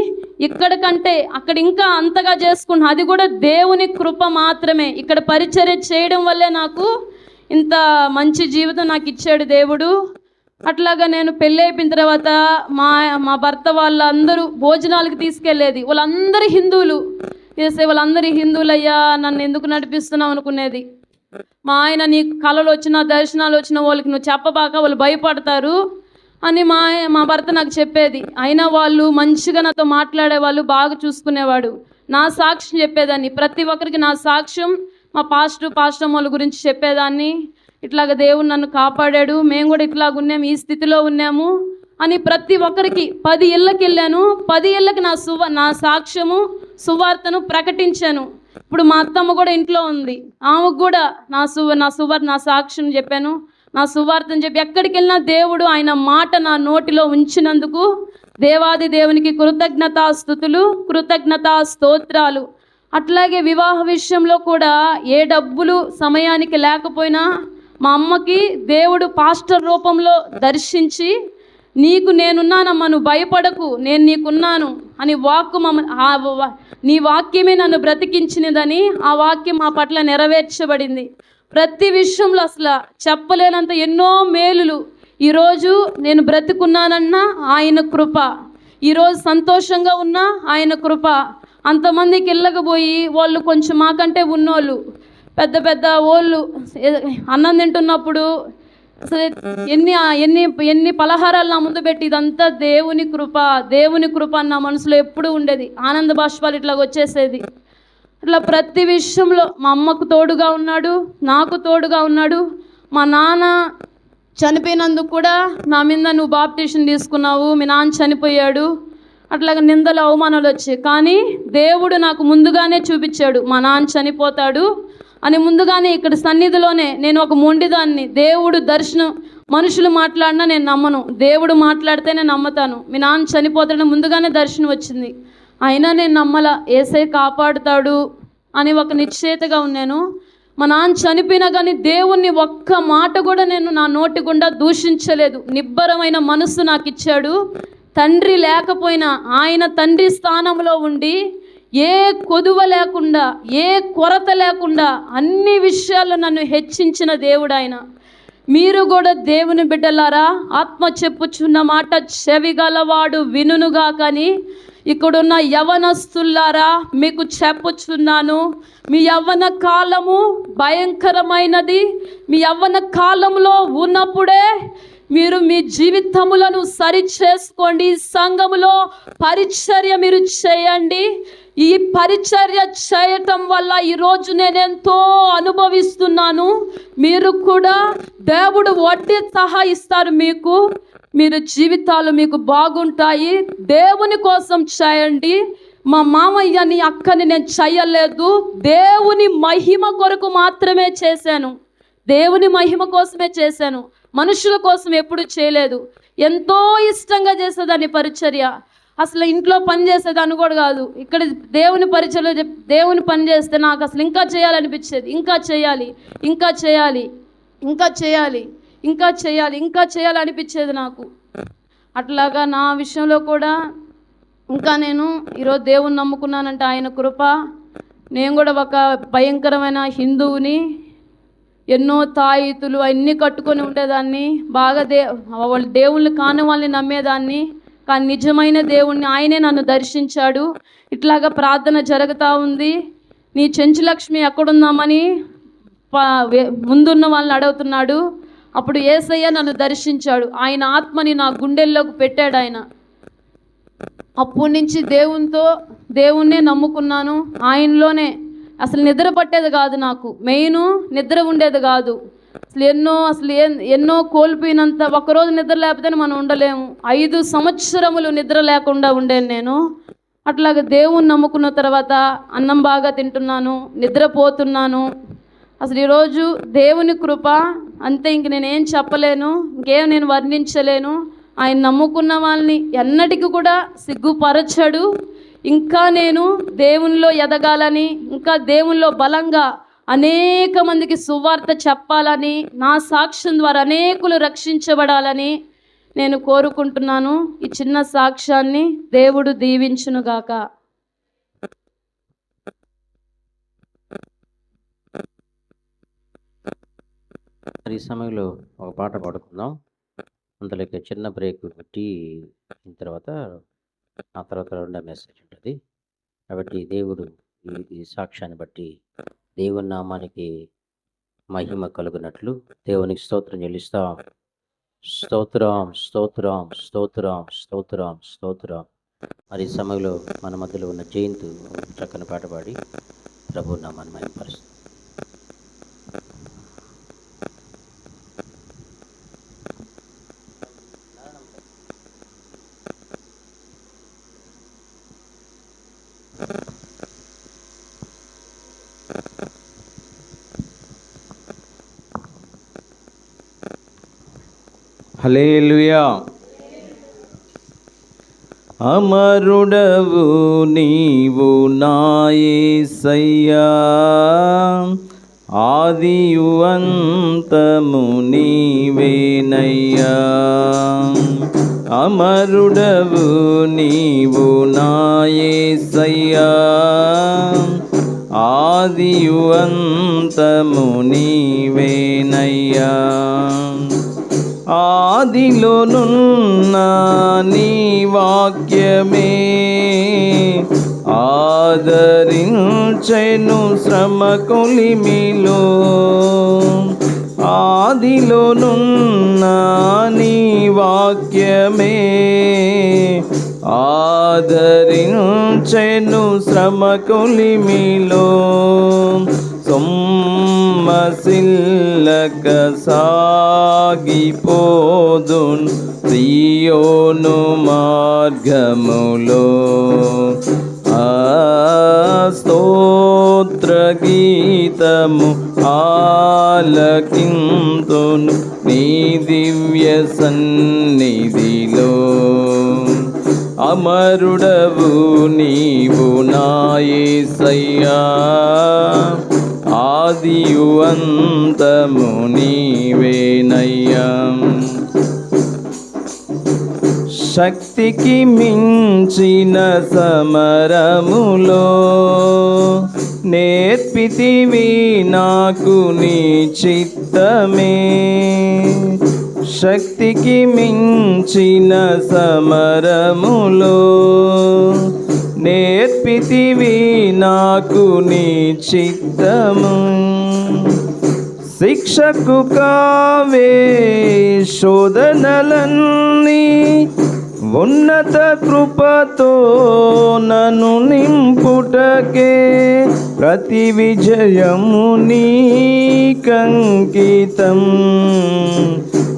ఇక్కడ కంటే అక్కడ ఇంకా అంతగా చేసుకున్నా. అది కూడా దేవుని కృప మాత్రమే. ఇక్కడ పరిచర్య చేయడం వల్లే నాకు ఇంత మంచి జీవితం నాకు ఇచ్చాడు దేవుడు. అట్లాగా నేను పెళ్ళి అయిపోయిన తర్వాత మా భర్త వాళ్ళందరూ భోజనాలకు తీసుకెళ్ళేది. వాళ్ళందరూ హిందువులు వాళ్ళందరూ హిందువులయ్యా, నన్ను ఎందుకు నడిపిస్తున్నావు అనుకునేది. మా ఆయన నీ కళలు వచ్చినా దర్శనాలు వచ్చిన వాళ్ళకి నువ్వు చెప్పబాక, వాళ్ళు భయపడతారు అని మా భర్త నాకు చెప్పేది. అయినా వాళ్ళు మంచిగా నాతో మాట్లాడేవాళ్ళు, బాగా చూసుకునేవాడు. నా సాక్ష్యం చెప్పేదాన్ని, ప్రతి ఒక్కరికి నా సాక్ష్యం మా పాస్టర్ వాళ్ళ గురించి చెప్పేదాన్ని. ఇట్లాగ దేవుడు నన్ను కాపాడాడు, మేము కూడా ఇట్లాగ ఉన్నాము, ఈ స్థితిలో ఉన్నాము అని ప్రతి ఒక్కరికి 10 ఇళ్ళకి వెళ్ళాను. 10 ఇళ్ళకి నా సాక్ష్యము సువార్తను ప్రకటించాను. ఇప్పుడు మా అత్తమ్మ కూడా ఇంట్లో ఉంది, ఆమెకు కూడా నా సాక్ష్యం చెప్పాను, నా సువార్తను చెప్పి ఎక్కడికి వెళ్ళినా దేవుడు ఆయన మాట నా నోటిలో ఉంచినందుకు దేవాది దేవునికి కృతజ్ఞతాస్తుతులు, కృతజ్ఞతా స్తోత్రాలు. అట్లాగే వివాహ విషయంలో కూడా ఏ డబ్బులు సమయానికి లేకపోయినా మా అమ్మకి దేవుడు పాస్టర్ రూపంలో దర్శించి, నీకు నేనున్నానమ్మా, నువ్వు భయపడకు, నేను నీకున్నాను అని నీ వాక్యమే నన్ను బ్రతికించినదని ఆ వాక్యం మా పట్ల నెరవేర్చబడింది. ప్రతి విషయంలో అసలు చెప్పలేనంత ఎన్నో మేలులు. ఈరోజు నేను బ్రతికున్నానన్నా ఆయన కృప, ఈరోజు సంతోషంగా ఉన్నా ఆయన కృప. అంతమందికి వెళ్ళకపోయి వాళ్ళు కొంచెం మాకంటే ఉన్నోళ్ళు, పెద్ద పెద్ద వాళ్ళు అన్నం తింటున్నప్పుడు అసలు ఎన్ని పలహారాలు నా ముందు పెట్టి, ఇదంతా దేవుని కృప, దేవుని కృప నా మనసులో ఎప్పుడు ఉండేది. ఆనంద బాష్పాలు ఇట్లాగ వచ్చేసేది. అట్లా ప్రతి విషయంలో మా అమ్మకు తోడుగా ఉన్నాడు, నాకు తోడుగా ఉన్నాడు. మా నాన్న చనిపోయినందుకు కూడా నా మీద నువ్వు బాప్టిషన్ తీసుకున్నావు, మీ నాన్న చనిపోయాడు, అట్లాగా నిందలు అవమానాలు వచ్చాయి. కానీ దేవుడు నాకు ముందుగానే చూపించాడు మా నాన్న చనిపోతాడు అని. ముందుగానే ఇక్కడ సన్నిధిలోనే నేను ఒక మొండిదాన్ని. దేవుడు దర్శనం, మనుషులు మాట్లాడినా నేను నమ్మను, దేవుడు మాట్లాడితేనే నమ్ముతాను. మీ నాన్న చనిపోతాడని ముందుగానే దర్శనం వచ్చింది, అయినా నేను నమ్మల. యేసయ్య కాపాడుతాడు అని ఒక నిశ్చయితగా ఉన్నాను. మా నాన్న చనిపోయినా కానీ దేవుణ్ణి ఒక్క మాట కూడా నేను నా నోటి గుండా దూషించలేదు. నిబ్బరమైన మనస్సు నాకు ఇచ్చాడు. తండ్రి లేకపోయినా ఆయన తండ్రి స్థానంలో ఉండి ఏ కొదువ లేకుండా, ఏ కొరత లేకుండా అన్ని విషయాల్లో నన్ను హెచ్చించిన దేవుడు ఆయన. మీరు కూడా దేవుని బిడ్డలారా, ఆత్మ చెప్పుచున్న మాట చెవిగలవాడు వినునుగా. కానీ ఇక్కడున్న యవనస్తులారా మీకు చెప్పుచున్నాను, మీ యవ్వన కాలము భయంకరమైనది. మీ యవ్వన కాలంలో ఉన్నప్పుడే మీరు మీ జీవితములను సరి చేసుకోండి. సంఘములో పరిచర్య మీరు చేయండి. ఈ పరిచర్య చేయటం వల్ల ఈరోజు నేను ఎంతో అనుభవిస్తున్నాను. మీరు కూడా దేవుడు వడ్డీ సహా ఇస్తారు మీకు. మీరు జీవితాలు మీకు బాగుంటాయి. దేవుని కోసం చేయండి. మా మామయ్యని అక్కని నేను చేయలేదు, దేవుని మహిమ కొరకు మాత్రమే చేశాను. దేవుని మహిమ కోసమే చేశాను, మనుషుల కోసం ఎప్పుడు చేయలేదు. ఎంతో ఇష్టంగా చేసేదాన్ని పరిచర్య. అసలు ఇంట్లో పని చేసేదాన్ని కూడా కాదు. ఇక్కడ దేవుని పరిచర్యలో దేవుని పని చేస్తే నాకు అసలు ఇంకా చేయాలనిపించేది. ఇంకా చేయాలి, ఇంకా చేయాలి, ఇంకా చేయాలి, ఇంకా చేయాలి, ఇంకా చేయాలనిపించేది నాకు. అట్లాగా నా విషయంలో కూడా ఇంకా నేను ఈరోజు దేవుని నమ్ముకున్నానంటే ఆయన కృప. నేను కూడా ఒక భయంకరమైన హిందువుని, ఎన్నో తాయితులు అన్నీ కట్టుకొని ఉండేదాన్ని. బాగా వాళ్ళు దేవుళ్ళు కాని వాళ్ళని నమ్మేదాన్ని. కానీ నిజమైన దేవుణ్ణి ఆయనే నన్ను దర్శించాడు. ఇట్లాగా ప్రార్థన జరుగుతూ ఉంది. నీ చెంచులక్ష్మి ఎక్కడుందామని ముందున్న వాళ్ళని అడుగుతున్నాడు. అప్పుడు యేసయ్య నన్ను దర్శించాడు. ఆయన ఆత్మని నా గుండెల్లోకి పెట్టాడు ఆయన. అప్పటి నుంచి దేవుణ్ణే నమ్ముకున్నాను. ఆయనలోనే అసలు నిద్ర పట్టేది కాదు నాకు. మెయిన్ నిద్ర ఉండేది కాదు. ఎన్నో కోల్పోయినంత. ఒకరోజు నిద్ర లేకపోతే మనం ఉండలేము. 5 సంవత్సరములు నిద్ర లేకుండా ఉండేను నేను. అట్లాగే దేవుణ్ణి నమ్ముకున్న తర్వాత అన్నం బాగా తింటున్నాను, నిద్రపోతున్నాను. అసలు ఈరోజు దేవుని కృప అంతే. ఇంక నేనేం చెప్పలేను, ఇంకేం నేను వర్ణించలేను. ఆయన నమ్ముకున్న వాళ్ళని ఎన్నటికీ కూడా సిగ్గుపరచడు. ఇంకా నేను దేవునిలో ఎదగాలని, ఇంకా దేవునిలో బలంగా అనేక మందికి సువార్త చెప్పాలని, నా సాక్ష్యం ద్వారా అనేకులు రక్షించబడాలని నేను కోరుకుంటున్నాను. ఈ చిన్న సాక్ష్యాన్ని దేవుడు దీవించునుగాక. ఈ సమయంలో ఒక పాట పాడుకుందాం. అందులోకి చిన్న బ్రేక్ పెట్టి తర్వాత ఆ తర్వాత రెండో మెసేజ్ ఉంటుంది. కాబట్టి దేవుడు ఈ సాక్ష్యాన్ని బట్టి దేవుని నామానికి మహిమ కలుగునట్లు దేవునికి స్తోత్రం చెల్లిస్తాం. స్తోత్రం, స్తోత్రం, స్తోత్రం, స్తోత్రం, స్తోత్రం. మరి ఈ సమయంలో మన మధ్యలో ఉన్న జయంతు చక్కని పాట పాడి ప్రభు నామాన్ని మహిమపరుస్తుంది. హల్లెలూయా. అమరుడవు నీవు నా యేసయ్యా, ఆదియు అంతము నీవేనయ్యా. అమరుడవు నీవు నా యేసయ్యా, ఆదియు అంతము నీవేనయ్యా. ఆదిలోనున్న నీ వాక్యమే ఆదరించెను శ్రమ కొలిమిలో. ఆదిలోనున్న నీ వాక్యమే ఆదరించెను శ్రమ కొలిమిలో సొమ్మసిల్లక సాగిపోదున్ సియోను మార్గములో స్తోత్ర గీతము ఆలకింతును నీ దివ్య సన్నిధిలో అమరుడవు నీవు నా యేసయ్యా ఆదియు అంతము నీవేనయ్యా శక్తికి మించిన సమరములో నేర్పితివి నాకు నీ చిత్తమే శక్తికి మించిన సమరములో నేర్పితివి నాకు నీ చిత్తము శిక్షకు కావే శోధనలన్నీ ఉన్నత కృపతో నన్ను నింపుటకే ప్రతి విజయము నీకంకితం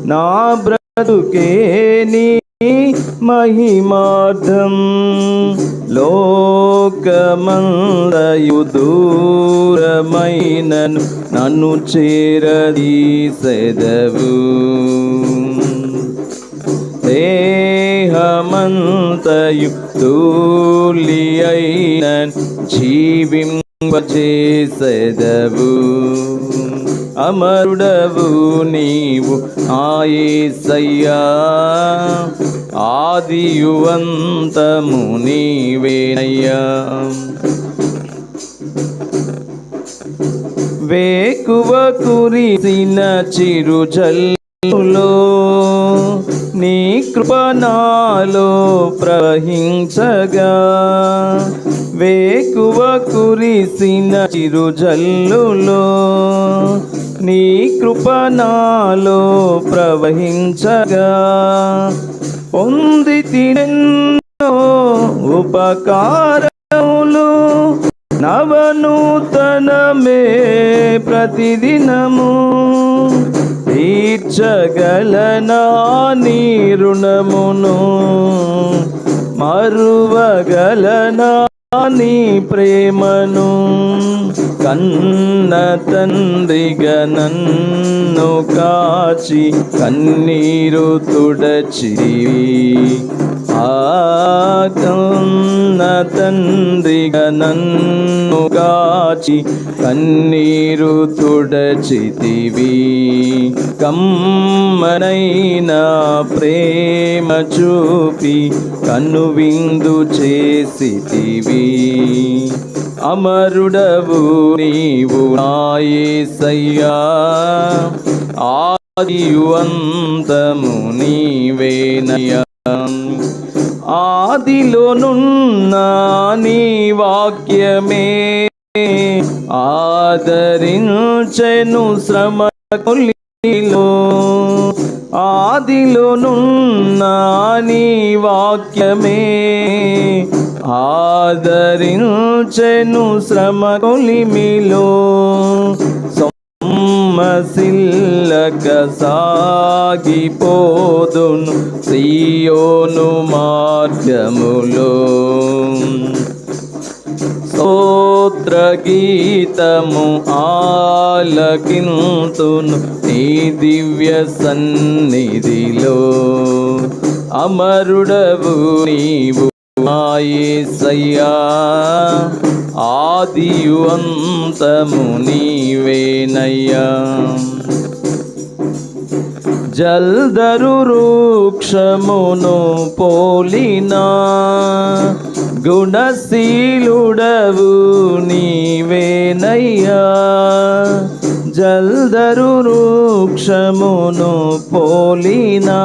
నా బ్రతుకే నీ మహిమార్థం లోకమందయు దూరమైనను నన్ను చేరదీసెదవు దేహమంతయు ధూళి అయిన జీవింపజేసెదవు అమరుడవు నీవు నా యేసయ్యా ఆదియు అంతము నీవేనయ్యా వేకువ కురిసిన చిరుజల్లులో నీ కృప నాలో ప్రవహించగా వేకువ కురిసిన చిరుజల్లులో నీ కృప నాలో ప్రవహించగా పొందితినెన్నో ఉపకారములు నవనూతనమే ప్రతిదినము తీర్చగలనా నీ రుణమును మరువగలనా నీ ప్రేమను కన్న తండ్రిగా నన్ను కాచి కన్నీరు తుడచివి కన్న తండ్రిగా నన్ను కాచి కన్నీరు తుడచితివి కమ్మనైన ప్రేమ చూపి కనువిందు చేసితివి అమరుడవు నీవు నా యేసయ్యా ఆదియు అంతము నీవేనయ్యా ఆదిలోనున్న నీ వాక్యమే ఆదరించెను శ్రమ కొలిమిలో ఆదిలోనున్న నీ వాక్యమే ఆదరించెను శ్రమ కొలిమిలో సొమ్మసిల్లక సాగిపోదును సియోను మార్గములో స్తోత్ర గీతము ఆలకింతును నీ దివ్య సన్నిధిలో అమరుడవు నీవు నా యేసయ్యా ఆదియు అంతము నీవేనయ్యా జల్దరు వృక్షమును పోలినా గుణశీలుడవు నీవేనయ్యా జల్దరు వృక్షమును పోలినా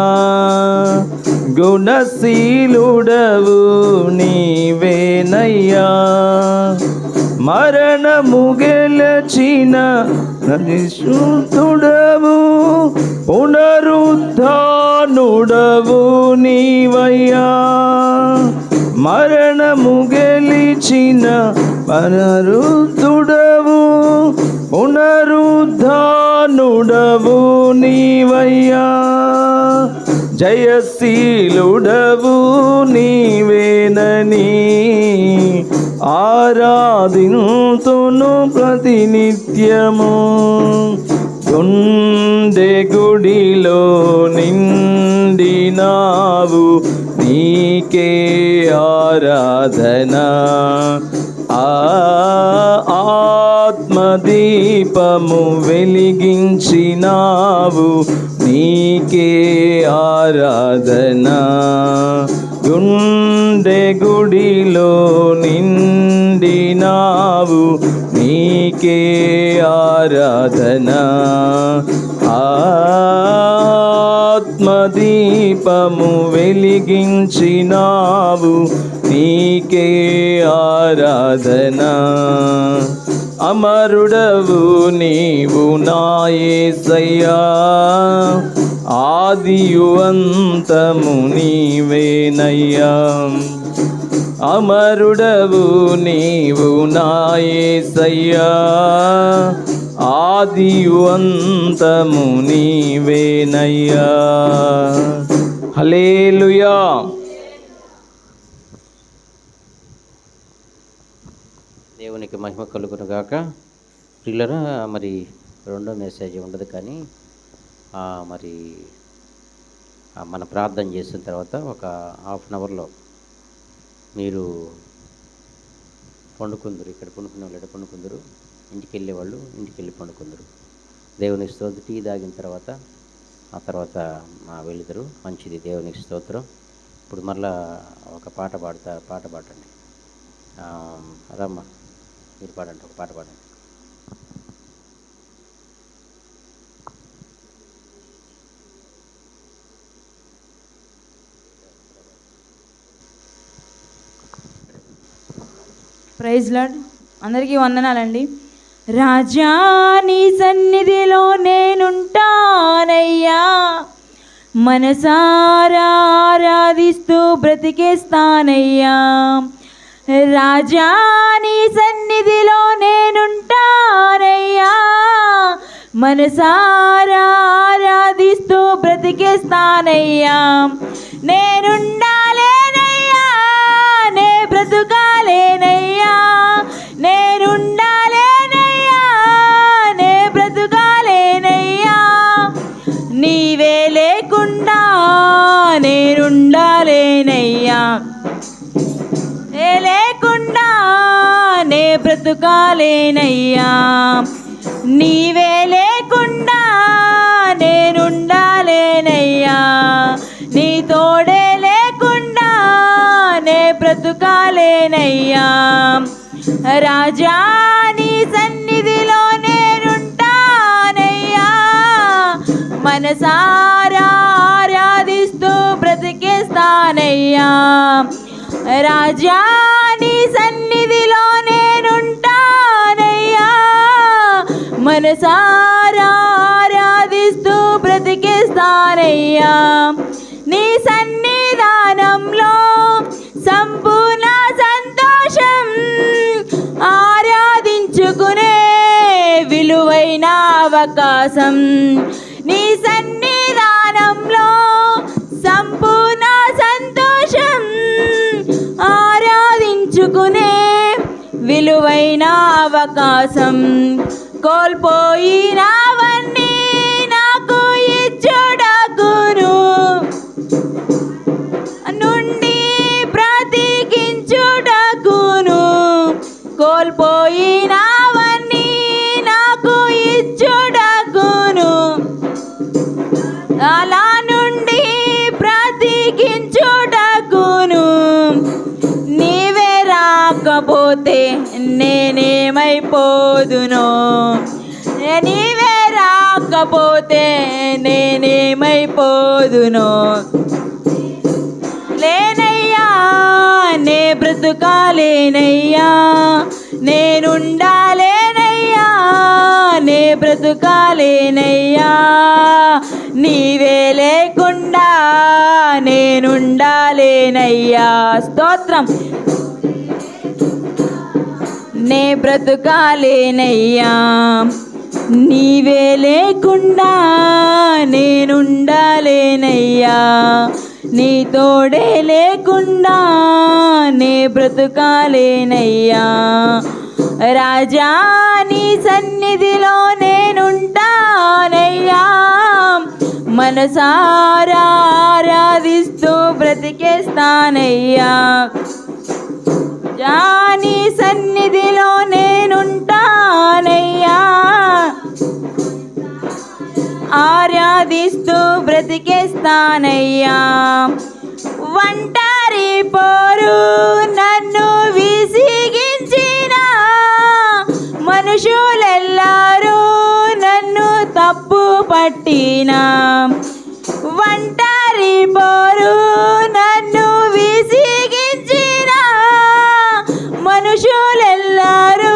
గుణశీలుడవు నీవేనయ్యా మరణము గెలచిన ననిశుద్ధుడవు పునరుద్ధానుడవు నీవయ్యా మరణము గెలిచిన పునరుద్ధుడవు పునరుద్ధానుడవు నీవయ్యా. జయశీలుడవు నీవేనని ఆరాధింతును ప్రతినిత్యము. గుండె గుడిలో నిండినావు నీకే ఆరాధన. ఆత్మదీపము వెలిగించినావు నీకే ఆరాధన. గుండె గుడిలో నిండినావు నీకే ఆరాధన. ఆత్మదీపము వెలిగించినావు నీకే ఆరాధన. అమరుడవు నీవు నా యేసయ్యా, ఆదియు అంతము నీవేనయ్యా. అమరుడవు నీవు నా యేసయ్యా, ఆదియు అంతము నీవేనయ్యా. హల్లెలూయా. దేవునికి మహిమ కలుగును గాక. ప్రియులరా, మరి రెండో మెసేజ్ ఉండదు, కానీ మరి మన ప్రార్థన చేసిన తర్వాత ఒక హాఫ్ అన్ అవర్లో మీరు పండుకుందరు. ఇక్కడ పండుకునే వాళ్ళు ఇక్కడ పండుకుందరు, ఇంటికి వెళ్ళేవాళ్ళు ఇంటికి వెళ్ళి పండుకుందరు. దేవునికి స్తోత్రం. టీ తాగిన తర్వాత ఆ తర్వాత వెళుతారు. మంచిది, దేవునికి స్తోత్రం. ఇప్పుడు మళ్ళా ఒక పాట పాడండి. రమ్మ, మీరు పాడండి, ఒక పాట పాడండి. Praise Lord. అందరికీ వందనాలండి. రాజా నీ సన్నిధిలో నేనుంటానయ్యా, మనసారా ఆరాధిస్తూ బ్రతికేస్తానయ్యా. రాజా నీ సన్నిధిలో నేనుంటానయ్యా, మనసారా ఆరాధిస్తూ బ్రతికేస్తానయ్యా. నేనుండాలేనయ్యా, నే బ్రతుకాలేనయ్యా. నేనుండాలేనయ్యా, నే బ్రతుకాలేనయ్యా. నీవే లేకుండా నేనుండాలేనయ్యా, నే లేకుండా నే బ్రతుకాలేనయ్యా. నీవే లేకుండా నేనుండాలేనయ్యా, నీ తోడే లేకుండా నే బ్రతుకాలేనయ్యా. రాజా నీ సన్నిధిలో నేనుంటానయ్యా, మనసారా ఆరాధిస్తూ బ్రతికేస్తానయ్యా. రాజా నీ సన్నిధిలో నేనుంటానయ్యా, మనసారా ఆరాధిస్తూ బ్రతికేస్తానయ్యా. నీ సన్నిధానంలో సంపూర్ణ సంతోషం, ఆరాధించుకునే విలువైన అవకాశం. నీ సన్నిధానంలో సంపూర్ణ సంతోషం, ఆరాధించుకునే విలువైన అవకాశం. కోల్పోయినవన్నీ నాకు ఇచ్చుటకును, నుండి బ్రతికించుటకును. కోల్పోయినవన్నీ నాకు ఇచ్చుటకును, అలా నుండి బ్రతికించుటకును. నీవే రాకపోతే నేనేమైపోదునో, నీవే రాకపోతే నేనేమైపోదునో. లేనయ్యా, నే బ్రతుకాలేనయ్యా, నేనుండాలేనయ్యా, నే బ్రతుకాలేనయ్యా, నీవే లేకుండా నేనుండాలేనయ్యా. స్తోత్రం. నే బ్రతుకాలేనయ్యా, నీవే లేకుండా నేనుండాలేనయ్యా, నీ తోడే లేకుండా నే బ్రతుకాలేనయ్యా. రాజా నీ సన్నిధిలో నేనుంటానయ్యా, మనసారా ఆరాధిస్తూ బ్రతికేస్తానయ్యా. నీ సన్నిధిలో నేనుంటానయ్యా, ఆరాధిస్తూ బ్రతికేస్తానయ్యా. ఒంటరి పోరు నన్ను విసిగించిన మనుషులెల్లారూ నన్ను తప్పు పట్టిన, ఒంటరి పోరు నన్ను విసిగించిన మనుషులెల్లారూ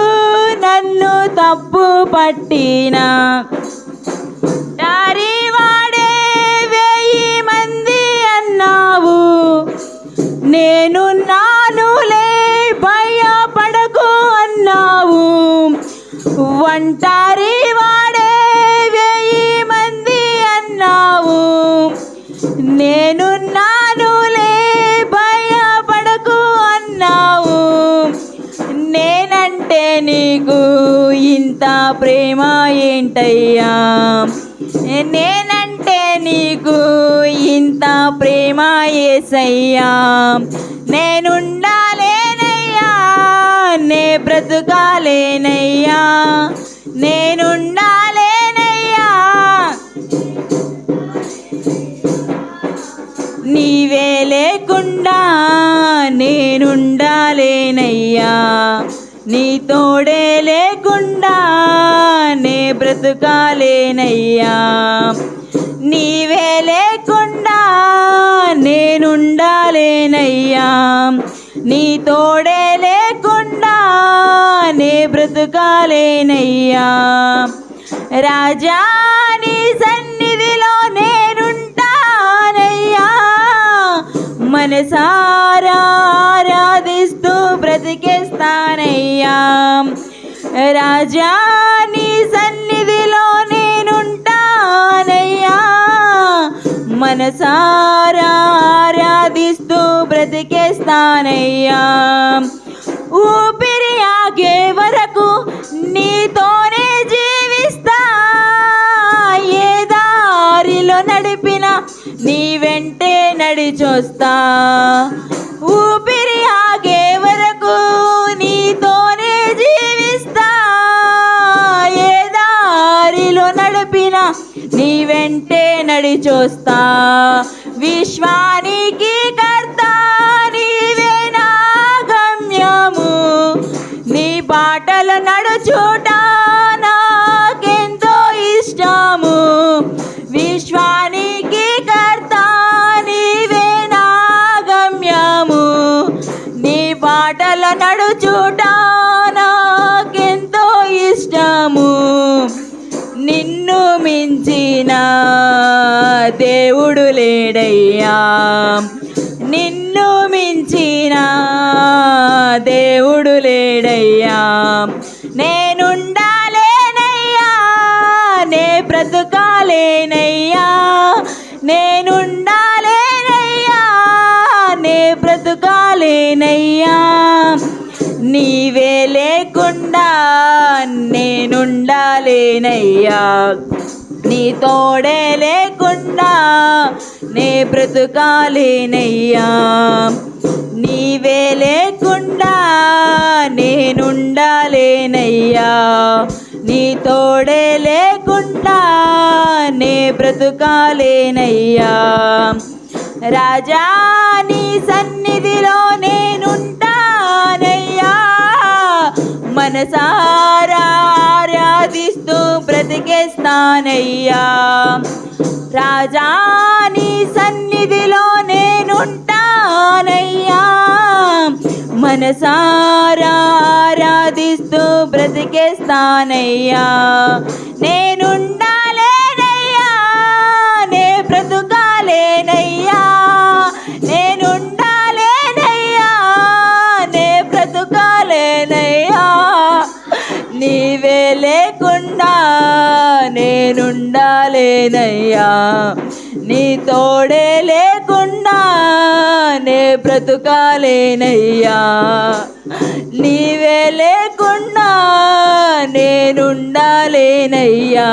నన్ను తప్పు పట్టిన, వాడే 1000 మంది అన్నావు, నేను నానులే భయపడకు అన్నావు. ఒంటరి వాడే 1000 మంది అన్నావు, నేను నానులే భయపడకు అన్నావు. నేనంటే నీకు ఇంత ప్రేమ ఏంటయ్యా, నేనంటే నీకు ఇంత ప్రేమ యేసయ్యా. నేనుండాలేనయ్యా, నే బ్రతుకాలేనయ్యా, నేనుండాలేనయ్యా, నీవే లేకుండా నేనుండాలేనయ్యా, నీ తోడే లేకుండా నే బ్రతుకాలేనయ్యా. నీవే లేకుండా నేనుండాలేనయ్యా, నీ తోడే లేకుండా నే బ్రతుకాలేనయ్యా. రాజా నీ సన్నిధిలో నేనుంటానయ్యా, మనసారా ఆరాధిస్తూ బ్రతికేస్తానయ్యా. రాజా నీ సన్నిధిలో నేనుంటానయ్యా, మనసారా ఆరాధిస్తూ బ్రతికేస్తానయ్యా. ఊపిరి ఆగే వరకు నీతోనే జీవిస్తా, ఏ దారిలో నడిపినా నీ వెంటే నడిచొస్తా. ఊపిరి ఆగే వరకు నీతోనే జీవిస్తా, ఏ దారిలో నడిపినా నీ వెంటే నడిచొస్తా. విశ్వానికి కర్త నీవే నా గమ్యము, నీ బాటలు నడుచుట నాకెంతో ఇష్టము. విశ్వానికి కర్త నీవే నా గమ్యము, నీ బాటలు నడుచుట నాకెంతో ఇష్టము. నిన్ను మించిన దేవుడు లేడయ్యా, నిన్ను మించిన దేవుడు లేడయ్యా. నేనుండాలేనయ్యా, నే బ్రతుకాలేనయ్యా, నేనుండాలేనయ్యా, నే బ్రతుకాలేనయ్యా. నీవే లేకుండా నేనుండాలేనయ్యా, నీ తోడే లేకుండా నే బ్రతుకాలేనయ్యా. నీవే లేకుండా నేనుండాలేనయ్యా, నీ తోడే లేకుండా నే బ్రతుకాలేనయ్యా. రాజా నీ సన్నిధిలో నేనుంటానయ్యా, మనసారా ఆరాధిస్తూ బ్రతికేస్తానయ్యా. రాజా నీ సన్నిధిలో నేనుంటానయ్యా, మనసారా ఆరాధిస్తూ బ్రతికేస్తానయ్యా. నేనుండాలేనయ్యా నే బ్రతుకాలేనయ్యా నేనుండాలేనయ్యా నే బ్రతుకాలేనయ్యా నీవే లేకుండా నేనుండాలేనయ్యా నీ తోడే లేకుండా నే బ్రతుకాలేనయ్యా నీవే లేకుండా నేనుండాలేనయ్యా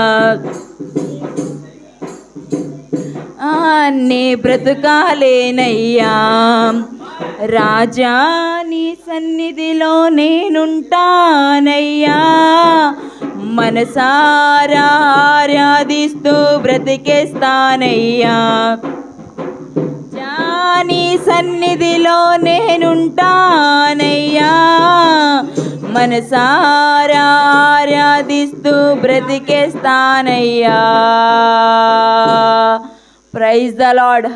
నే బ్రతుకాలేనయ్యా రాజా నీ సన్నిధిలో నేనుంటానయ్యా మనసారా ఆరాధిస్తూ బ్రతికేస్తానయ్యా నీ సన్నిధిలో నేనుంటానయ్యా మనసారా ఆరాధిస్తూ బ్రతికేస్తానయ్యా ప్రైజ్ ద లార్డ్.